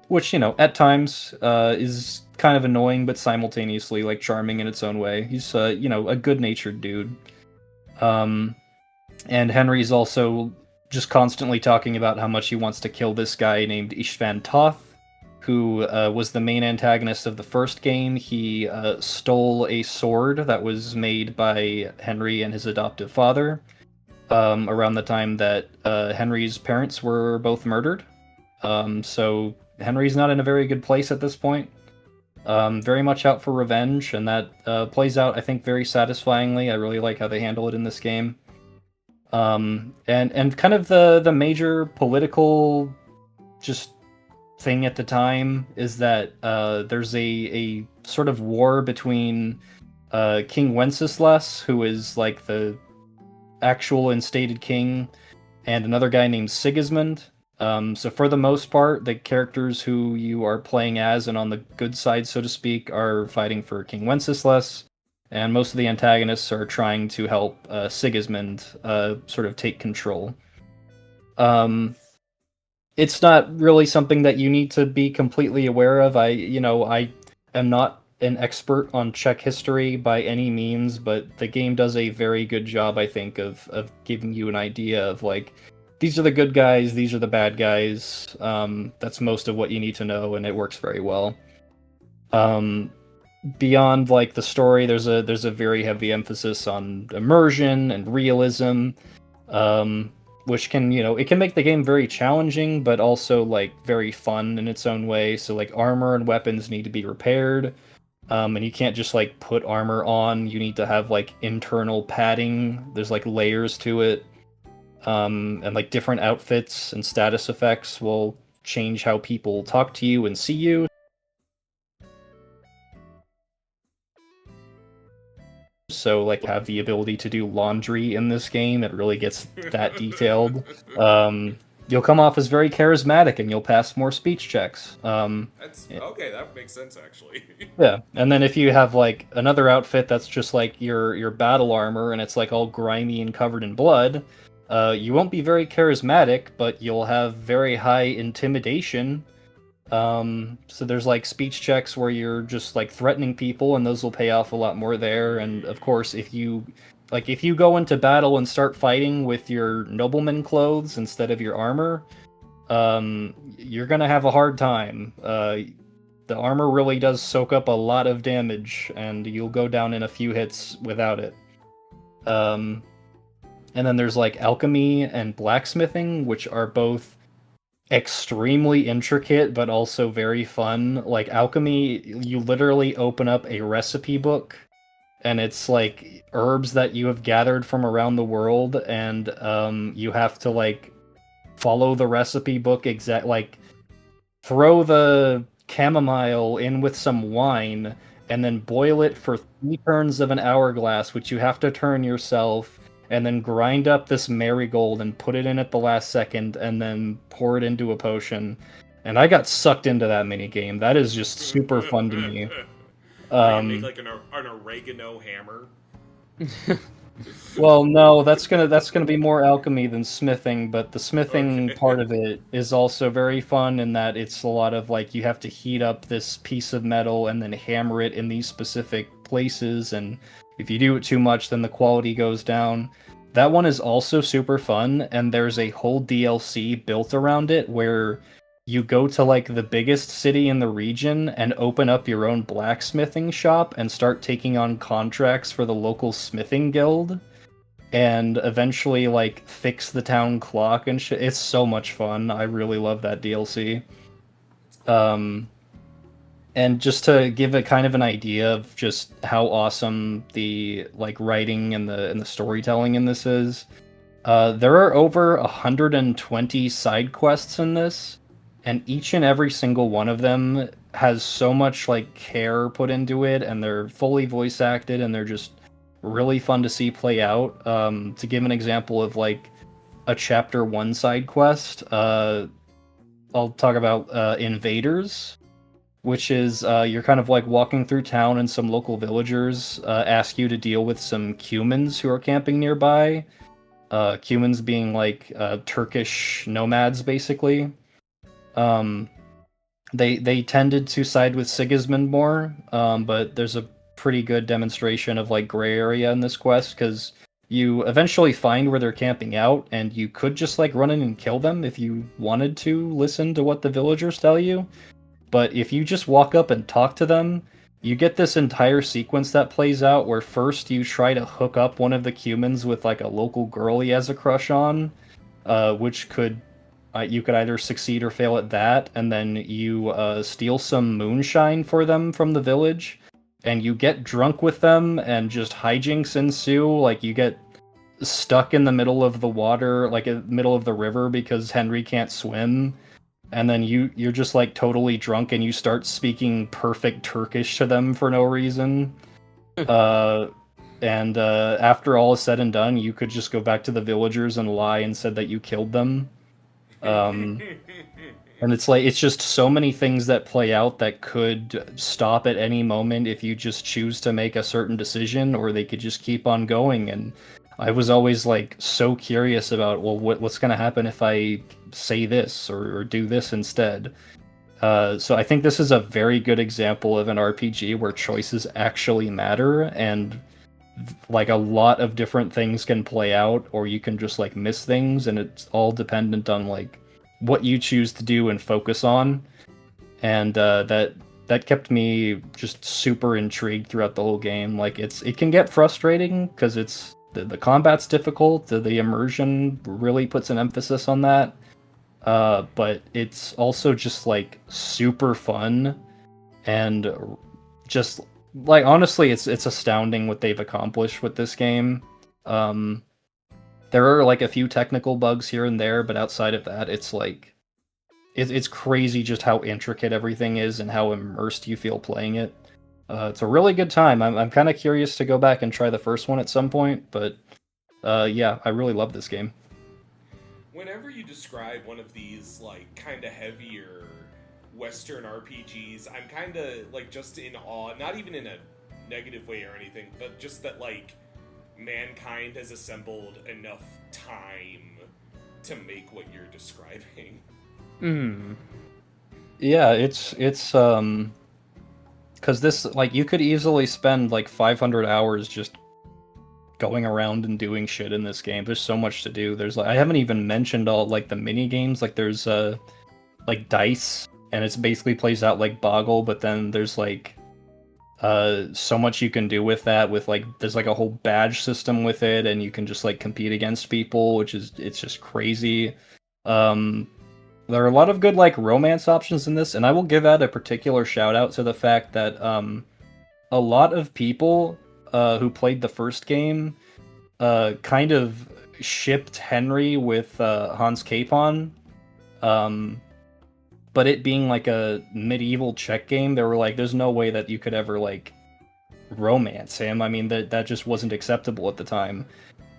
which at times is kind of annoying, but simultaneously like charming in its own way. He's a good-natured dude, and Henry's also just constantly talking about how much he wants to kill this guy named Istvan Toth, who was the main antagonist of the first game. He stole a sword that was made by Henry and his adoptive father around the time that Henry's parents were both murdered. So Henry's not in a very good place at this point. Very much out for revenge, and that plays out, I think, very satisfyingly. I really like how they handle it in this game. And kind of the major political just thing at the time is that there's a sort of war between King Wenceslas, who is like the actual instated king, and another guy named Sigismund. So for the most part, the characters who you are playing as and on the good side, so to speak, are fighting for King Wenceslas, and most of the antagonists are trying to help Sigismund sort of take control. It's not really something that you need to be completely aware of. I am not an expert on Czech history by any means, but the game does a very good job, I think, of giving you an idea of like, these are the good guys, these are the bad guys. That's most of what you need to know, and it works very well. Beyond like the story, there's a very heavy emphasis on immersion and realism, which can, it can make the game very challenging, but also like very fun in its own way. So like armor and weapons need to be repaired, and you can't just like put armor on. You need to have like internal padding. There's like layers to it. And like different outfits and status effects will change how people talk to you and see you. So like have the ability to do laundry in this game. It really gets that detailed. You'll come off as very charismatic and you'll pass more speech checks. That's okay. That makes sense, actually. Yeah, and then if you have like another outfit that's just like your battle armor and it's like all grimy and covered in blood, you won't be very charismatic, but you'll have very high intimidation. So there's like speech checks where you're just like threatening people, and those will pay off a lot more there. And of course, if you go into battle and start fighting with your nobleman clothes instead of your armor, you're gonna have a hard time. The armor really does soak up a lot of damage, and you'll go down in a few hits without it. And then there's like alchemy and blacksmithing, which are both extremely intricate but also very fun. Like alchemy, you literally open up a recipe book, and it's like herbs that you have gathered from around the world, and you have to like follow the recipe book like throw the chamomile in with some wine and then boil it for 3 turns of an hourglass, which you have to turn yourself, and then grind up this marigold and put it in at the last second, and then pour it into a potion. And I got sucked into that mini game. That is just super fun to me. Make like an oregano hammer. Well, no, that's gonna be more alchemy than smithing, but the smithing part of it is also very fun in that it's a lot of like you have to heat up this piece of metal and then hammer it in these specific places, and if you do it too much, then the quality goes down. That one is also super fun, and there's a whole DLC built around it where you go to like the biggest city in the region and open up your own blacksmithing shop and start taking on contracts for the local smithing guild, and eventually like fix the town clock and shit. It's so much fun. I really love that DLC. And just to give a kind of an idea of just how awesome the like writing and the storytelling in this is, there are over 120 side quests in this, and each and every single one of them has so much like care put into it, and they're fully voice acted, and they're just really fun to see play out. To give an example of like a chapter 1 side quest, I'll talk about Invaders, which is you're kind of like walking through town, and some local villagers ask you to deal with some Cumans who are camping nearby. Cumans being like Turkish nomads, basically. They tended to side with Sigismund more, but there's a pretty good demonstration of like gray area in this quest, because you eventually find where they're camping out, and you could just like run in and kill them if you wanted to listen to what the villagers tell you. But if you just walk up and talk to them, you get this entire sequence that plays out where first you try to hook up one of the Cumans with like a local girl he has a crush on, which could you could either succeed or fail at that, and then you steal some moonshine for them from the village, and you get drunk with them, and just hijinks ensue. Like you get stuck in the middle of the water, like in the middle of the river, because Henry can't swim. And then you're just like totally drunk, and you start speaking perfect Turkish to them for no reason. And after all is said and done, you could just go back to the villagers and lie and said that you killed them. Um, and it's just so many things that play out that could stop at any moment if you just choose to make a certain decision, or they could just keep on going. And I was always like so curious about, well, what's going to happen if I say this or do this instead. So I think this is a very good example of an RPG where choices actually matter, and like a lot of different things can play out, or you can just like miss things, and it's all dependent on like what you choose to do and focus on. And that kept me just super intrigued throughout the whole game. Like it can get frustrating because the combat's difficult. The immersion really puts an emphasis on that. But it's also just like super fun, and just like honestly, it's astounding what they've accomplished with this game. Um, there are like a few technical bugs here and there, but outside of that, it's like it's crazy just how intricate everything is and how immersed you feel playing it. It's a really good time. I'm kind of curious to go back and try the first one at some point, but yeah, I really love this game. Whenever you describe one of these like kind of heavier Western RPGs, I'm kind of like just in awe, not even in a negative way or anything, but just that like mankind has assembled enough time to make what you're describing. Yeah, it's because this like you could easily spend like 500 hours just going around and doing shit in this game. There's so much to do. There's like I haven't even mentioned all like the mini games. Like there's like dice, and it's basically plays out like Boggle, but then there's like so much you can do with that. With like there's like a whole badge system with it, and you can just like compete against people, which is it's just crazy. There are a lot of good like romance options in this, and I will give out a particular shout out to the fact that a lot of people who played the first game kind of shipped Henry with Hans Capon. But it being like a medieval Czech game, they were like, there's no way that you could ever like romance him. I mean, that just wasn't acceptable at the time.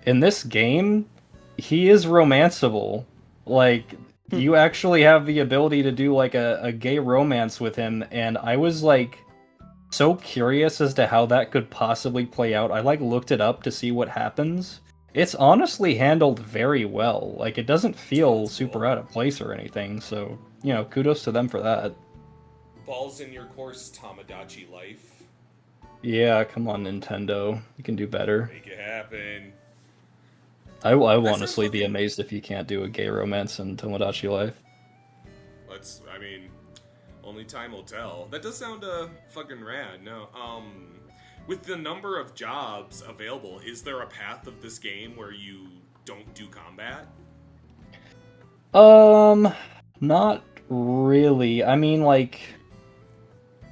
In this game, he is romanceable. Like, you actually have the ability to do like a gay romance with him, and I was like so curious as to how that could possibly play out. I like looked it up to see what happens. It's honestly handled very well. Like, it doesn't feel super out of place or anything, so, you know, kudos to them for that. Balls in your course, Tamagotchi life. Yeah, come on, Nintendo. You can do better. Make it happen. I will honestly be amazed if you can't do a gay romance in Tomodachi Life. I mean, only time will tell. That does sound fucking rad. No, with the number of jobs available, is there a path of this game where you don't do combat? Not really. I mean, like,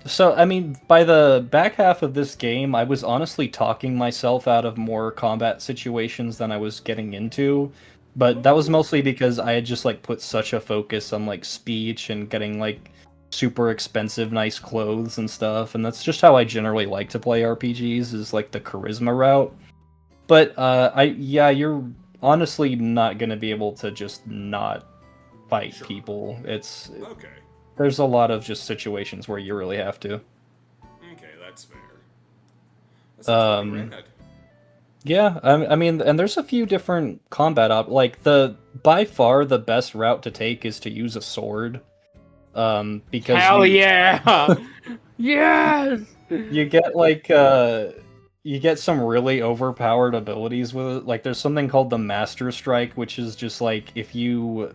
so, I mean, by the back half of this game, I was honestly talking myself out of more combat situations than I was getting into, but that was mostly because I had just, like, put such a focus on, like, speech and getting, like, super expensive, nice clothes and stuff, and that's just how I generally like to play RPGs, is, like, the charisma route. But, you're honestly not gonna be able to just not fight people. It's... Okay. There's a lot of just situations where you really have to. Okay, that's fair. That's fucking rad. Yeah, I mean, and there's a few different combat like by far the best route to take is to use a sword. Because hell yeah, yes. You get like you get some really overpowered abilities with it. Like there's something called the Master Strike, which is just like if you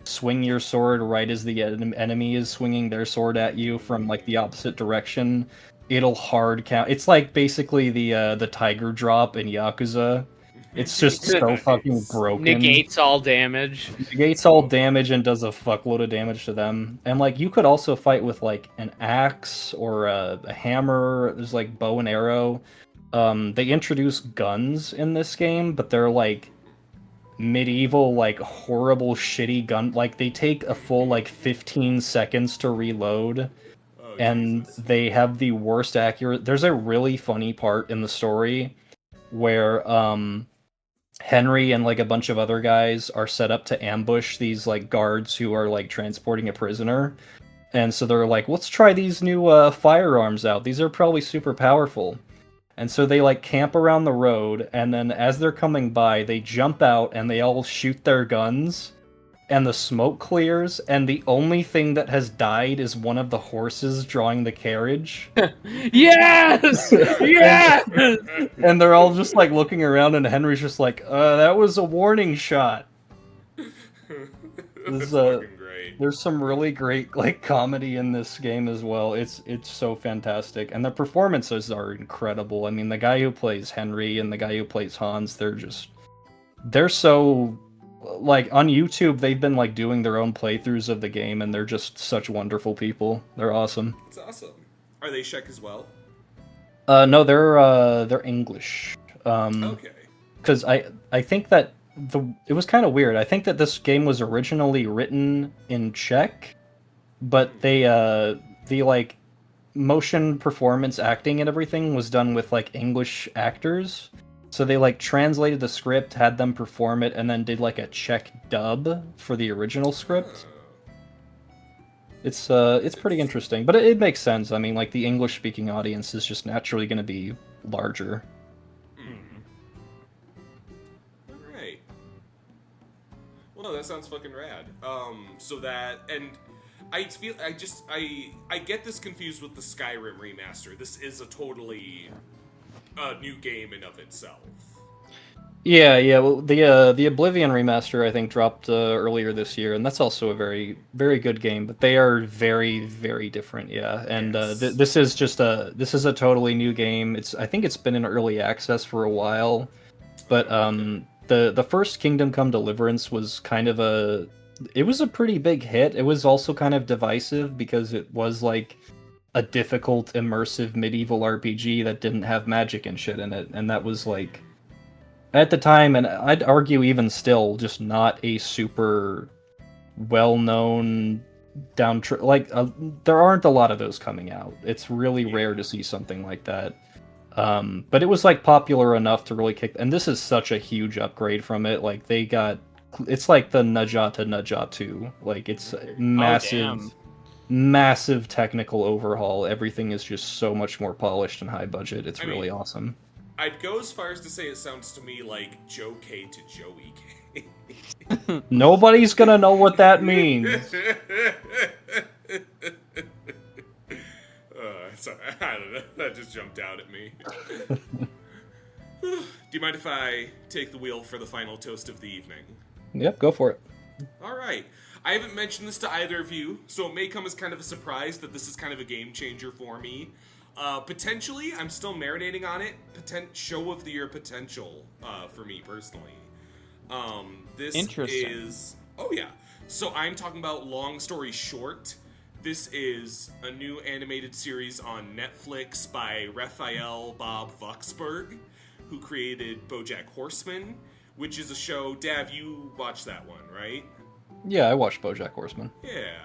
swing your sword right as the enemy is swinging their sword at you from like the opposite direction, it'll hard count. It's like basically the tiger drop in Yakuza. It's just so fucking broken. Negates all damage. Negates all damage and does a fuckload of damage to them. And like you could also fight with like an axe or a hammer. There's like bow and arrow. They introduce guns in this game, but they're like medieval, like horrible shitty gun. Like they take a full like 15 seconds to reload. And Jesus. They have the worst accurate. There's a really funny part in the story where Henry and like a bunch of other guys are set up to ambush these like guards who are like transporting a prisoner. And so they're like, let's try these new firearms out. These are probably super powerful. And so they like camp around the road, and then as they're coming by, they jump out and they all shoot their guns, and the smoke clears, and the only thing that has died is one of the horses drawing the carriage. Yes! Yes! And they're all just like looking around, and Henry's just like, that was a warning shot. That's fucking great. There's some really great like comedy in this game as well. It's so fantastic, and the performances are incredible. I mean, the guy who plays Henry and the guy who plays Hans, they're so like on YouTube. They've been like doing their own playthroughs of the game, and they're just such wonderful people. They're awesome. It's awesome. Are they Czech as well? No, they're English. Okay. Because I think that it was kind of weird. I think that this game was originally written in Czech, but the like motion performance acting and everything was done with like English actors. So they like translated the script, had them perform it, and then did like a Czech dub for the original script. It's pretty interesting, but it makes sense. I mean, like the English speaking audience is just naturally going to be larger. Alright. Well, no, that sounds fucking rad. So that, and I feel, I get this confused with the Skyrim remaster. This is a totally new game in of itself. Yeah. Well, the Oblivion remaster I think dropped earlier this year, and that's also a very, very good game. But they are very, very different. Yeah, and Yes. this is a totally new game. I think it's been in early access for a while, but the first Kingdom Come Deliverance was kind of a pretty big hit. It was also kind of divisive because it was like a difficult, immersive medieval RPG that didn't have magic and shit in it, and that was like, at the time, and I'd argue even still, just not a super well-known there aren't a lot of those coming out. It's really rare to see something like that. But it was like popular enough to really kick, and this is such a huge upgrade from it. Like it's like the Najata Najat 2. Like it's massive, massive technical overhaul. Everything is just so much more polished and high budget. It's really awesome. I'd go as far as to say it sounds to me like Joe K to Joey K. Nobody's gonna know what that means. Sorry, I don't know. That just jumped out at me. Do you mind if I take the wheel for the final toast of the evening? Yep, go for it. Alright. I haven't mentioned this to either of you, so it may come as kind of a surprise that this is kind of a game changer for me. Potentially, I'm still marinating on it. Show of the year potential for me personally. This Interesting. is... Oh, yeah. So I'm talking about Long Story Short. This is a new animated series on Netflix by Raphael Bob Vuxberg, who created BoJack Horseman, which is a show... Dav, you watched that one, right? Yeah, I watched BoJack Horseman. Yeah.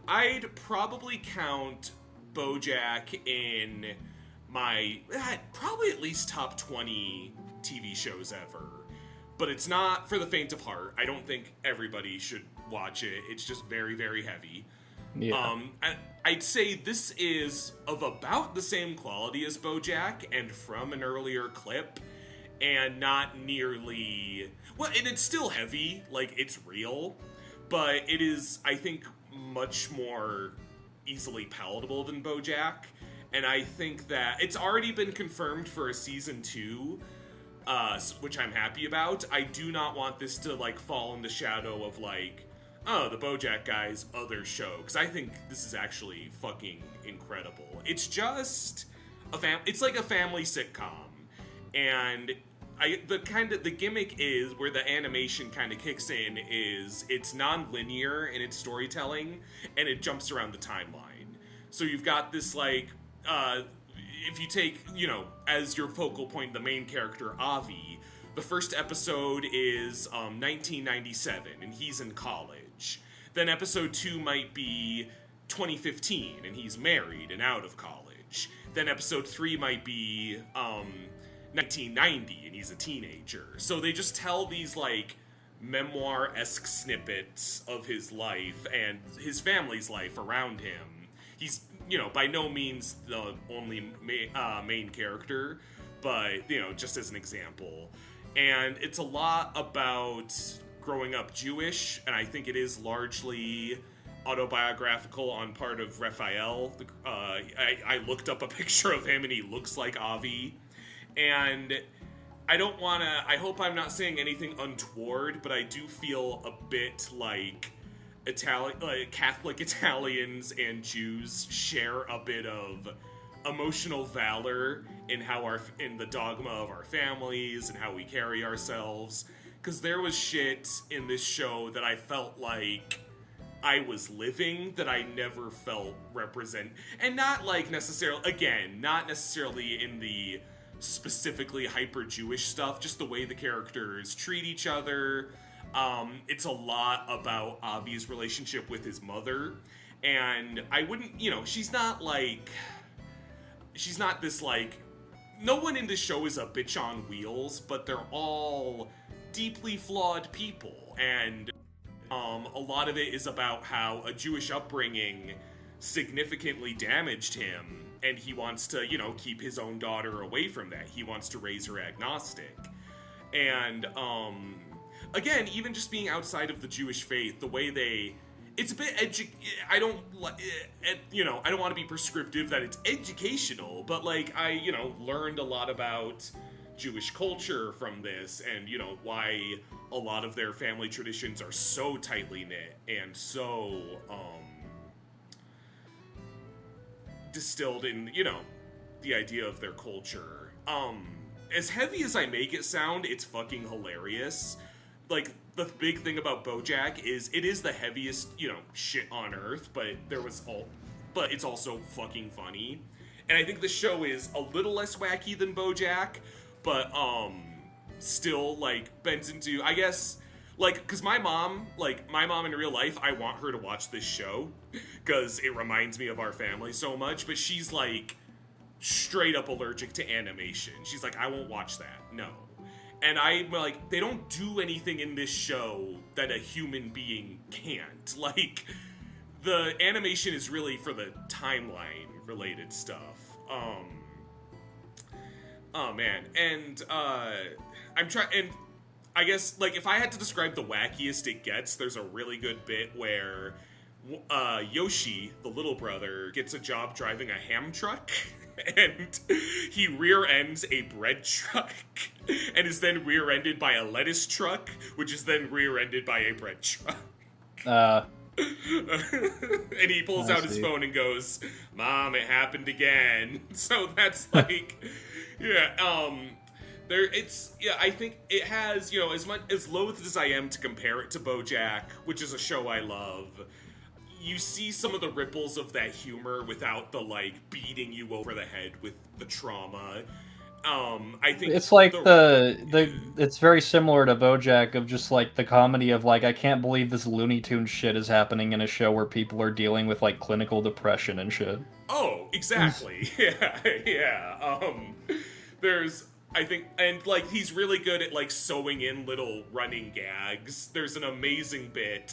I'd probably count BoJack in my probably at least top 20 TV shows ever. But it's not for the faint of heart. I don't think everybody should watch it. It's just very, very heavy. Yeah. I'd say this is of about the same quality as BoJack and from an earlier clip, and not nearly... Well, and it's still heavy, like, it's real, but it is, I think, much more easily palatable than BoJack, and I think that it's already been confirmed for a season 2, which I'm happy about. I do not want this to, like, fall in the shadow of, like, oh, the BoJack guy's other show, because I think this is actually fucking incredible. It's just it's like a family sitcom, and the gimmick is where the animation kind of kicks in is it's non-linear in its storytelling, and it jumps around the timeline. So you've got this, like, if you take, as your focal point, the main character, Avi, the first episode is 1997, and he's in college. Then episode 2 might be 2015, and he's married and out of college. Then episode 3 might be 1990 and he's a teenager. So they just tell these, like, memoir-esque snippets of his life and his family's life around him. He's, you know, by no means the only main character, but, you know, just as an example. And it's a lot about growing up Jewish, and I think it is largely autobiographical on part of Raphael. I looked up a picture of him, and he looks like Avi. And I hope I'm not saying anything untoward, but I do feel a bit like Catholic Italians and Jews share a bit of emotional valor in the dogma of our families and how we carry ourselves. Because there was shit in this show that I felt like I was living that I never felt represent, and not necessarily in the specifically hyper Jewish stuff, just the way the characters treat each other. It's a lot about Avi's relationship with his mother, and I wouldn't, you know, she's not this, like, no one in this show is a bitch on wheels, but they're all deeply flawed people, and a lot of it is about how a Jewish upbringing significantly damaged him, and he wants to, you know, keep his own daughter away from that. He wants to raise her agnostic. And, again, even just being outside of the Jewish faith, the way it's a bit I don't want to be prescriptive that it's educational, but, like, I, you know, learned a lot about Jewish culture from this, and, you know, why a lot of their family traditions are so tightly knit and so distilled in, you know, the idea of their culture. As heavy as I make it sound, it's fucking hilarious. Like, the big thing about BoJack is it is the heaviest, you know, shit on earth, but it's also fucking funny. And I think the show is a little less wacky than BoJack, but still, like, bends into, I guess, like, because my mom in real life, I want her to watch this show because it reminds me of our family so much, but she's, like, straight up allergic to animation. She's like, I won't watch that, no. And I'm like, they don't do anything in this show that a human being can't. Like, the animation is really for the timeline related stuff. Oh man, and I'm trying, and I guess, like, if I had to describe the wackiest it gets, there's a really good bit where Yoshi, the little brother, gets a job driving a ham truck, and he rear-ends a bread truck, and is then rear-ended by a lettuce truck, which is then rear-ended by a bread truck. And he pulls out his phone and goes, Mom, it happened again. So that's like, yeah, I think it has, you know, as much as loath as I am to compare it to BoJack, which is a show I love, you see some of the ripples of that humor without the, like, beating you over the head with the trauma. I think it's like it's very similar to BoJack, of just, like, the comedy of, like, I can't believe this Looney Tunes shit is happening in a show where people are dealing with, like, clinical depression and shit. Oh, exactly. Yeah. There's, I think, and, like, he's really good at, like, sewing in little running gags. There's an amazing bit.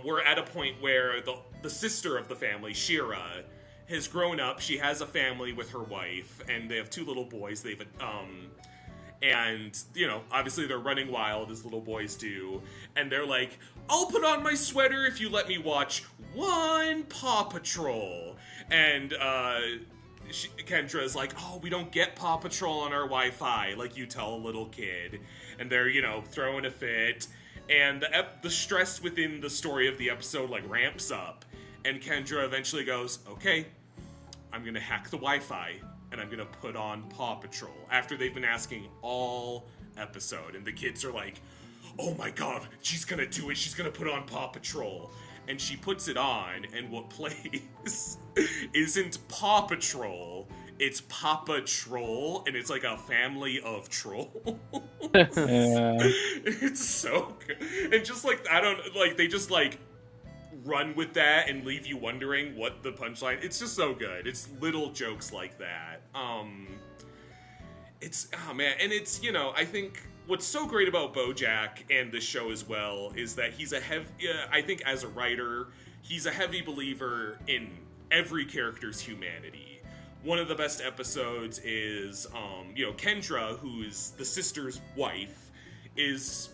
We're at a point where the sister of the family, Shira, has grown up. She has a family with her wife, and they have 2 little boys. And, you know, obviously they're running wild, as little boys do. And they're like, I'll put on my sweater if you let me watch one Paw Patrol. And, Kendra's like, oh, we don't get Paw Patrol on our Wi-Fi, like you tell a little kid. And they're, you know, throwing a fit. And the stress within the story of the episode, like, ramps up. And Kendra eventually goes, okay, I'm gonna hack the Wi-Fi, and I'm gonna put on Paw Patrol, after they've been asking all episode. And the kids are like, oh my god, she's gonna do it, she's gonna put on Paw Patrol. And she puts it on, and what plays isn't Paw Patrol, it's Papa Troll, and it's like a family of trolls. Yeah. It's so good. And just, like, they just, like, run with that and leave you wondering what the punchline. It's just so good. It's little jokes like that. It's, oh man, and it's, I think what's so great about BoJack and this show as well is that he's I think as a writer, he's a heavy believer in every character's humanity. One of the best episodes is, Kendra, who's the sister's wife, is,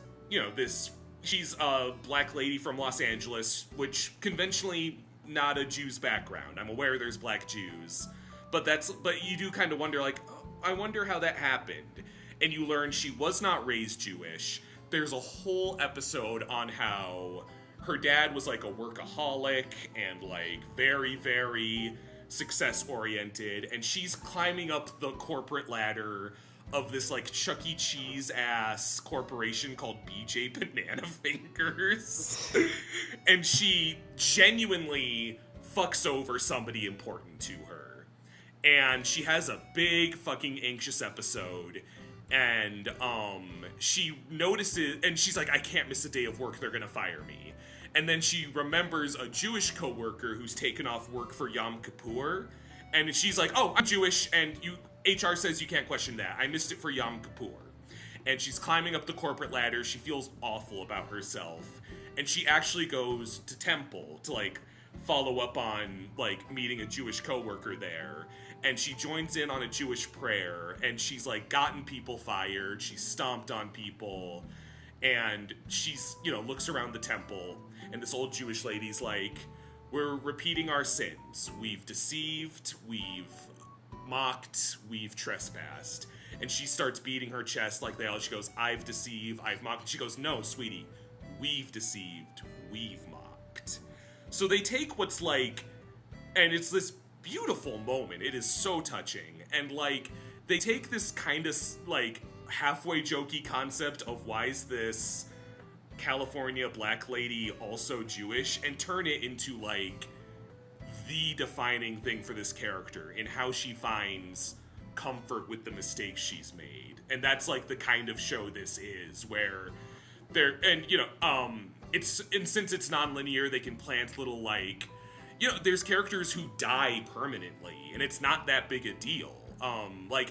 she's a black lady from Los Angeles, which conventionally not a Jew's background. I'm aware there's black Jews, but you do kind of wonder, like, oh, I wonder how that happened. And you learn she was not raised Jewish. There's a whole episode on how her dad was like a workaholic and like very, very success-oriented, and she's climbing up the corporate ladder of this like Chuck E. Cheese ass corporation called BJ Banana Fingers. And she genuinely fucks over somebody important to her. And she has a big fucking anxious episode. And she notices, and she's like, I can't miss a day of work, they're gonna fire me. And then she remembers a Jewish coworker who's taken off work for Yom Kippur. And she's like, oh, I'm Jewish, and HR says you can't question that. I missed it for Yom Kippur. And she's climbing up the corporate ladder. She feels awful about herself. And she actually goes to temple to, like, follow up on, like, meeting a Jewish coworker there. And she joins in on a Jewish prayer. And she's, like, gotten people fired. She's stomped on people. And she's, looks around the temple. And this old Jewish lady's like, we're repeating our sins. We've deceived, we've mocked, we've trespassed. And she starts beating her chest like they all. She goes, I've deceived, I've mocked. She goes, no, sweetie, we've deceived, we've mocked. So they take what's like, and it's this beautiful moment. It is so touching. And like, they take this kind of like halfway jokey concept of why is this California black lady also Jewish and turn it into like the defining thing for this character in how she finds comfort with the mistakes she's made. And that's like the kind of show this is, where since it's non-linear, they can plant little like, there's characters who die permanently and it's not that big a deal. I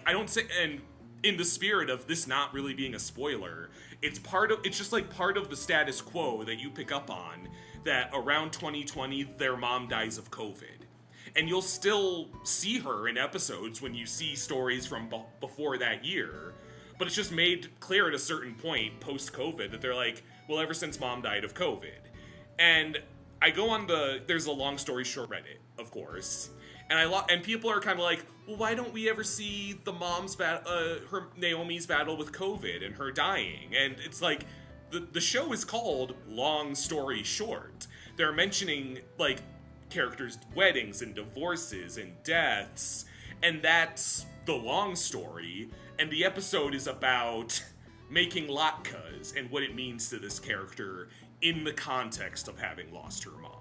don't say, and in the spirit of this not really being a spoiler, it's just like part of the status quo that you pick up on, that around 2020 their mom dies of COVID. And you'll still see her in episodes when you see stories from before that year, but it's just made clear at a certain point post-COVID that they're like, well, ever since mom died of COVID. And I go on there's a long story short Reddit, of course, and people are kind of like, well, why don't we ever see the mom's Naomi's battle with COVID and her dying? And it's like, the show is called Long Story Short. They're mentioning like characters' weddings and divorces and deaths, and that's the long story. And the episode is about making latkes and what it means to this character in the context of having lost her mom.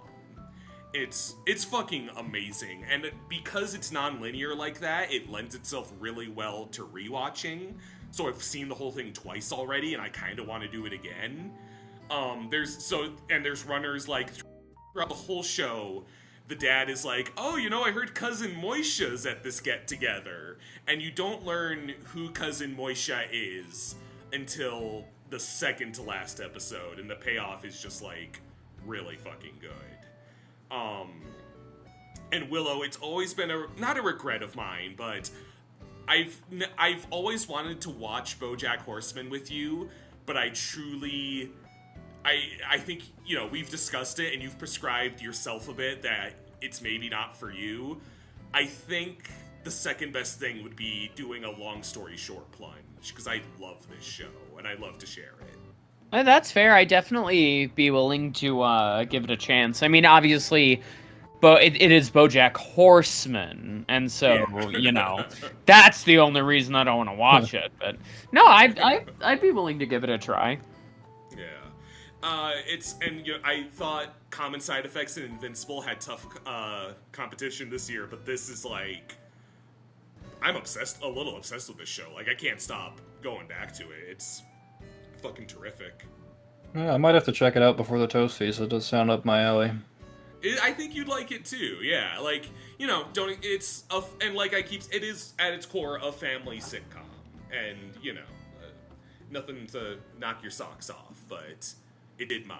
It's fucking amazing, and because it's non-linear like that, it lends itself really well to rewatching. So I've seen the whole thing twice already, and I kind of want to do it again. There's runners like throughout the whole show. The dad is like, oh, I heard Cousin Moisha's at this get-together. And you don't learn who Cousin Moisha is until the second to last episode. And the payoff is just, like, really fucking good. And Willow, it's always been not a regret of mine, but I've always wanted to watch BoJack Horseman with you, but I think, we've discussed it and you've prescribed yourself a bit that it's maybe not for you. I think the second best thing would be doing a long story short plunge, because I love this show and I love to share it. That's fair. I'd definitely be willing to give it a chance. I mean, obviously, but it is BoJack Horseman, and so, that's the only reason I don't want to watch it. But no, I'd be willing to give it a try. Yeah. I thought Common Side Effects and Invincible had tough competition this year, but this is like, I'm a little obsessed with this show. Like, I can't stop going back to it. It's fucking terrific. Yeah, I might have to check it out before the Toast Feast. It does sound up my alley. I think you'd like it too. Yeah, like, it is at its core a family sitcom. and nothing to knock your socks off, but it did mine.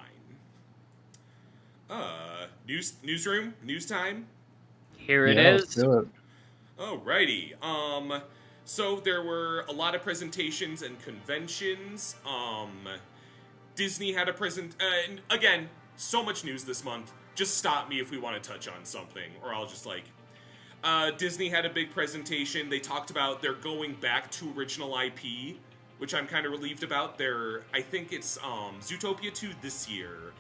Newsroom, news time. Here it Yeah, let's is. do it. Alrighty. So there were a lot of presentations and conventions. Disney had a and again, so much news this month. Just stop me if we want to touch on something, or I'll just Disney had a big presentation. They talked about they're going back to original IP, which I'm kind of relieved about. I think it's Zootopia 2 this year.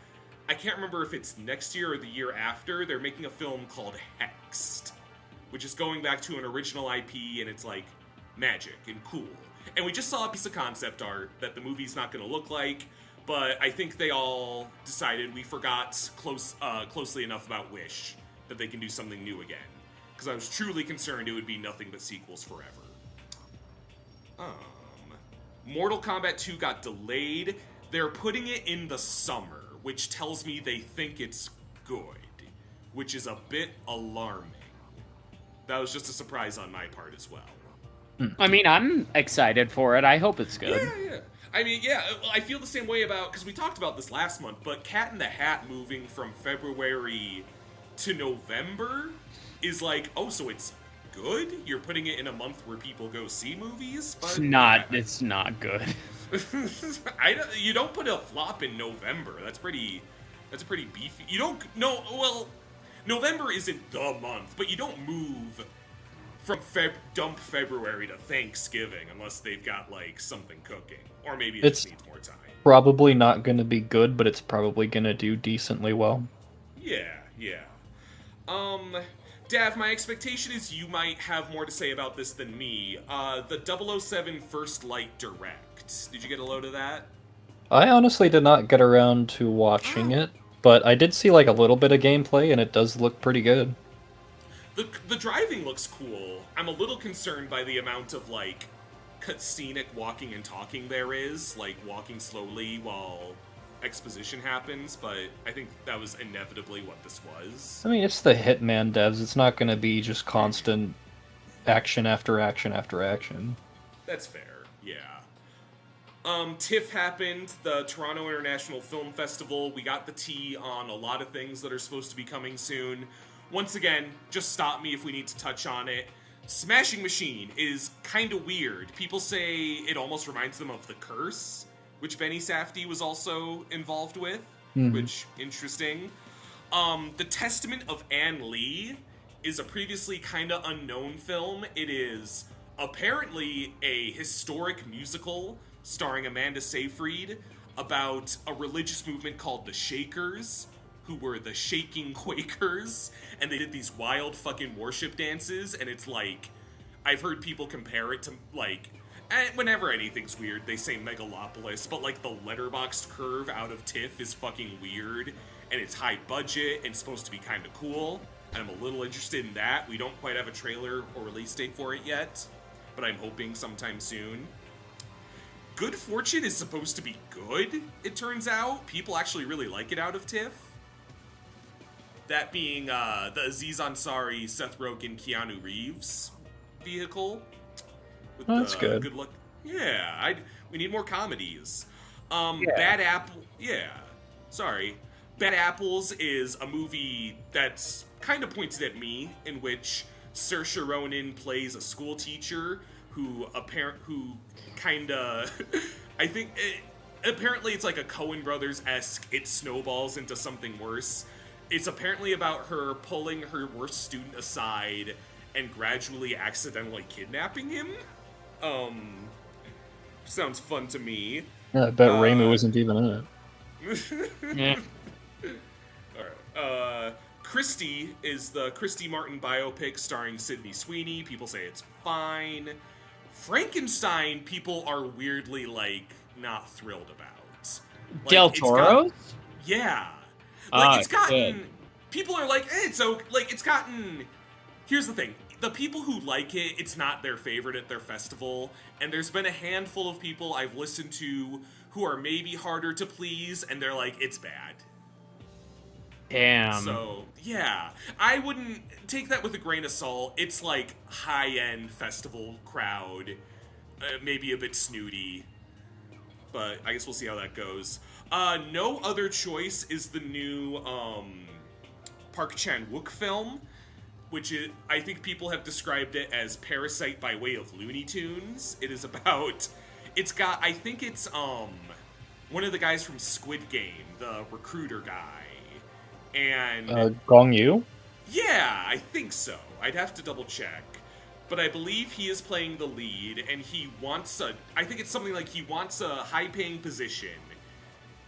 I can't remember if it's next year or the year after. They're making a film called Hexed, which is going back to an original IP, and it's like magic and cool. And we just saw a piece of concept art that the movie's not going to look like, but I think they all decided we forgot closely enough about Wish that they can do something new again. Because I was truly concerned it would be nothing but sequels forever. Mortal Kombat 2 got delayed. They're putting it in the summer, which tells me they think it's good, which is a bit alarming. That was just a surprise on my part as well. I mean, I'm excited for it. I hope it's good. Yeah. I mean, yeah, I feel the same way about, because we talked about this last month, but Cat in the Hat moving from February to November is like, oh, so it's good? You're putting it in a month where people go see movies? But It's not good. You don't put a flop in November. That's pretty beefy. You don't, no, well, November isn't the month, but you don't move from dump February to Thanksgiving unless they've got, something cooking. Or maybe it just needs more time. Probably not going to be good, but it's probably going to do decently well. Yeah. Dav, my expectation is you might have more to say about this than me. The 007 First Light Direct. Did you get a load of that? I honestly did not get around to watching it, but I did see a little bit of gameplay, and it does look pretty good. The driving looks cool. I'm a little concerned by the amount of, cutscenic walking and talking there is, walking slowly while exposition happens, but I think that was inevitably what this was. I mean, it's the Hitman devs. It's not going to be just constant action after action after action. That's fair, yeah. TIFF happened, the Toronto International Film Festival. We got the tea on a lot of things that are supposed to be coming soon. Once again, just stop me if we need to touch on it. Smashing Machine is kind of weird. People say it almost reminds them of The Curse, which Benny Safdie was also involved with, which, interesting. The Testament of Ann Lee is a previously kind of unknown film. It is apparently a historic musical starring Amanda Seyfried about a religious movement called the Shakers, who were the Shaking Quakers, and they did these wild fucking worship dances, and it's I've heard people compare it to, whenever anything's weird, they say Megalopolis, but, the letterboxed curve out of TIFF is fucking weird, and it's high budget, and supposed to be kind of cool, and I'm a little interested in that. We don't quite have a trailer or release date for it yet, but I'm hoping sometime soon. Good Fortune is supposed to be good, it turns out. People actually really like it out of TIFF. That being the Aziz Ansari, Seth Rogen, Keanu Reeves vehicle. That's good. Good luck. Yeah, we need more comedies. Yeah. Bad Apple. Yeah, sorry. Bad Apples is a movie that's kind of pointed at me, in which Saoirse Ronan plays a school teacher who I think apparently it's like a Coen Brothers-esque. It snowballs into something worse. It's apparently about her pulling her worst student aside and gradually accidentally kidnapping him. Sounds fun to me. Yeah, I bet Ramu isn't even in it. Yeah. Alright. Christie is the Christy Martin biopic starring Sydney Sweeney. People say it's fine. Frankenstein, people are weirdly, not thrilled about. Del Toro's? Yeah. It's gotten... good. People are like, it's okay. It's gotten... Here's the thing. The people who like it, it's not their favorite at their festival. And there's been a handful of people I've listened to who are maybe harder to please, and they're like, it's bad. Damn. So, yeah. I wouldn't take that with a grain of salt. It's high-end festival crowd. maybe a bit snooty. But I guess we'll see how that goes. No Other Choice is the new Park Chan-wook film, which I think people have described it as Parasite by way of Looney Tunes. It is about... It's got... I think it's one of the guys from Squid Game, the recruiter guy. And... Gong Yu? Yeah, I think so. I'd have to double check. But I believe he is playing the lead, and he wants I think it's something like he wants a high-paying position,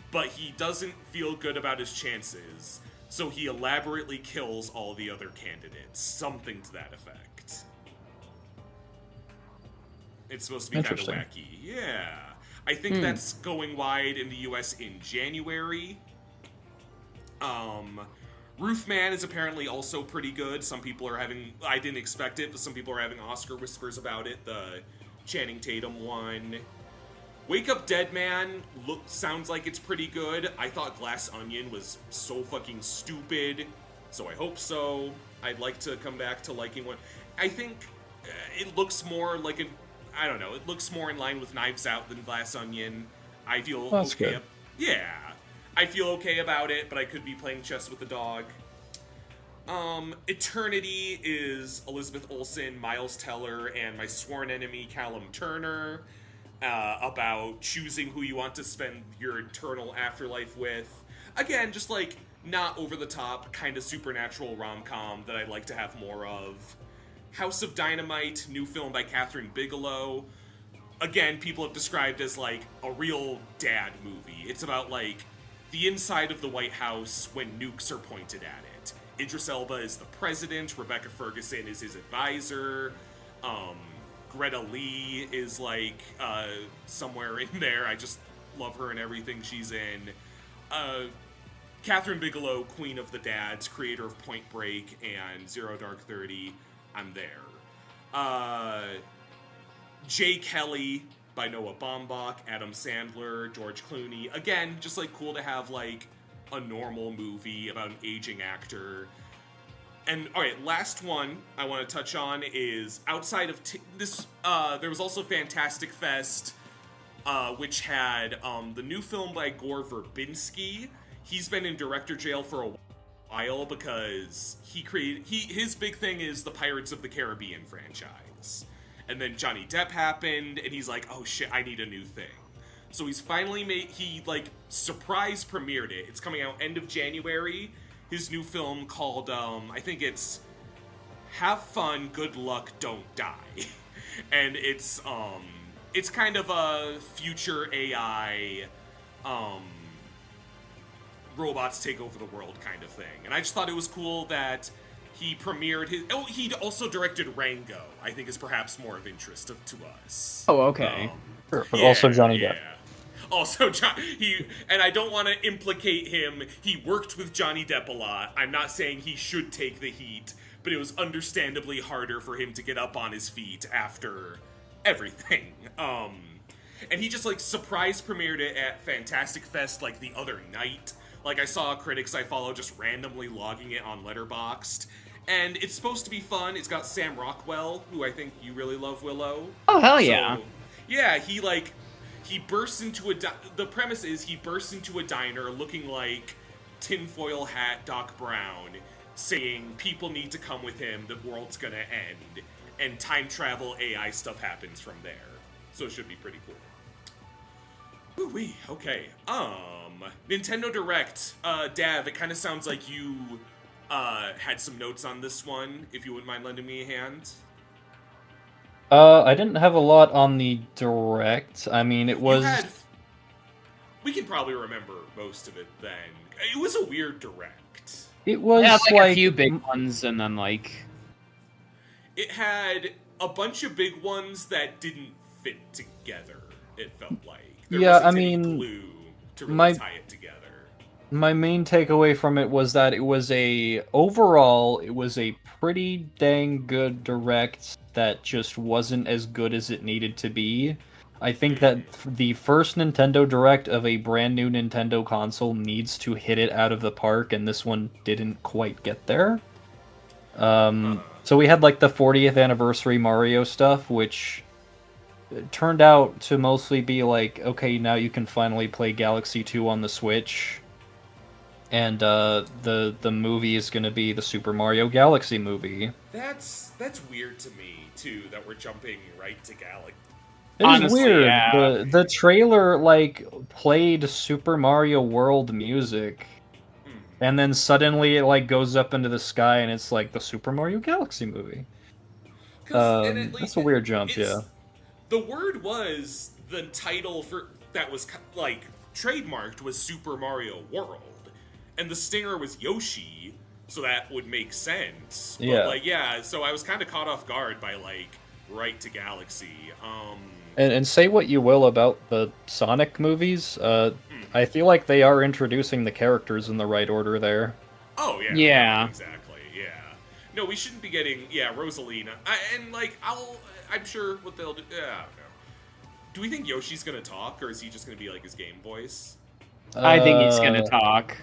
but he doesn't feel good about his chances, so he elaborately kills all the other candidates. Something to that effect. It's supposed to be kind of wacky. Yeah. I think that's going wide in the US in January. Roofman is apparently also pretty good. Some people are having... I didn't expect it, but some people are having Oscar whispers about it. The Channing Tatum one. Wake Up Dead Man sounds like it's pretty good. I thought Glass Onion was so fucking stupid, so I hope so. I'd like to come back to liking one. I think it looks more like an... I don't know. It looks more in line with Knives Out than Glass Onion. I feel That's okay. good. Yeah. I feel okay about it, but I could be playing chess with the dog. Eternity is Elizabeth Olsen, Miles Teller, and my sworn enemy Callum Turner, about choosing who you want to spend your eternal afterlife with. Again, just like not over the top, kind of supernatural rom-com that I'd like to have more of. House of Dynamite, new film by Catherine Bigelow. Again, people have described as like a real dad movie. It's about like the inside of the White House when nukes are pointed at it. Idris Elba is the president, Rebecca Ferguson is his advisor, Greta Lee is like somewhere in there. I just love her and everything she's in. Catherine Bigelow, Queen of the Dads, creator of Point Break and Zero Dark 30, I'm there. Jay Kelly by Noah Baumbach, Adam Sandler, George Clooney. Again, just like cool to have like a normal movie about an aging actor. And alright, last one I want to touch on is outside of this, there was also Fantastic Fest, which had the new film by Gore Verbinski. He's been in director jail for a while because his big thing is the Pirates of the Caribbean franchise. And then Johnny Depp happened, and he's like, oh shit, I need a new thing. So he's finally surprise premiered it. It's coming out end of January. His new film called, I think it's Have Fun, Good Luck, Don't Die. And it's kind of a future AI, robots take over the world kind of thing. And I just thought it was cool that he premiered his... Oh, he also directed Rango, I think is perhaps more of interest to us. Oh, okay. Sure, but also Johnny Depp. Also, and I don't want to implicate him. He worked with Johnny Depp a lot. I'm not saying he should take the heat, but it was understandably harder for him to get up on his feet after everything. And he just, like, surprise premiered it at Fantastic Fest, like, the other night. Like, I saw critics I follow just randomly logging it on Letterboxd. And it's supposed to be fun. It's got Sam Rockwell, who I think you really love, Willow. Oh, hell yeah. So, yeah, he bursts into the premise is he bursts into a diner looking like tinfoil hat Doc Brown, saying people need to come with him, the world's gonna end, and time travel AI stuff happens from there. So it should be pretty cool. Ooh-wee, okay. Nintendo Direct. Dav, it kind of sounds like you had some notes on this one, if you wouldn't mind lending me a hand. I didn't have a lot on the Direct. I mean, it was... We can probably remember most of it then. It was a weird Direct. It was like a few big ones, and then like... It had a bunch of big ones that didn't fit together, it felt like. There wasn't any glue to really tie it together. My main takeaway from it was that it was overall, it was a pretty dang good Direct that just wasn't as good as it needed to be. I think that the first Nintendo Direct of a brand new Nintendo console needs to hit it out of the park, and this one didn't quite get there. So we had like the 40th anniversary Mario stuff, which turned out to mostly be like, okay, now you can finally play Galaxy 2 on the Switch. And the movie is going to be the Super Mario Galaxy movie. That's weird to me too that we're jumping right to Galaxy. It is Honestly, weird. yeah. The trailer like played Super Mario World music, and then suddenly it like goes up into the sky and it's like the Super Mario Galaxy movie. That's a weird jump, yeah. The word was the title for that was like trademarked was Super Mario World, and the stinger was Yoshi, so that would make sense. But Yeah. like, yeah, so I was kind of caught off guard by like right to Galaxy. And say what you will about the Sonic movies, I feel like they are introducing the characters in the right order there. Oh yeah, Yeah. exactly, yeah. No, we shouldn't be getting Rosalina, and like I'm sure what they'll do. I don't know. Do we think Yoshi's gonna talk, or is he just gonna be like his game voice? I think he's gonna talk.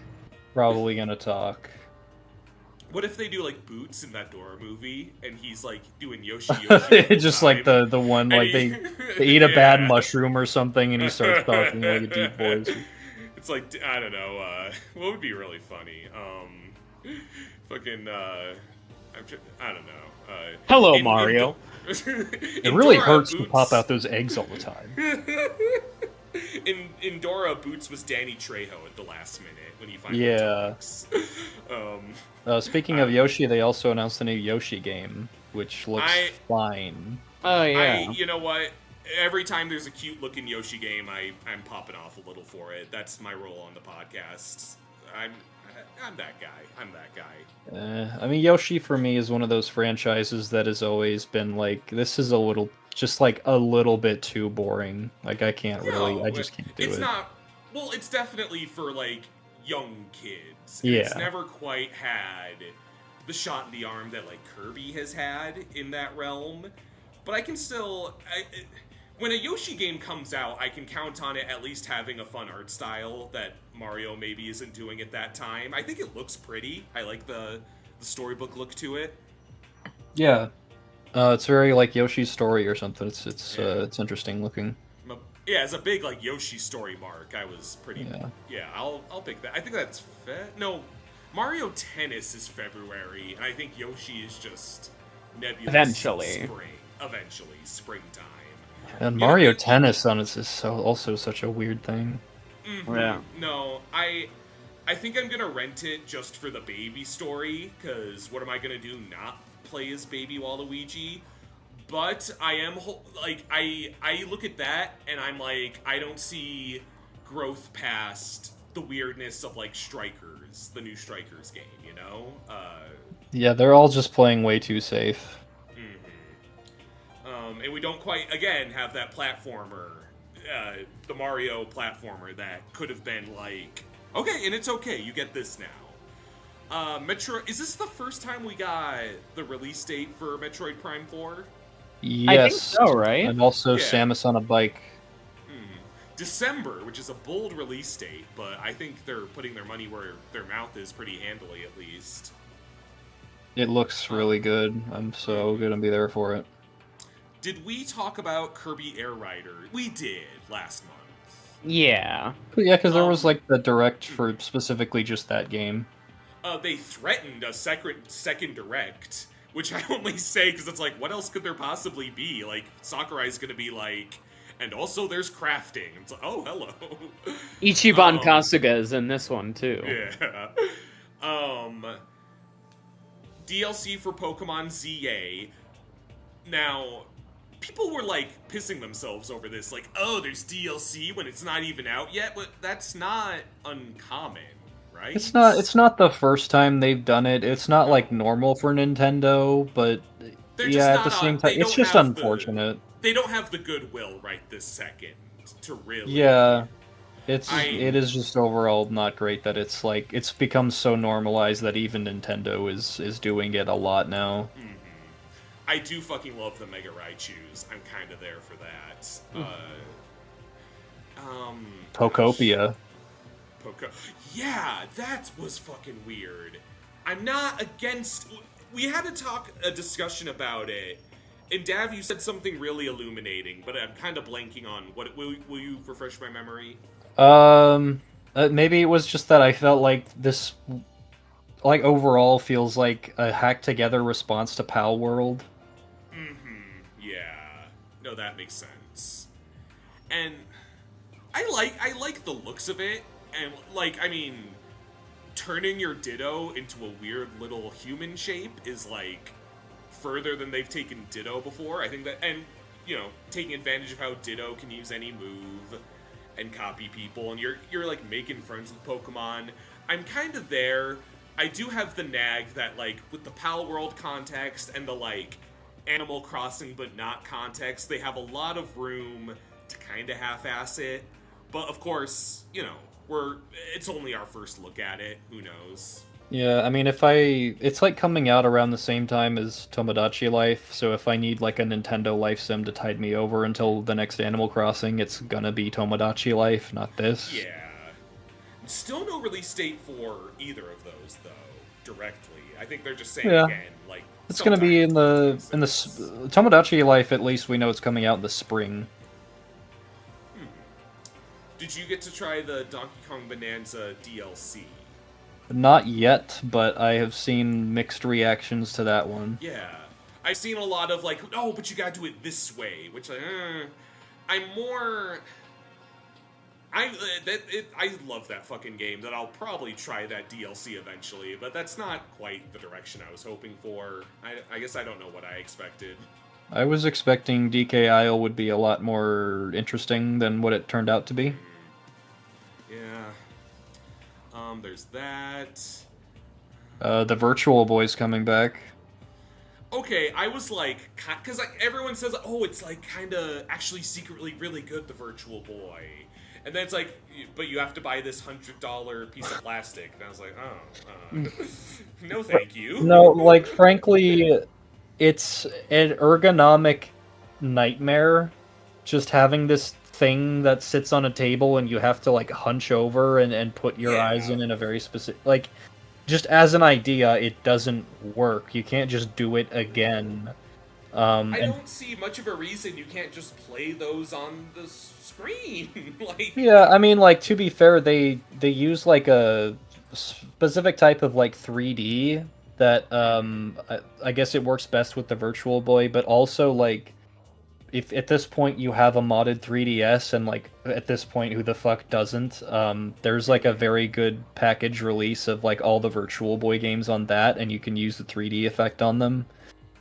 Probably gonna talk. What if they do like Boots in that Dora movie, and he's like doing Yoshi the whole Just time? like the one like And they eat a bad Yeah. mushroom or something and he starts talking like a deep voice. It's like I don't know. What would be really funny? Fucking. I don't know. Hello, Mario. It really hurts to pop out those eggs all the time. In Dora, Boots was Danny Trejo at the last minute when he finally Yeah. talks. Speaking of Yoshi, they also announced a new Yoshi game, which looks fine. Oh yeah. You know what? Every time there's a cute looking Yoshi game, I'm popping off a little for it. That's my role on the podcast. I'm that guy. I'm that guy. I mean, Yoshi for me is one of those franchises that has always been like, this is a little, just like a little bit too boring. Like I can't really, I just can't do it. It's not. Well, it's definitely for like young kids. Yeah. It's never quite had the shot in the arm that like Kirby has had in that realm. But I can still. When a Yoshi game comes out, I can count on it at least having a fun art style that Mario maybe isn't doing at that time. I think it looks pretty. I like the storybook look to it. Yeah. It's very like Yoshi's Story or something. It's interesting looking. Yeah, as a big like Yoshi story mark, I was pretty. Yeah, I'll pick that. I think that's no. Mario Tennis is February, and I think Yoshi is just nebulous. Eventually, springtime. And Mario Tennis on it is also such a weird thing. Mm-hmm. Yeah. No, I think I'm gonna rent it just for the baby story, because what am I gonna do? Not play as Baby Waluigi? But I am like I look at that and I'm like, I don't see growth past the weirdness of like Strikers, the new Strikers game, you know? Yeah, they're all just playing way too safe. And we don't quite, again, have that platformer, the Mario platformer that could have been like, okay, and it's okay, you get this now. Is this the first time we got the release date for Metroid Prime 4? Yes. I think so, right? And also Samus on a bike. December, which is a bold release date, but I think they're putting their money where their mouth is pretty handily, at least. It looks really good. I'm so gonna be there for it. Did we talk about Kirby Air Rider? We did last month. Yeah. Yeah, because there was like the direct for specifically just that game. They threatened a second direct, which I only say because it's like, what else could there possibly be? Like, Sakurai's gonna be like, and also there's crafting. It's like, oh, hello. Ichiban Kasuga is in this one too. Yeah. DLC for Pokemon ZA. Now, people were like pissing themselves over this, like, oh, there's DLC when it's not even out yet, but that's not uncommon, right? It's not the first time they've done it. It's not like normal for Nintendo, but at the same time, it's just unfortunate. They don't have the goodwill right this second to really. Yeah, it is just overall not great that it's like it's become so normalized that even Nintendo is doing it a lot now. Mm-hmm. I do fucking love the Mega Raichus. I'm kind of there for that. Pokopia. Yeah, that was fucking weird. I'm not against. We had a discussion about it, And Dav, you said something really illuminating, but I'm kind of blanking on what. Will you refresh my memory? Maybe it was just that I felt like this, like, overall feels like a hacked together response to Pal World. Yeah. No, that makes sense. And I like the looks of it, and like, I mean, turning your Ditto into a weird little human shape is like further than they've taken Ditto before. I think that, and taking advantage of how Ditto can use any move and copy people, and you're like making friends with Pokemon. I'm kind of there. I do have the nag that, like, with the Pal World context and the like Animal Crossing but not context, they have a lot of room to kind of half-ass it. But of course, it's only our first look at it. Who knows? Yeah, I mean, it's like coming out around the same time as Tomodachi Life, so if I need like a Nintendo Life Sim to tide me over until the next Animal Crossing, it's gonna be Tomodachi Life, not this. Yeah. Still no release date for either of those, though, directly. I think they're just saying again, like, it's gonna be in the sometime. Tomodachi Life. At least we know it's coming out in the spring. Did you get to try the Donkey Kong Bonanza DLC? Not yet, but I have seen mixed reactions to that one. Yeah. I've seen a lot of, like, oh, but you gotta do it this way, which, like, I'm more... I love that fucking game, that I'll probably try that DLC eventually, but that's not quite the direction I was hoping for. I guess I don't know what I expected. I was expecting DK Isle would be a lot more interesting than what it turned out to be. Yeah. There's that. The Virtual Boy's coming back. Okay, I was like, because like, everyone says, oh, it's like kind of actually secretly really good, the Virtual Boy. And then it's like, but you have to buy this $100 piece of plastic. And I was like, no thank you. No, like, frankly, it's an ergonomic nightmare, just having this thing that sits on a table and you have to, like, hunch over and put your eyes in a very specific... Like, just as an idea, it doesn't work. You can't just do it again. I don't see much of a reason you can't just play those on the screen. Like, yeah, I mean, like, to be fair, they use like a specific type of like 3D that I guess it works best with the Virtual Boy, but also like if at this point you have a modded 3DS, and like at this point who the fuck doesn't, there's like a very good package release of like all the Virtual Boy games on that, and you can use the 3D effect on them.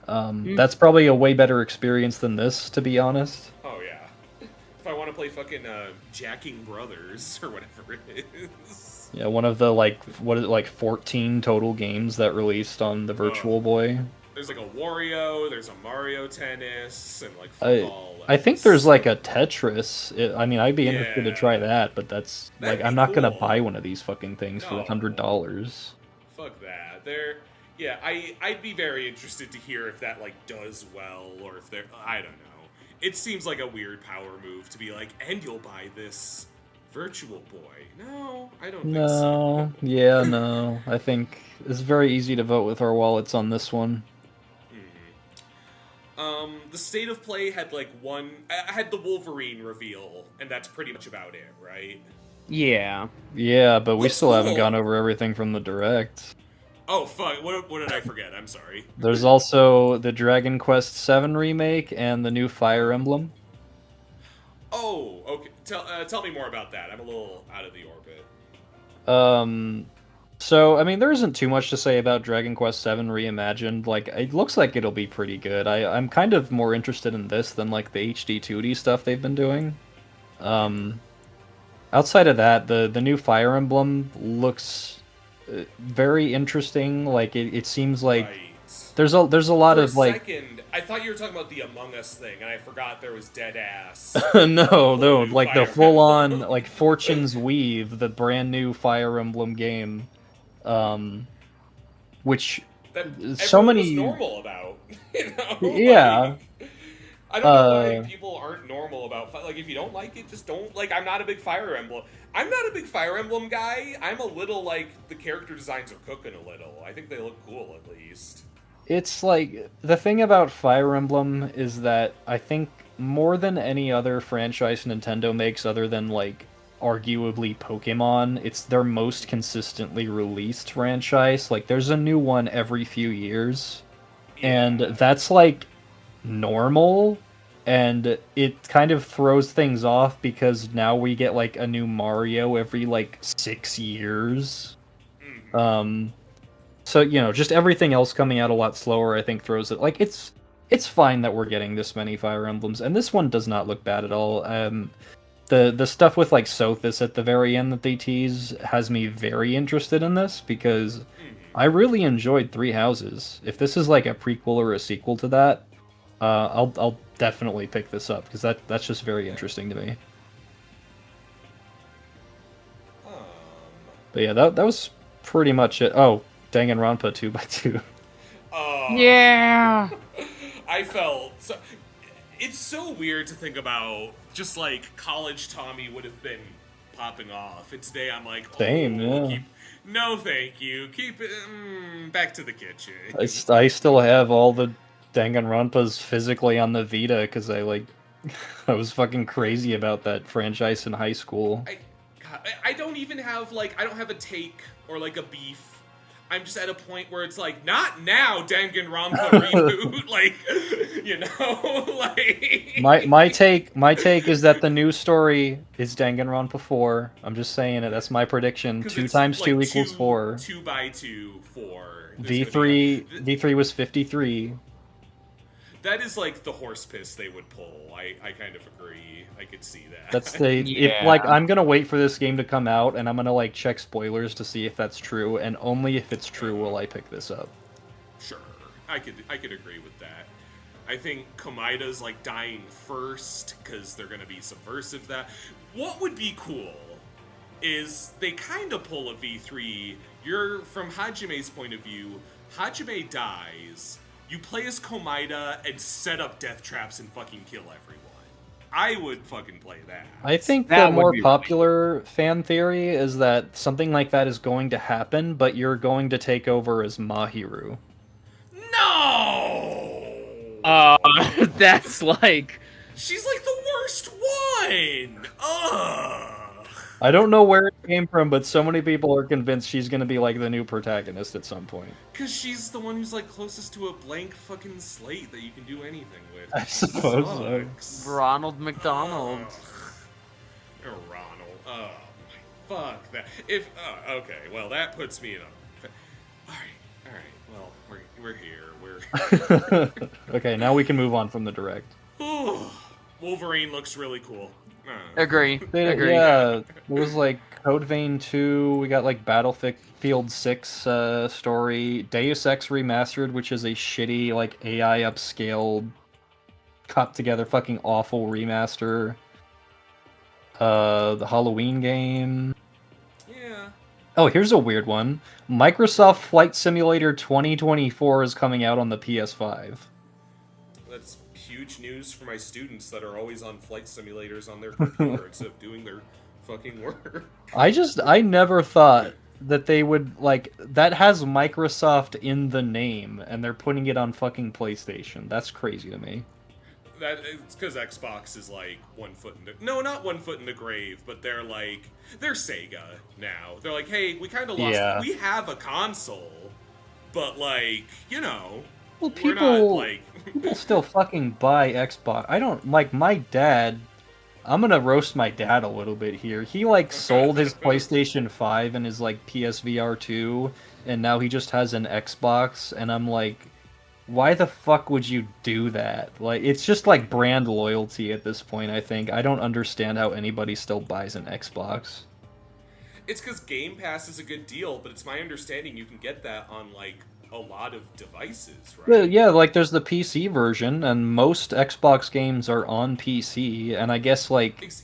That's probably a way better experience than this, to be honest. oh yeah. If I want to play fucking Jacking Brothers or whatever it is. Yeah, one of the like 14 total games that released on the Virtual Boy. There's like a Wario, there's a Mario Tennis, and like football. I think there's like a Tetris. I mean, I'd be interested to try that, but that's That'd like, I'm be not gonna cool. buy one of these fucking things for No. $100. Fuck that. I'd be very interested to hear if that like does well, or if they're, I don't know. It seems like a weird power move to be like, and you'll buy this Virtual Boy. No, I don't think so. No, yeah, no. I think it's very easy to vote with our wallets on this one. The State of Play had like had the Wolverine reveal, and that's pretty much about it, right? Yeah. Yeah, but we Looks still haven't cool. gone over everything from the Direct. Oh fuck! What did I forget? I'm sorry. There's also the Dragon Quest VII remake and the new Fire Emblem. Oh, okay. Tell me more about that. I'm a little out of the orbit. So, I mean, there isn't too much to say about Dragon Quest VII Reimagined. Like, it looks like it'll be pretty good. I'm kind of more interested in this than, like, the HD 2D stuff they've been doing. Outside of that, the new Fire Emblem looks very interesting. Like, it seems like Right. there's a lot For of, a like... second, I thought you were talking about the Among Us thing, and I forgot there was dead ass. no, new like the Fire full-on, Emblem. like, Fortune's Weave, the brand new Fire Emblem game. Which... That so everyone many- was normal about. You know? Yeah. Like, I don't know why people aren't normal about like, if you don't like it, just don't. Like, I'm not a big Fire Emblem. I'm not a big Fire Emblem guy. I'm a little like the character designs are cooking a little. I think they look cool at least. It's like the thing about Fire Emblem is that I think more than any other franchise Nintendo makes other than like arguably Pokemon, it's their most consistently released franchise. Like there's a new one every few years. And Yeah. that's like normal, and it kind of throws things off because now we get like a new Mario every like 6 years. Um so just everything else coming out a lot slower, I think throws it. Like it's fine that we're getting this many Fire Emblems, and this one does not look bad at all. The stuff with like Sothis at the very end that they tease has me very interested in this because I really enjoyed Three Houses. If this is like a prequel or a sequel to that, I'll definitely pick this up because that's just very interesting to me. Um, But yeah, that was pretty much it. Oh, Danganronpa 2x2. Yeah. I felt so, it's so weird to think about just like college Tommy would have been popping off. And today I'm like, Same, yeah. no thank you. Keep it back to the kitchen. I still have all the Danganronpas physically on the Vita because I was fucking crazy about that franchise in high school. I don't even have I don't have a take or like a beef. I'm just at a point where it's like, not now, Danganronpa reboot. My take is that the news story is Danganronpa 4. I'm just saying it. That's my prediction. 2 times 2 equals 4. 2 by 2, 4. V3 was 53. That is like the horse piss they would pull. I kind of agree. I could see that. That's I'm gonna wait for this game to come out, and I'm gonna check spoilers to see if that's true, and only if it's true will I pick this up. Sure, I could agree with that. I think Komaida's dying first because they're gonna be subversive. That what would be cool is they kind of pull a V3. You're from Hajime's point of view. Hajime dies. You play as Komaida and set up death traps and fucking kill everyone. I would fucking play that. I think That the would more be popular fan theory is that something like that is going to happen, but you're going to take over as Mahiru. No! That's like... She's the worst one! Ugh! I don't know where it came from, but so many people are convinced she's going to be the new protagonist at some point. Because she's the one who's closest to a blank fucking slate that you can do anything with. I suppose so. Sucks. Ronald McDonald. Ugh. Ronald. Oh, my fuck that. Okay, well, that puts me in a... Alright, well, we're here. Okay, now we can move on from the direct. Wolverine looks really cool. Agree. Yeah, there was Code Vein 2, we got Battlefield 6 story, Deus Ex Remastered, which is a shitty AI upscaled, cut together fucking awful remaster. The Halloween game. Yeah. Oh, here's a weird one. Microsoft Flight Simulator 2024 is coming out on the PS5. That's huge news for my students that are always on flight simulators on their computer instead of doing their fucking work. I never thought that they would that has Microsoft in the name and they're putting it on fucking PlayStation. That's crazy to me. That it's because Xbox is 1 foot in the not 1 foot in the grave, but they're Sega now. They're hey, we kind of lost. Yeah. We have a console, but Well, we're not people still fucking buy Xbox. I don't my dad. I'm gonna roast my dad a little bit here. He sold his PlayStation 5 and his PSVR 2, and now he just has an Xbox. And I'm why the fuck would you do that? It's just brand loyalty at this point. I think I don't understand how anybody still buys an Xbox. It's because Game Pass is a good deal, but it's my understanding you can get that on a lot of devices, right? Yeah, there's the PC version, and most Xbox games are on PC, and I guess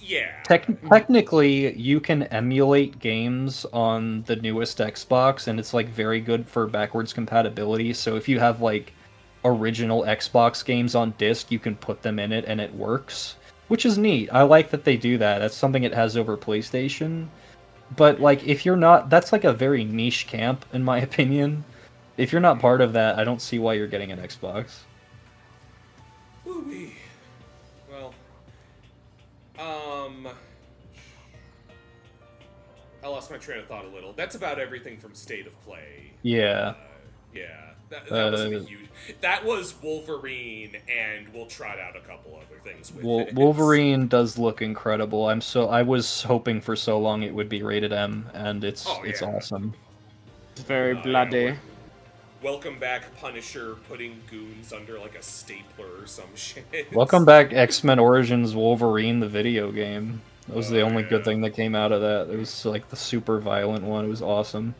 yeah. Technically you can emulate games on the newest Xbox, and it's very good for backwards compatibility. So if you have original Xbox games on disc, you can put them in it and it works, which is neat. I like that they do that. That's something it has over PlayStation. But if you're not, that's a very niche camp in my opinion. if you're not part of that, I don't see why you're getting an Xbox. Ooh-wee. Well, I lost my train of thought a little. That's about everything from State of Play. Yeah. Yeah. That wasn't a huge... That was Wolverine, and we'll trot out a couple other things with it. Wolverine does look incredible. I was hoping for so long it would be rated M, and it's awesome. It's very bloody. Yeah, welcome back, Punisher, putting goons under like a stapler or some shit. Welcome back, X-Men Origins Wolverine, the video game. That was the only good thing that came out of that. It was like the super violent one. It was awesome.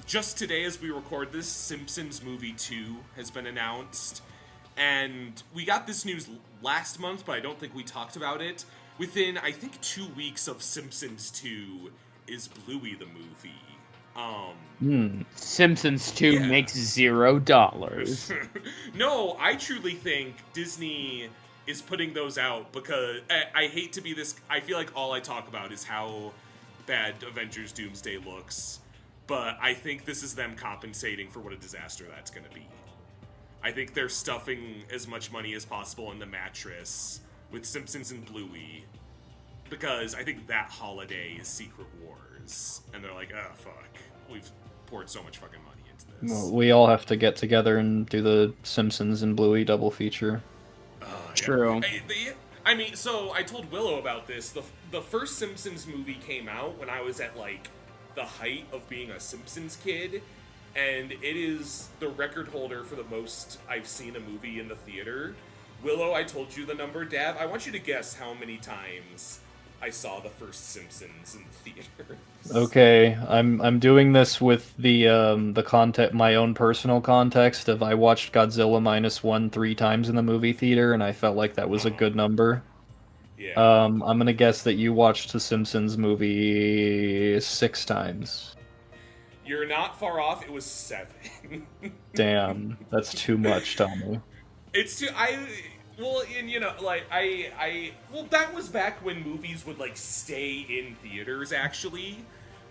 Just today as we record this, Simpsons Movie 2 has been announced. And we got this news last month, but I don't think we talked about it. Within, I think, 2 weeks of Simpsons 2 is Bluey the movie. Simpsons 2 makes $0. No, I truly think Disney is putting those out because I hate to be this... I feel like all I talk about is how bad Avengers Doomsday looks, but I think this is them compensating for what a disaster that's going to be. I think they're stuffing as much money as possible in the mattress with Simpsons and Bluey, because I think that holiday is Secret Wars, and they're like, oh, fuck, we've poured so much fucking money into this. Well, we all have to get together and do the Simpsons and Bluey double feature. True. I mean, so I told Willow about this. The first Simpsons movie came out when I was at, like, the height of being a Simpsons kid, and it is the record holder for the most I've seen a movie in the theater. Willow, I told you the number. Dav, I want you to guess how many times I saw the first Simpsons in the theater. Okay, I'm doing this with the context, my own personal context of I watched Godzilla -1 3 times in the movie theater, and I felt like that was a good number. Yeah. I'm gonna guess that you watched the Simpsons movie 6 times. You're not far off. It was 7. Damn, that's too much, Tommy. It's too... Well, and you know, like, well, that was back when movies would, like, stay in theaters, actually,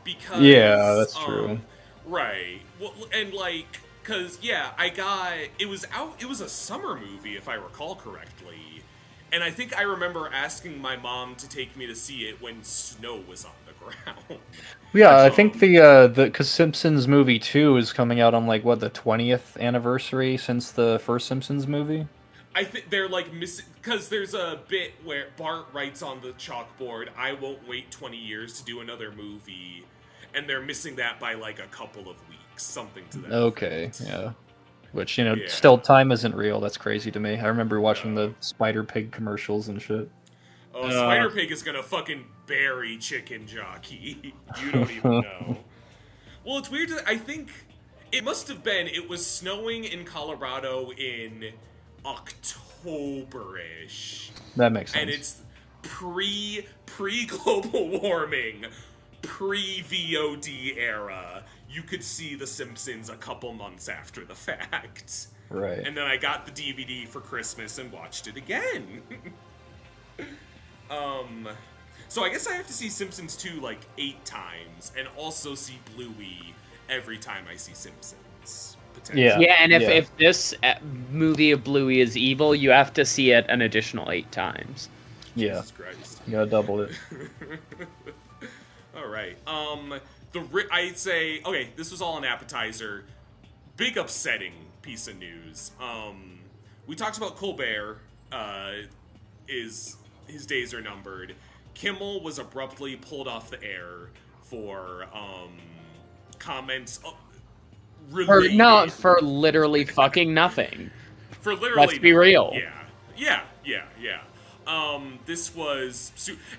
because... Yeah, that's true. Right. Well, and, like, because, yeah, it was a summer movie, if I recall correctly, and I think I remember asking my mom to take me to see it when snow was on the ground. Yeah, I think because Simpsons movie 2 is coming out on, like, what, the 20th anniversary since the first Simpsons movie? I think they're, like, missing... Because there's a bit where Bart writes on the chalkboard, I won't wait 20 years to do another movie, and they're missing that by, like, a couple of weeks. Something to that Okay, effect. yeah. Which, you know, still, time isn't real. That's crazy to me. I remember watching the Spider Pig commercials and shit. Oh, Spider Pig is gonna fucking bury Chicken Jockey. You don't even know. Well, it's weird. I think it must have been... It was snowing in Colorado in... October-ish. That makes sense. And it's pre-global warming, pre-VOD era. You could see The Simpsons a couple months after the fact. Right. And then I got the DVD for Christmas and watched it again. So I guess I have to see Simpsons 2 like 8 times, and also see Bluey every time I see Simpsons. Yeah. Yeah, and if this movie of Bluey is evil, you have to see it an additional 8 times. Yeah. Jesus Christ. You gotta double it. All right. I'd say, okay, this was all an appetizer. Big upsetting piece of news. We talked about Colbert. His days are numbered. Kimmel was abruptly pulled off the air for comments. For literally fucking nothing. For literally Let's be real. Yeah. This was...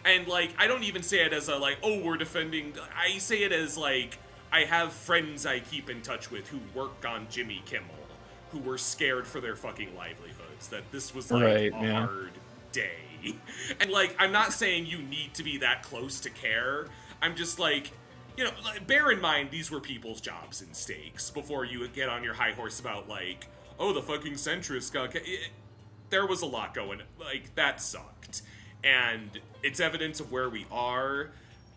And, like, I don't even say it as a, like, oh, we're defending... I say it as, like, I have friends I keep in touch with who work on Jimmy Kimmel, who were scared for their fucking livelihoods, that this was, like, hard day. And, like, I'm not saying you need to be that close to care. I'm just, like... You know, bear in mind, these were people's jobs and stakes before you get on your high horse about, like, oh, the fucking centrist got... There was a lot going... Like, that sucked. And it's evidence of where we are.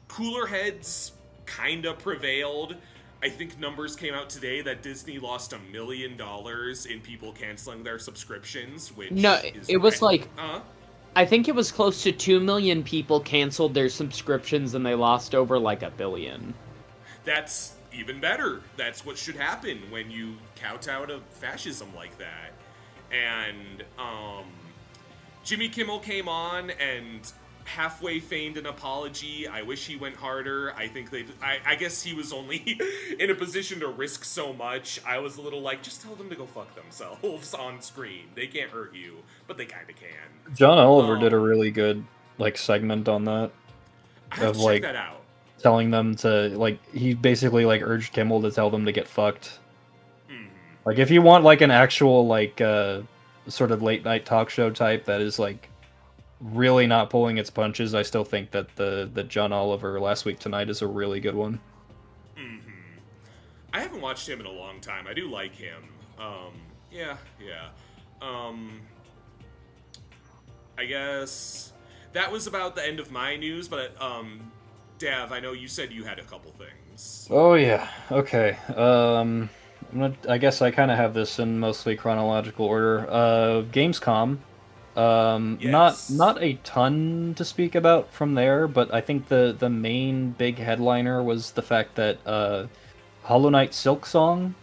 Cooler heads kind of prevailed. I think numbers came out today that Disney lost $1 million in people canceling their subscriptions, which No, is it was like uh I think it was close to 2 million people canceled their subscriptions and they lost over like $1 billion. That's even better. That's what should happen when you kowtow to fascism like that. And Jimmy Kimmel came on and halfway feigned an apology. I wish he went harder. I think I guess he was only in a position to risk so much. I was a little like, just tell them to go fuck themselves on screen. They can't hurt you, but they kind of can. John Oliver did a really good like segment on that I have of to check like that out. telling them to like he basically like urged Kimmel to tell them to get fucked. Like if you want like an actual like sort of late night talk show type that is like really not pulling its punches, I still think that the John Oliver Last Week Tonight is a really good one. I haven't watched him in a long time. I do like him. Yeah. I guess that was about the end of my news, but Dav, I know you said you had a couple things. Oh yeah. Okay. I guess I kind of have this in mostly chronological order. Gamescom. Yes. Not a ton to speak about from there, but I think the main big headliner was the fact that Hollow Knight Silksong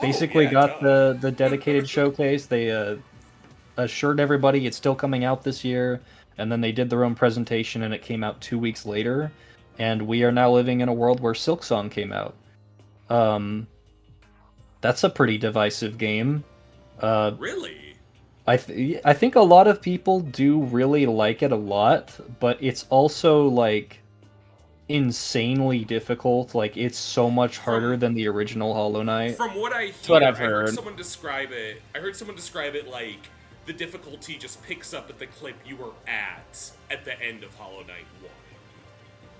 basically yeah, got duh. the dedicated showcase. They assured everybody it's still coming out this year, and then they did their own presentation and it came out 2 weeks later, and we are now living in a world where Silksong came out. That's a pretty divisive game. Really? I think a lot of people do really like it a lot, but it's also like insanely difficult. Like it's so much harder than the original Hollow Knight. From what I hear, what I've I heard heard. someone describe it. I heard someone describe it like the difficulty just picks up at the clip you were at the end of Hollow Knight 1.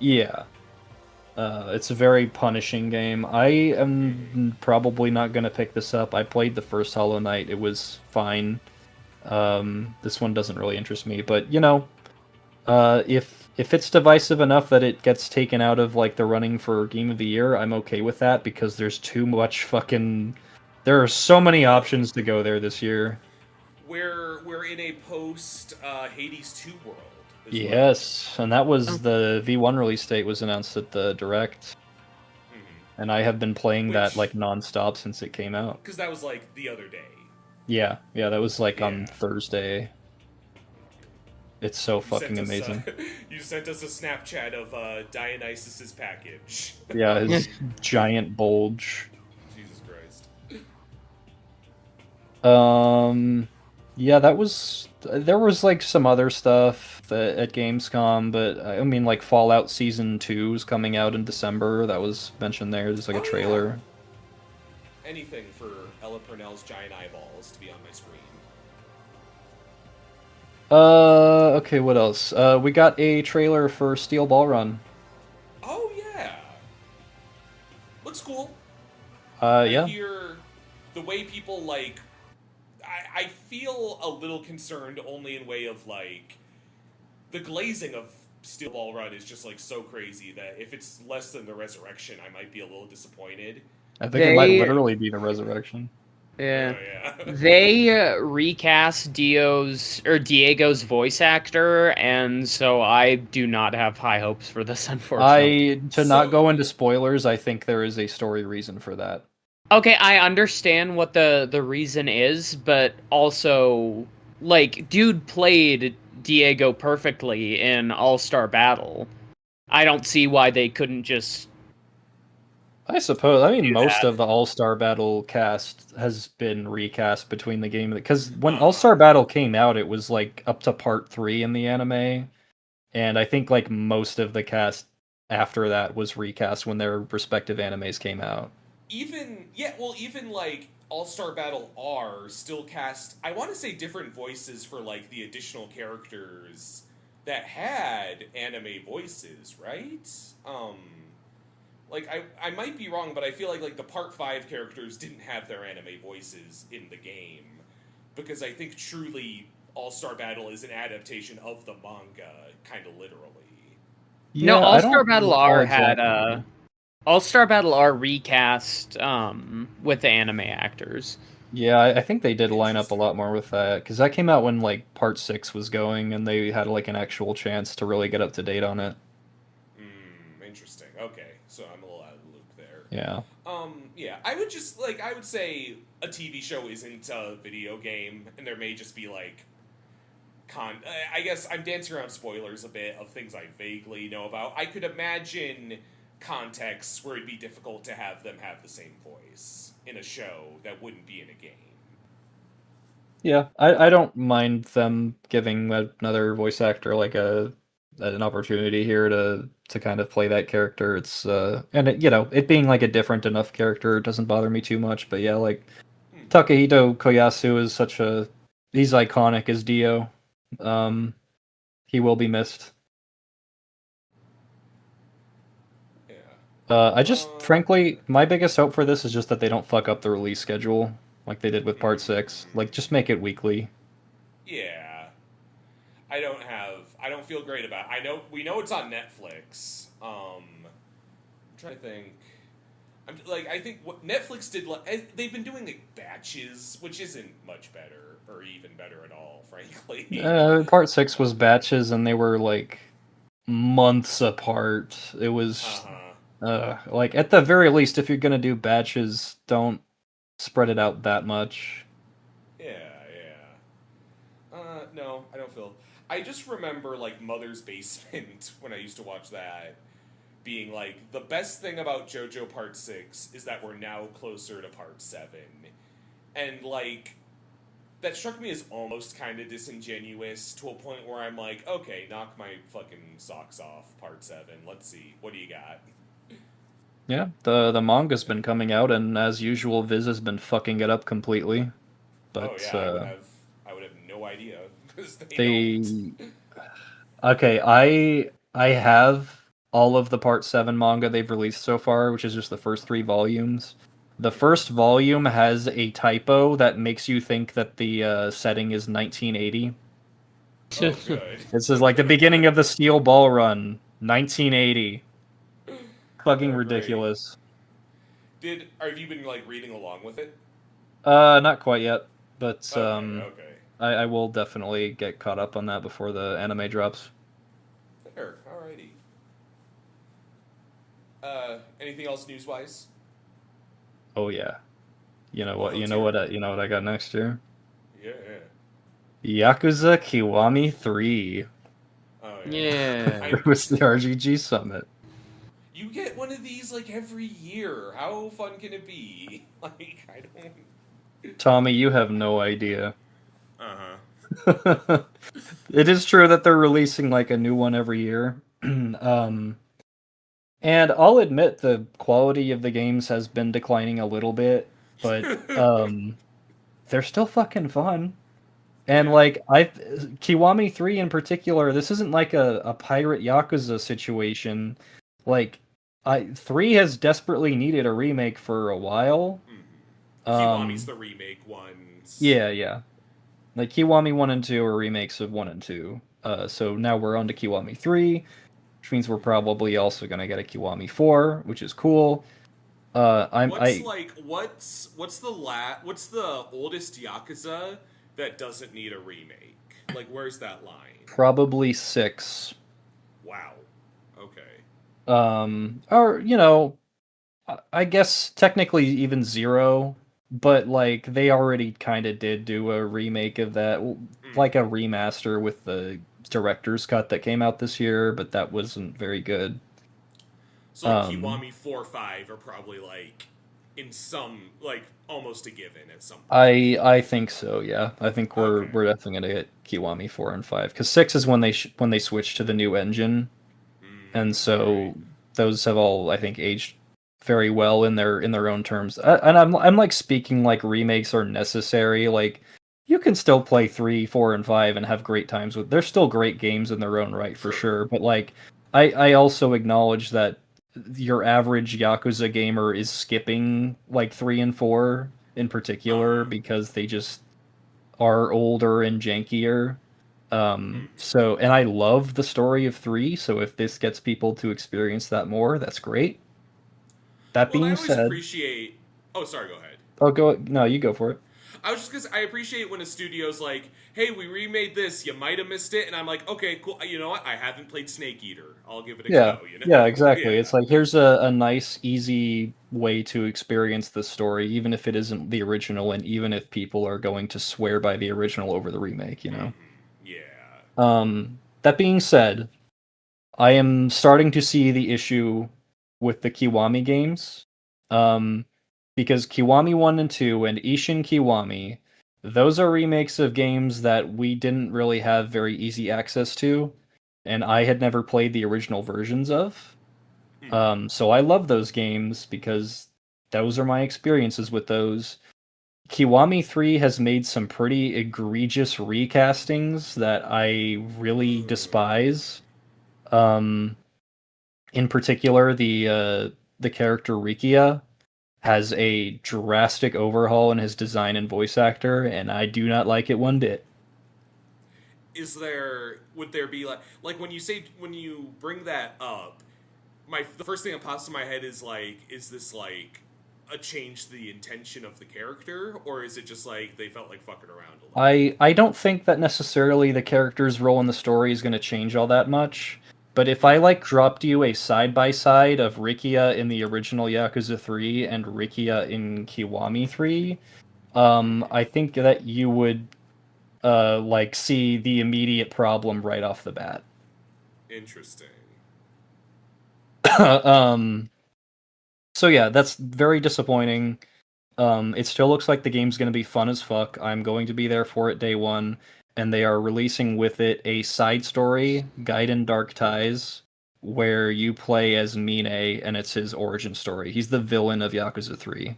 Yeah. It's a very punishing game. I am probably not going to pick this up. I played the first Hollow Knight. It was fine. This one doesn't really interest me, but you know, if it's divisive enough that it gets taken out of like the running for Game of the Year, I'm okay with that because there's too much fucking. There are so many options to go there this year. We're in a post Hades 2 world. As Yes, and that was the V1 release date was announced at the Direct, and I have been playing that like nonstop since it came out. Because that was like the other day. Yeah, that was like on Yeah. Thursday. It's so fucking amazing. You sent us a Snapchat of Dionysus's package. Yeah, his giant bulge. Jesus Christ. Yeah, there was like some other stuff at Gamescom, but I mean like Fallout Season 2 is coming out in December. That was mentioned there. There's like a trailer. Yeah. Anything for Ella Purnell's giant eyeballs to be on my screen. Okay, what else? We got a trailer for Steel Ball Run. Oh yeah. Looks cool. Yeah. I hear the way people like I feel a little concerned only in way of like the glazing of Steel Ball Run is just like so crazy that if it's less than the Resurrection, I might be a little disappointed. I think it might literally be the Resurrection. Yeah. Oh, yeah. They recast Diego's voice actor, and so I do not have high hopes for this, unfortunately. Not go into spoilers, I think there is a story reason for that. Okay, I understand what the reason is, but also, like, dude played Diego perfectly in All-Star Battle. I don't see why they couldn't just... I suppose. I mean, most that. of the All-Star Battle cast has been recast between the game. Because when All-Star Battle came out, it was, like, up to Part 3 in the anime. And I think, like, most of the cast after that was recast when their respective animes came out. Even like All-Star Battle R still cast, I want to say different voices for like the additional characters that had anime voices, right? Like I might be wrong, but I feel like the Part 5 characters didn't have their anime voices in the game because I think truly All-Star Battle is an adaptation of the manga kind of literally. No, I All Star don't Battle recall R had exactly. All Star Battle R recast with the anime actors. Yeah, I think they did line up a Interesting. lot more with that because that came out when like Part 6 was going, and they had like an actual chance to really get up to date on it. Interesting. Okay, so I'm a little out of the loop there. Yeah. Yeah, I would say a TV show isn't a video game, and there may just be like I guess I'm dancing around spoilers a bit of things I vaguely know about. I could imagine contexts where it'd be difficult to have them have the same voice in a show that wouldn't be in a game. Yeah, I don't mind them giving another voice actor like an opportunity here to kind of play that character. It's and it, it being like a different enough character doesn't bother me too much. But yeah, like Takahito Koyasu is he's iconic as Dio. Um, he will be missed. Yeah. I just frankly, my biggest hope for this is just that they don't fuck up the release schedule like they did with Part 6. Like, just make it weekly. Yeah. I don't feel great about it. We know it's on Netflix. I'm trying to think. I think what Netflix did, they've been doing like batches, which isn't much better, or even better at all, frankly. Part 6 was batches, and they were like months apart. It was like at the very least, if you're gonna do batches, don't spread it out that much. Yeah, yeah. No, I don't feel. I just remember like Mother's Basement when I used to watch that, being like the best thing about JoJo Part 6 is that we're now closer to Part 7, and like that struck me as almost kind of disingenuous to a point where I'm like, okay, knock my fucking socks off, Part 7. Let's see, what do you got? Yeah, the manga's been coming out, and as usual, Viz has been fucking it up completely. Oh But yeah, I would have no idea because they don't. okay, I have all of the Part 7 manga they've released so far, which is just the first 3 volumes. The first volume has a typo that makes you think that the setting is 1980. Oh, good. This is like the beginning of the Steel Ball Run, 1980. Fucking Oh, great. ridiculous. Have you been like reading along with it? Not quite yet, but Okay, okay. I will definitely get caught up on that before the anime drops. Fair. Alrighty. Anything else news wise? Oh yeah. You know Well, what? let's hear it. You know what I got next year? Yeah, yeah. Yakuza Kiwami 3. Oh Yeah. I, It was the RGG Summit. you get one of these like every year. How fun can it be? Like I don't. Tommy, you have no idea. Uh-huh. It is true that they're releasing like a new one every year. And I'll admit the quality of the games has been declining a little bit, but they're still fucking fun. And Yeah. like Kiwami 3 in particular, this isn't like a pirate Yakuza situation. Like 3 has desperately needed a remake for a while. Kiwami's the remake ones. Yeah. Like Kiwami 1 and 2 are remakes of 1 and 2. So now we're on to Kiwami 3, which means we're probably also gonna get a Kiwami 4, which is cool. What's the oldest Yakuza that doesn't need a remake? Like, where's that line? probably 6. Wow. Okay. Or I guess technically even 0, but like they already kind of did do a remake of that, like a remaster with the director's cut that came out this year, but that wasn't very good. So like, Kiwami 4, 5 are probably like in some like almost a given at some point. I think so. Yeah, I think Okay. we're definitely gonna get Kiwami 4 and 5 because 6 is when they switch to the new engine, and so right. those have all I think aged very well in their own terms. And I'm like speaking like remakes are necessary. Like you can still play 3, 4, and 5 and have great times with. They're still great games in their own right for sure. But like I also acknowledge that your average Yakuza gamer is skipping like 3 and 4 in particular because they just are older and jankier. So, and I love the story of 3, so if this gets people to experience that more, that's great. That Well, and I being always said, appreciate. Oh, sorry. Go ahead. no, you go for it. I was just because I appreciate when a studio's like, "Hey, we remade this. You might have missed it," and I'm like, "Okay, cool. You know what? I haven't played Snake Eater. I'll give it a Yeah, go." You yeah, know? exactly. It's Yeah. like here's a nice, easy way to experience the story, even if it isn't the original, and even if people are going to swear by the original over the remake, you know? Yeah. That being said, I am starting to see the issue with the Kiwami games. Um, because Kiwami 1 and 2 and Ishin Kiwami, those are remakes of games that we didn't really have very easy access to, and I had never played the original versions of. So I love those games because those are my experiences with those. Kiwami 3 has made some pretty egregious recastings that I really despise. Um, in particular, the character Rikia has a drastic overhaul in his design and voice actor, and I do not like it one bit. Would there be like when you bring that up, the first thing that pops to my head is like, is this like a change to the intention of the character, or is it just like they felt like fucking around a little? I don't think that necessarily the character's role in the story is going to change all that much. But if I like dropped you a side by side of Rikia in the original Yakuza 3 and Rikia in Kiwami 3, I think that you would like see the immediate problem right off the bat. Interesting. um, so yeah, that's very disappointing. It still looks like the game's going to be fun as fuck. I'm going to be there for it day one, and they are releasing with it a side story, Gaiden Dark Ties, where you play as Mine, and it's his origin story. He's the villain of Yakuza 3.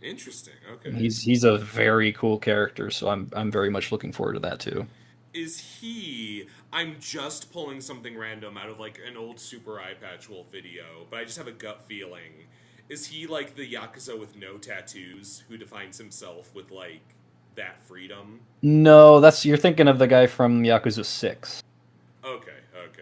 Interesting. Okay. He's a very cool character, so I'm very much looking forward to that too. Is he? I'm just pulling something random out of like an old Super Eye Patch Wolf video, but I just have a gut feeling. Is he like the Yakuza with no tattoos who defines himself with like that freedom? No, that's you're thinking of the guy from Yakuza 6. Okay, okay.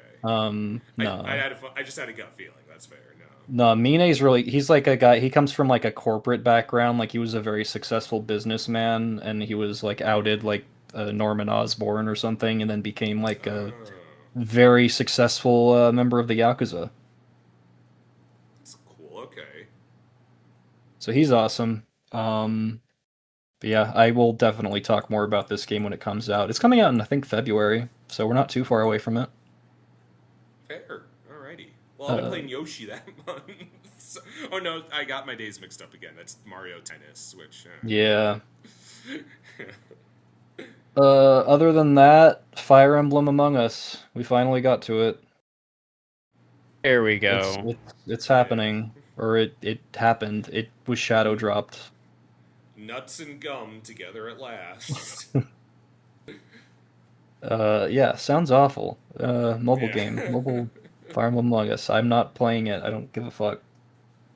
No. I just had a gut feeling. That's fair. No. No, Mine's really he's like a guy he comes from like a corporate background, like he was a very successful businessman and he was like outed like Norman Osborn or something and then became like a very successful member of the Yakuza. That's cool. Okay. So he's awesome. But yeah, I will definitely talk more about this game when it comes out. It's coming out in I think February, so we're not too far away from it. Fair. Alrighty. Well, I've been playing Yoshi that month. Oh no, I got my days mixed up again. That's Mario Tennis, which. Yeah. Other than that, Fire Emblem Among Us. We finally got to it. There we go. It's happening, or it happened. It was shadow dropped. Nuts and gum together at last. Yeah, sounds awful. Mobile Yeah. game, mobile Fire Emblem Among Us. I'm not playing it. I don't give a fuck.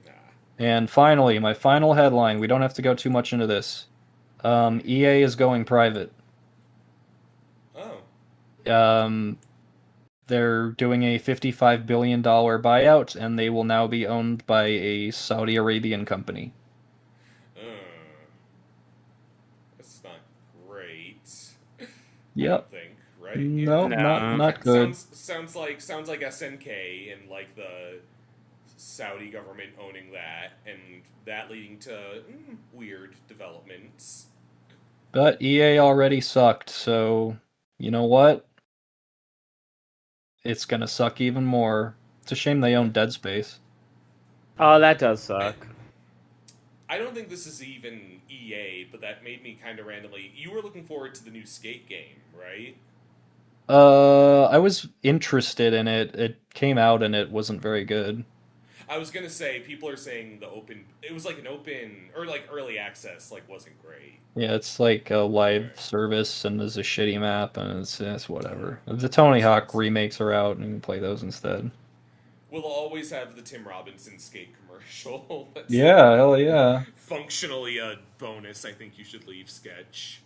Nah. And finally, my final headline. We don't have to go too much into this. EA is going private. Oh. They're doing a $55 billion buyout, and they will now be owned by a Saudi Arabian company. That's not great. Yep. I don't think, right? No, No. not good. Sounds like SNK and like the Saudi government owning that, and that leading to weird developments. But EA already sucked, so you know what? It's gonna suck even more. It's a shame they own Dead Space. Oh, that does suck. I don't think this is even EA, but that made me kind of randomly. You were looking forward to the new Skate game, right? I was interested in it. It came out and it wasn't very good. I was gonna say people are saying it was like an open or like early access, like wasn't great. Yeah, it's like a live service and there's a shitty map and it's whatever. The Tony Hawk remakes are out and you can play those instead. We'll always have the Tim Robinson skate commercial. That's Yeah, hell yeah. functionally a bonus. I think you should leave sketch.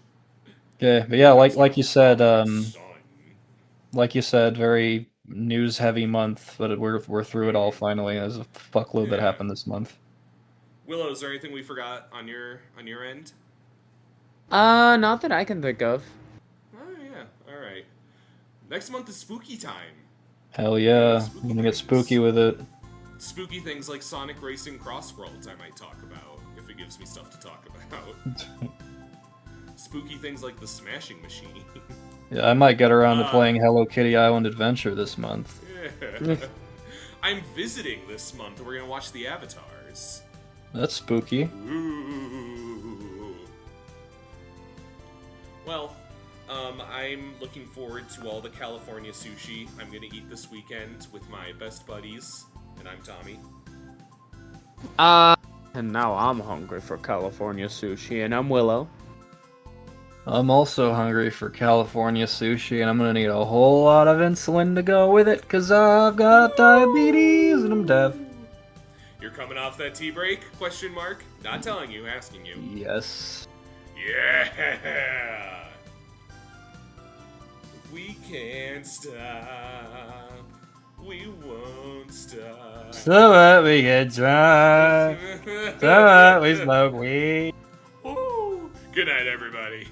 Okay, but yeah, like you said, Son. like you said, very news heavy month, but we're through it all Mhm. finally. There's a fuckload that Yeah. happened this month. Willow, is there anything we forgot on your end? Not that I can think of. Oh yeah, all right. Next month is spooky time. Hell We have yeah, I'm spooky gonna get things. spooky with it. Spooky things like Sonic Racing Cross Worlds I might talk about, if it gives me stuff to talk about. Spooky things like the Smashing Machine. Yeah, I might get around to playing Hello Kitty Island Adventure this month. Yeah. I'm visiting this month. We're gonna watch the Avatars. That's spooky. Ooh. Well, I'm looking forward to all the California sushi I'm gonna eat this weekend with my best buddies, and I'm Tommy. And now I'm hungry for California sushi, and I'm Willow. I'm also hungry for California sushi, and I'm gonna need a whole lot of insulin to go with it, cause I've got diabetes and I'm deaf. You're coming off that tea break? Question mark. Not telling you, asking you. Yes. Yeah. We can't stop. We won't stop. So what, we get drunk. So what, we smoke weed. Woo. Good night, everybody.